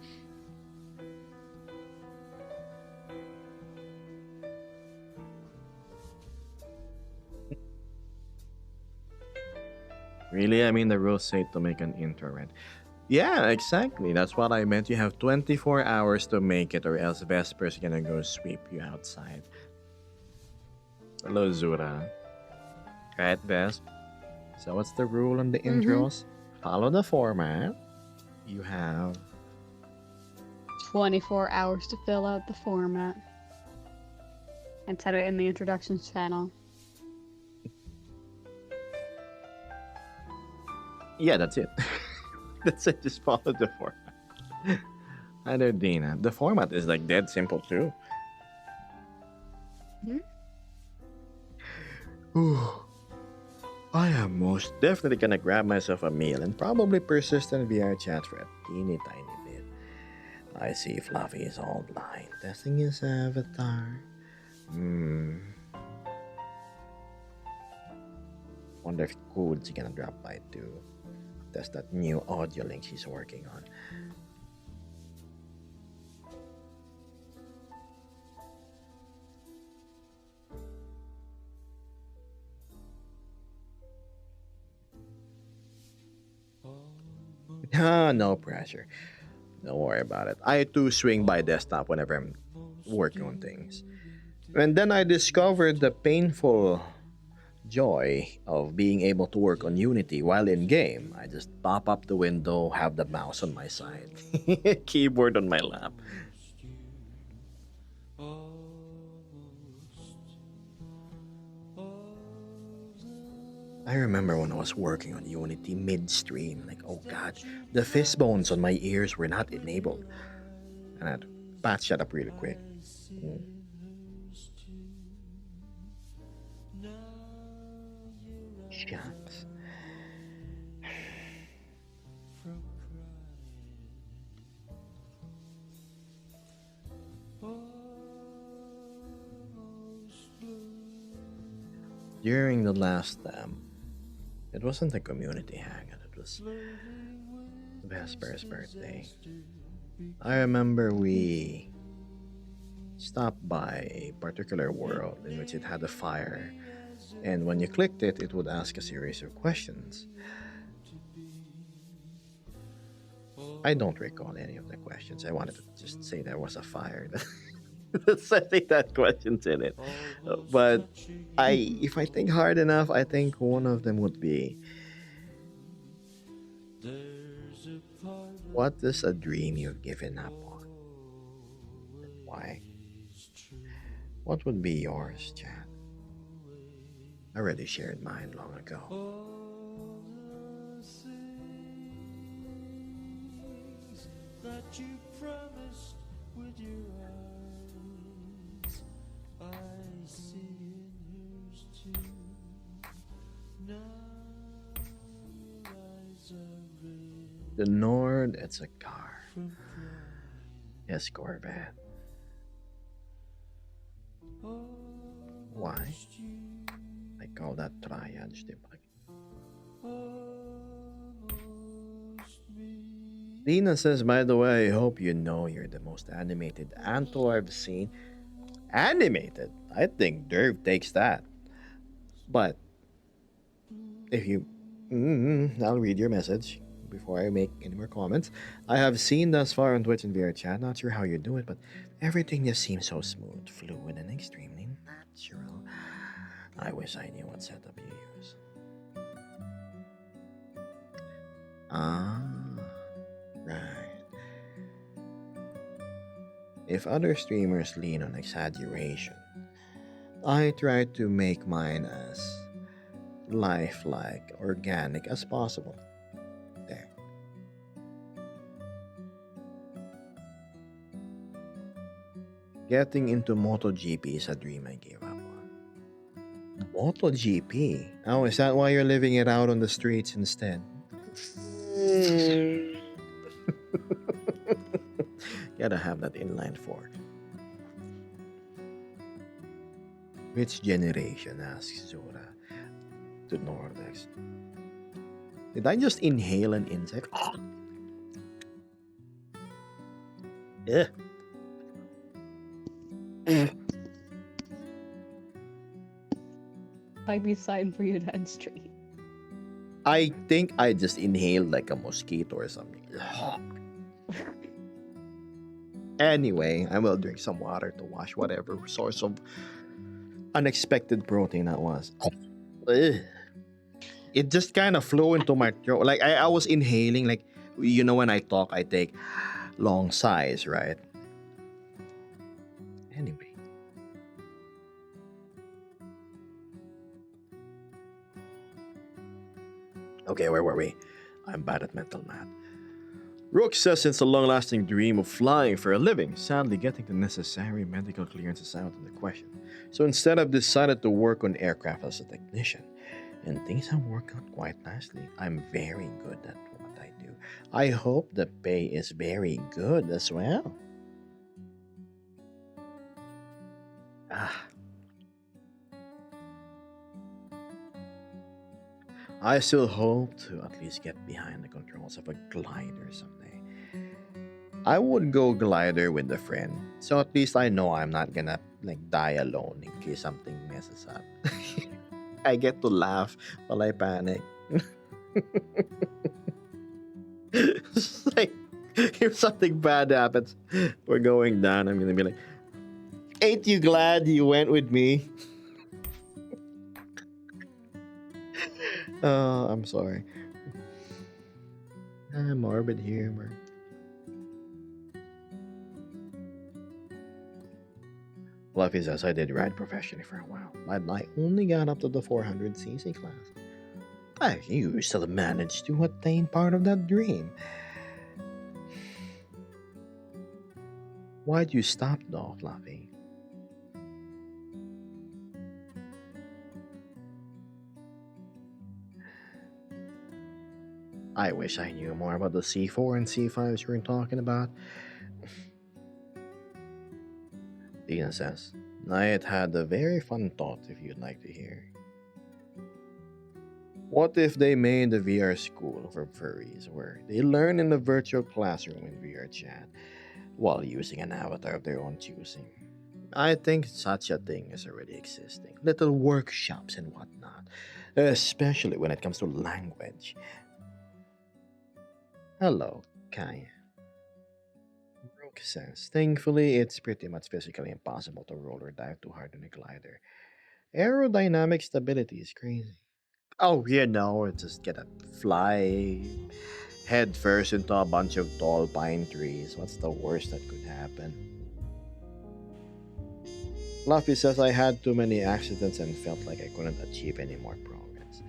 Really? I mean, the rules say to make an intro, right? Yeah, exactly. That's what I meant. You have 24 hours to make it, or else Vesper's gonna go sweep you outside. Hello, Zura. Right, Vesp? So, what's the rule on the intros? Follow the format. You have 24 hours to fill out the format. And set it in the introductions channel. Yeah, that's it. That's it. Just follow the format. Either Dina. The format is like dead simple too. Ooh. I am most definitely gonna grab myself a meal and probably persist in VR chat for a teeny tiny bit. I see Fluffy is all blind, testing his avatar. Wonder if Cool's gonna drop by too. test that new audio link he's working on. Ah, no pressure. Don't worry about it. I too swing by desktop whenever I'm working on things. And then I discovered the painful joy of being able to work on Unity while in game. I just pop up the window, have the mouse on my side, keyboard on my lap. I remember when I was working on Unity midstream, like, oh god, the fist bones on my ears were not enabled. And I had to patch that up really quick. Mm. Shucks. During the last it wasn't a community hangout, it was Vesper's birthday. I remember we stopped by a particular world in which it had a fire, and when you clicked it, it would ask a series of questions. I don't recall any of the questions. I wanted to just say there was a fire. Setting that questions in it. But if I think hard enough, I think one of them would be, what is a dream you've given up on? Why? What would be yours, Chad? I already shared mine long ago. That you promised with your eyes, I see in yours too. Now your eyes are red The Nord, it's a car. from crying. Yes, Corvette. Why? Almost you, I call that triage, di ba? almost me. Lena says, by the way, I hope you know you're the most animated Anto I've seen. Animated? I think Derv takes that. But if you. I'll read your message before I make any more comments. I have seen thus far on Twitch and VR chat. Not sure how you do it, but everything just seems so smooth, fluid, and extremely natural. I wish I knew what setup you use. Ah, right. If other streamers lean on exaggeration, I try to make mine as lifelike, organic as possible. There. Getting into MotoGP is a dream I gave up on. MotoGP? Oh, is that why you're living it out on the streets instead? Gotta have that inline four. Which generation? Asks Zora to Nordex. Did I just inhale an insect? Yeah. Might be a sign for you to end stream. I think I just inhaled like a mosquito or something. Anyway, I will drink some water to wash whatever source of unexpected protein that was. Ugh. It just kind of flew into my throat. Like I was inhaling, like, you know, when I talk, I take long sighs, right? Anyway. Okay, where were we? I'm bad at mental math. Rook says it's a long-lasting dream of flying for a living. Sadly, getting the necessary medical clearance is out of the question. So instead, I've decided to work on aircraft as a technician. And things have worked out quite nicely. I'm very good at what I do. I hope the pay is very good as well. I still hope to at least get behind the controls of a glider someday. I would go glider with a friend, so at least I know I'm not gonna like die alone in case something messes up. I get to laugh while I panic. It's like if something bad happens, we're going down. I'm gonna be like, "Ain't you glad you went with me?" Oh, I'm sorry. Morbid humor. Fluffy says I did ride professionally for a while, but I only got up to the 400cc class. You still managed to attain part of that dream. Why'd you stop though, Fluffy? I wish I knew more about the C4 and C5s you were talking about. Dina says, I had a very fun thought if you'd like to hear. What if they made a VR school for furries where they learn in a virtual classroom in VR chat while using an avatar of their own choosing? I think such a thing is already existing. Little workshops and whatnot, especially when it comes to language. Hello, Kaya. Brooke says, thankfully, it's pretty much physically impossible to roll or dive too hard on a glider. Aerodynamic stability is crazy. Oh, it's just gonna fly head first into a bunch of tall pine trees. What's the worst that could happen? Luffy says I had too many accidents and felt like I couldn't achieve any more progress.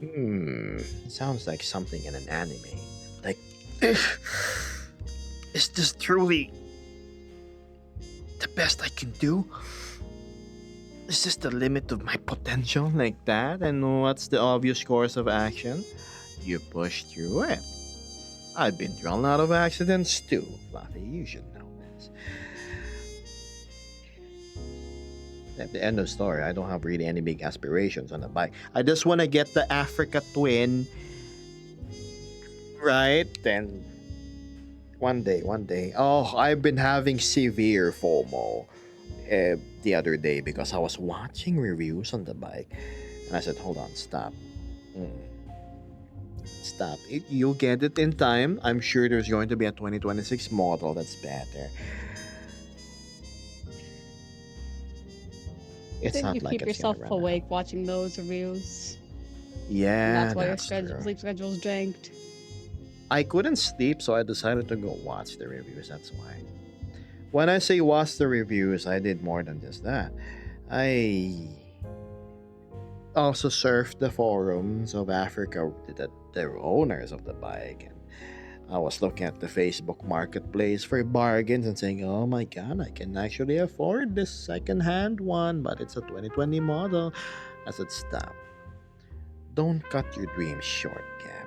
It sounds like something in an anime. Like, is this truly the best I can do? Is this the limit of my potential like that? And what's the obvious course of action? You push through it. I've been through a lot of accidents too, Fluffy. You should know this. At the end of the story, I don't have really any big aspirations on the bike. I just want to get the Africa Twin. Right? Then one day. Oh, I've been having severe FOMO the other day because I was watching reviews on the bike. And I said, hold on, stop. Stop. You'll get it in time. I'm sure there's going to be a 2026 model that's better. It's Didn't not you like keep it's gonna yourself run out. awake watching those reviews? Yeah, And that's why your that's true. sleep schedule's janked. I couldn't sleep, so I decided to go watch the reviews. That's why. When I say watch the reviews, I did more than just that. I also surfed the forums of Africa, the owners of the bike, and I was looking at the Facebook marketplace for bargains and saying, oh my god, I can actually afford this second-hand one, but it's a 2020 model. I said, stop. Don't cut your dreams short, Gab.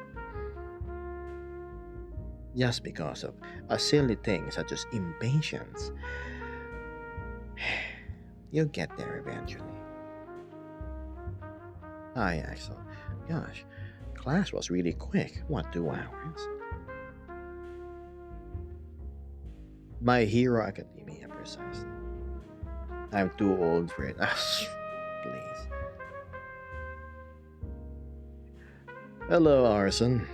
Just because of a silly thing such as impatience. You'll get there eventually. Hi, Axel. Gosh, class was really quick. What, 2 hours? My Hero Academia, precisely. I'm too old for it. Please. Hello, Arson.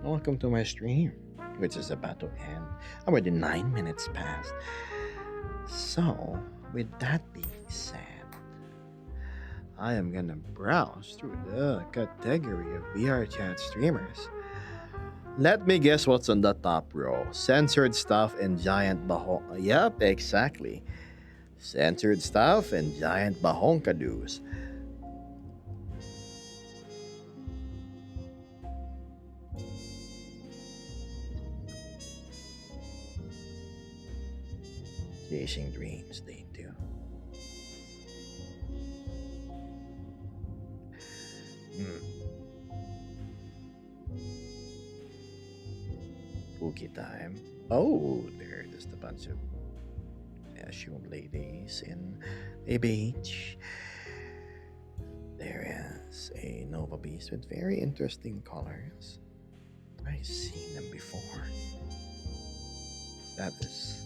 Welcome to my stream, which is about to end. Already 9 minutes past. So, with that being said, I am gonna browse through the category of VR chat streamers. Let me guess what's on the top row. Censored stuff and giant bahong. Yep, exactly. Censored stuff and giant bahonkadoos. Chasing dreams, they do. Spooky time. Oh, there are just a bunch of assumed ladies in a beach. There It's a Nova Beast with very interesting colors. I've seen them before. That is.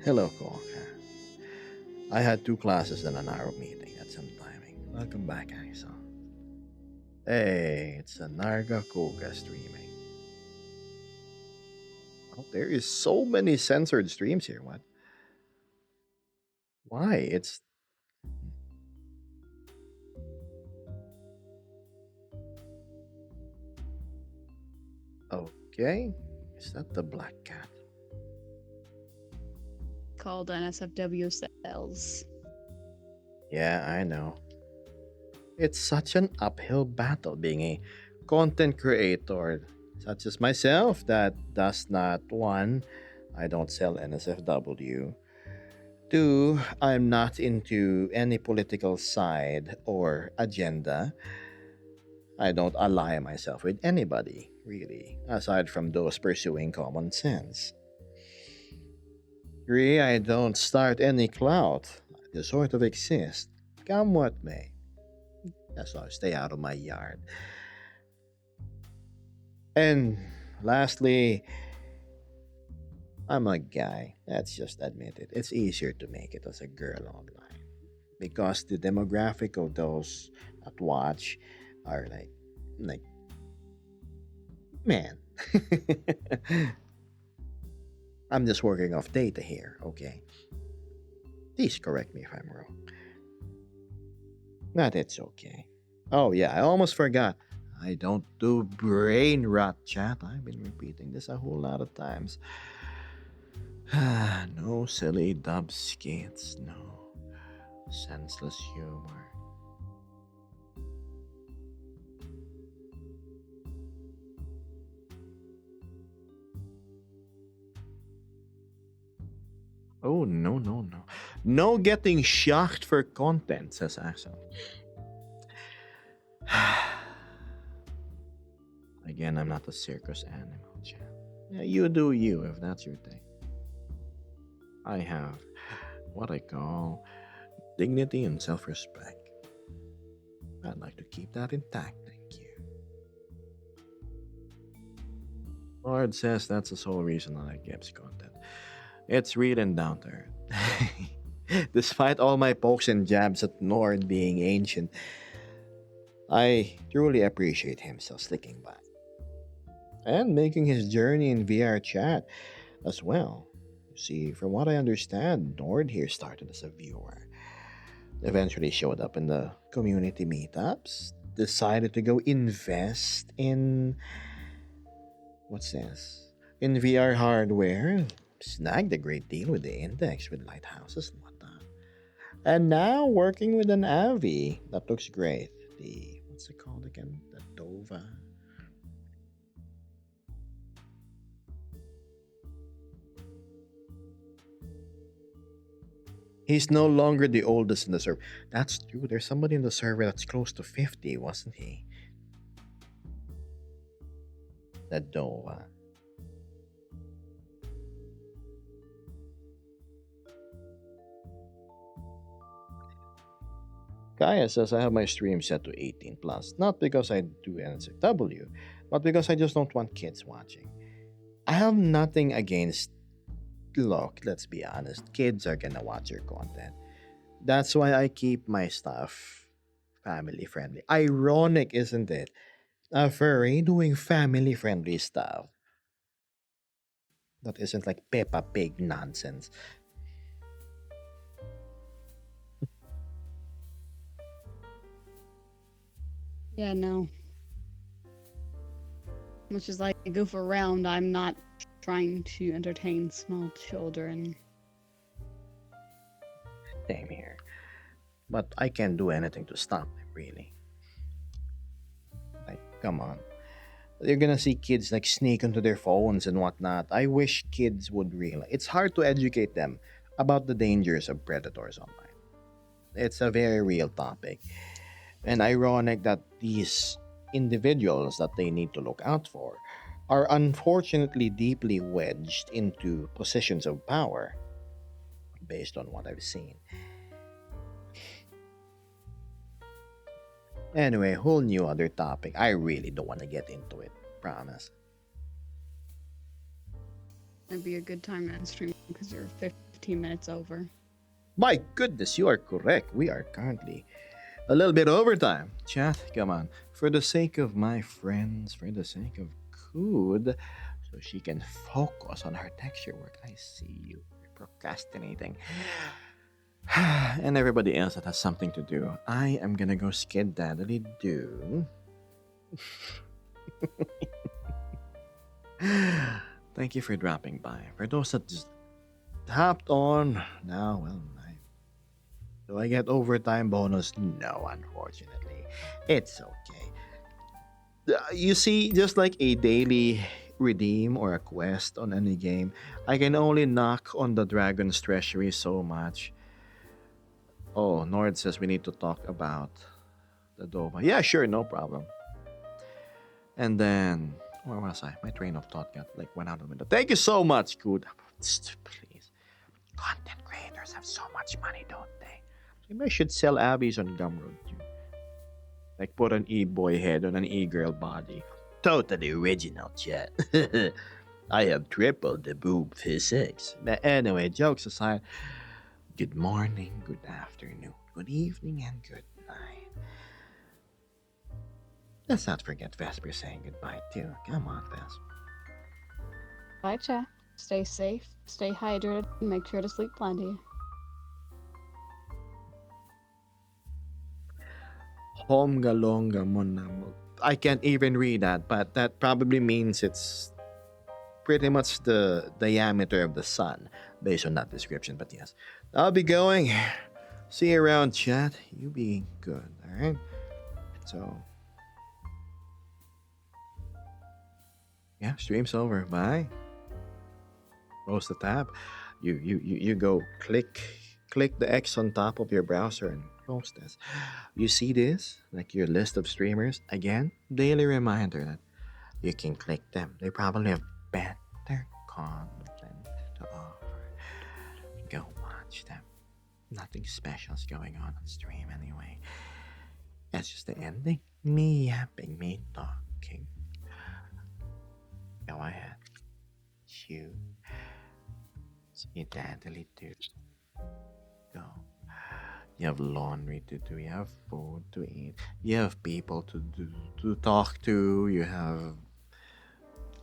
Hello, Koka. I had two classes and an hour meeting. That's some timing. Welcome back, Aiso. Hey, it's a Narga Koga streaming. Oh, there is so many censored streams here. What? Why? It's okay. Is that the black cat? Called NSFW cells. Yeah, I know. It's such an uphill battle being a content creator such as myself that does not one, I don't sell NSFW. Two, I'm not into any political side or agenda. I don't ally myself with anybody, really, aside from those pursuing common sense. Three, I don't start any clout. I just sort of exist. Come what may. That's why I stay out of my yard. And lastly, I'm a guy. Let's just admit it. It's easier to make it as a girl online. Because the demographic of those that watch are like, man. I'm just working off data here, okay? Please correct me if I'm wrong. But it's okay. Oh yeah, I almost forgot. I don't do brain rot chat. I've been repeating this a whole lot of times. No silly dub skits, no senseless humor. Oh, no, no, no. No getting shocked for content, says Axel. Again, I'm not a circus animal, Chan. Yeah, you do you if that's your thing. I have what I call dignity and self respect. I'd like to keep that intact, thank you. Lord says that's the sole reason I like Gibbs content. It's real and down to earth. Despite all my pokes and jabs at Nord being ancient, I truly appreciate him still sticking by. And making his journey in VR chat as well. See, from what I understand, Nord here started as a viewer. Eventually showed up in the community meetups, decided to go invest in what's this? In VR hardware, snagged a great deal with the index with lighthouses and whatnot. And now working with an Avi. That looks great. The what's it called again? The Dova. He's no longer the oldest in the server. That's true. There's somebody in the server that's close to 50, wasn't he? The Dova. Kaya says I have my stream set to 18 plus, not because I do NSFW, but because I just don't want kids watching. I have nothing against. Look, let's be honest, kids are gonna watch your content. That's why I keep my stuff family friendly. Ironic, isn't it? A furry doing family friendly stuff. That isn't like Peppa Pig nonsense. Yeah, no. Much as I goof around, I'm not trying to entertain small children. Same here. But I can't do anything to stop them, really. Like, come on. You're gonna see kids like sneak into their phones and whatnot. I wish kids would realize. It's hard to educate them about the dangers of predators online. It's a very real topic. And ironic that these individuals that they need to look out for are unfortunately deeply wedged into positions of power, based on what I've seen. Anyway, whole new other topic. I really don't want to get into it. Promise. It'd be a good time to end stream because you're 15 minutes over. My goodness, you are correct. We are currently a little bit overtime. Chat, come on. For the sake of my friends, for the sake of Cood, so she can focus on her texture work. I see you procrastinating. And everybody else that has something to do. I am gonna go skedaddly do. Thank you for dropping by. For those that just hopped on, now, well, do I get overtime bonus? No, unfortunately. It's okay. You see, just like a daily redeem or a quest on any game, I can only knock on the Dragon's Treasury so much. Oh, Nord says we need to talk about the Dova. Yeah, sure, no problem. And then, where was I? My train of thought went out the window. Thank you so much, Good. Please. Content creators have so much money, don't they? Maybe I should sell Abby's on Gumroad too. Like put an e-boy head on an e-girl body. Totally original, chat. I have tripled the boob physics. But anyway, jokes aside, good morning, good afternoon, good evening, and good night. Let's not forget Vesper saying goodbye too. Come on, Vesper. Bye, chat. Stay safe, stay hydrated, and make sure to sleep plenty. Homgalonga monamo. I can't even read that, but that probably means it's pretty much the diameter of the sun, based on that description. But yes, I'll be going. See you around, chat. You be good, alright? So, yeah, stream's over. Bye. Close the tab. You go click the X on top of your browser and close this. You see this? Like your list of streamers? Again, daily reminder that you can click them. They probably have better content to offer. Go watch them. Nothing special's going on stream anyway. That's just the ending. Me yapping, me talking. Go ahead. Shoot. Skedaddly do. Go. You have laundry to do. You have food to eat. You have people to talk to. You have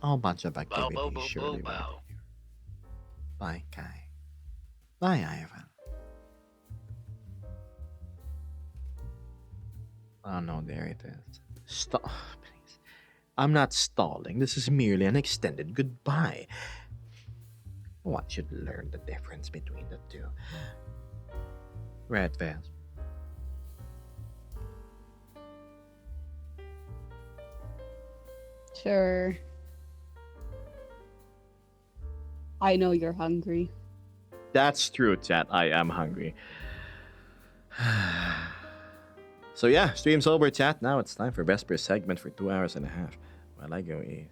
a whole bunch of Bow, activities. bow, bow, Surely bow, bow. waiting you. Bye, Kai. Bye, Ivan. Oh no, there it is. Stop, please. I'm not stalling. This is merely an extended goodbye. One should learn the difference between the two. Red Vest. Sure. I know you're hungry. That's true, chat. I am hungry. So yeah, stream's over, chat. Now it's time for Vesper segment for 2 hours and a half while I go eat.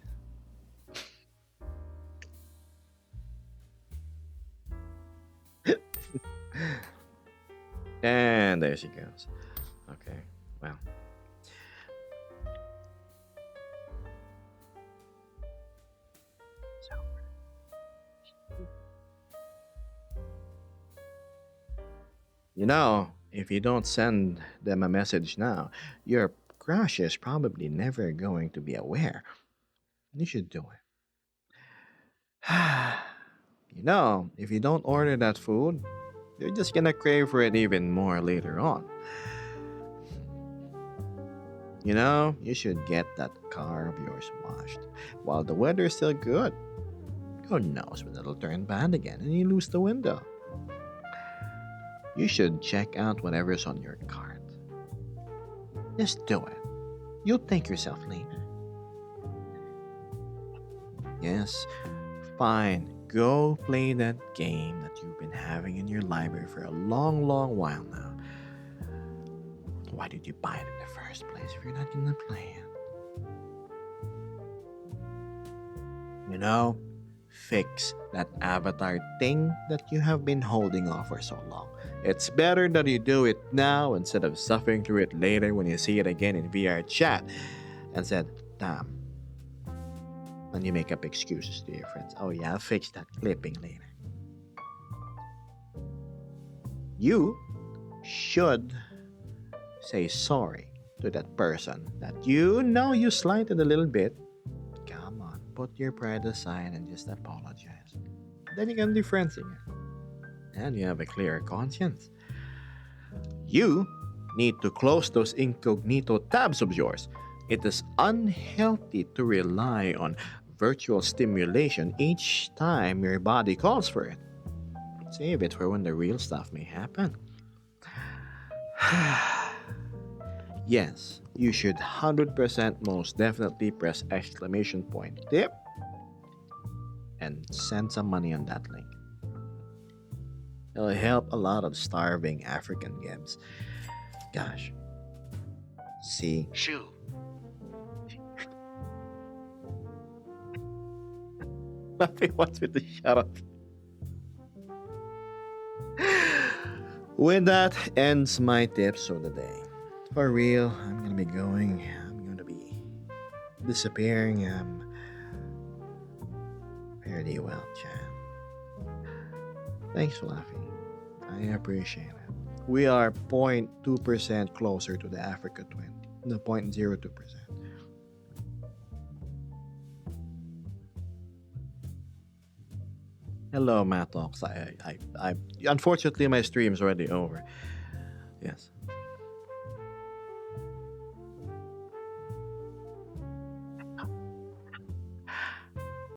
And there she goes. Okay, well. You know, if you don't send them a message now, your crush is probably never going to be aware. You should do it. You know, if you don't order that food, you're just gonna crave for it even more later on. You know, you should get that car of yours washed while the weather's still good. Who knows when it'll turn bad again and you lose the window. You should check out whatever's on your cart. Just do it. You'll thank yourself later. Yes, fine. Go play that game that you've been having in your library for a long, long while now. Why did you buy it in the first place if you're not gonna play it? You know, fix that avatar thing that you have been holding off for so long. It's better that you do it now instead of suffering through it later when you see it again in VR chat and said, damn. And you make up excuses to your friends. Oh yeah, I'll fix that clipping later. You should say sorry to that person that you know you slighted a little bit. Come on, put your pride aside and just apologize. Then you can be friends again. And you have a clearer conscience. You need to close those incognito tabs of yours. It is unhealthy to rely on virtual stimulation each time your body calls for it. Save it for when the real stuff may happen. Yes, you should 100% most definitely press exclamation point tip and send some money on that link. It'll help a lot of starving African Gebs. Gosh. See, Shoo. nothing wants me to shut up. With that ends my tips of the day. For real, I'm gonna be going. I'm gonna be disappearing. Fairly well, Chan. Thanks, Fluffy. I appreciate it. We are 0.2% closer to the Africa 20. No, 0.02%. Hello, Mattox. I unfortunately my stream's already over. Yes.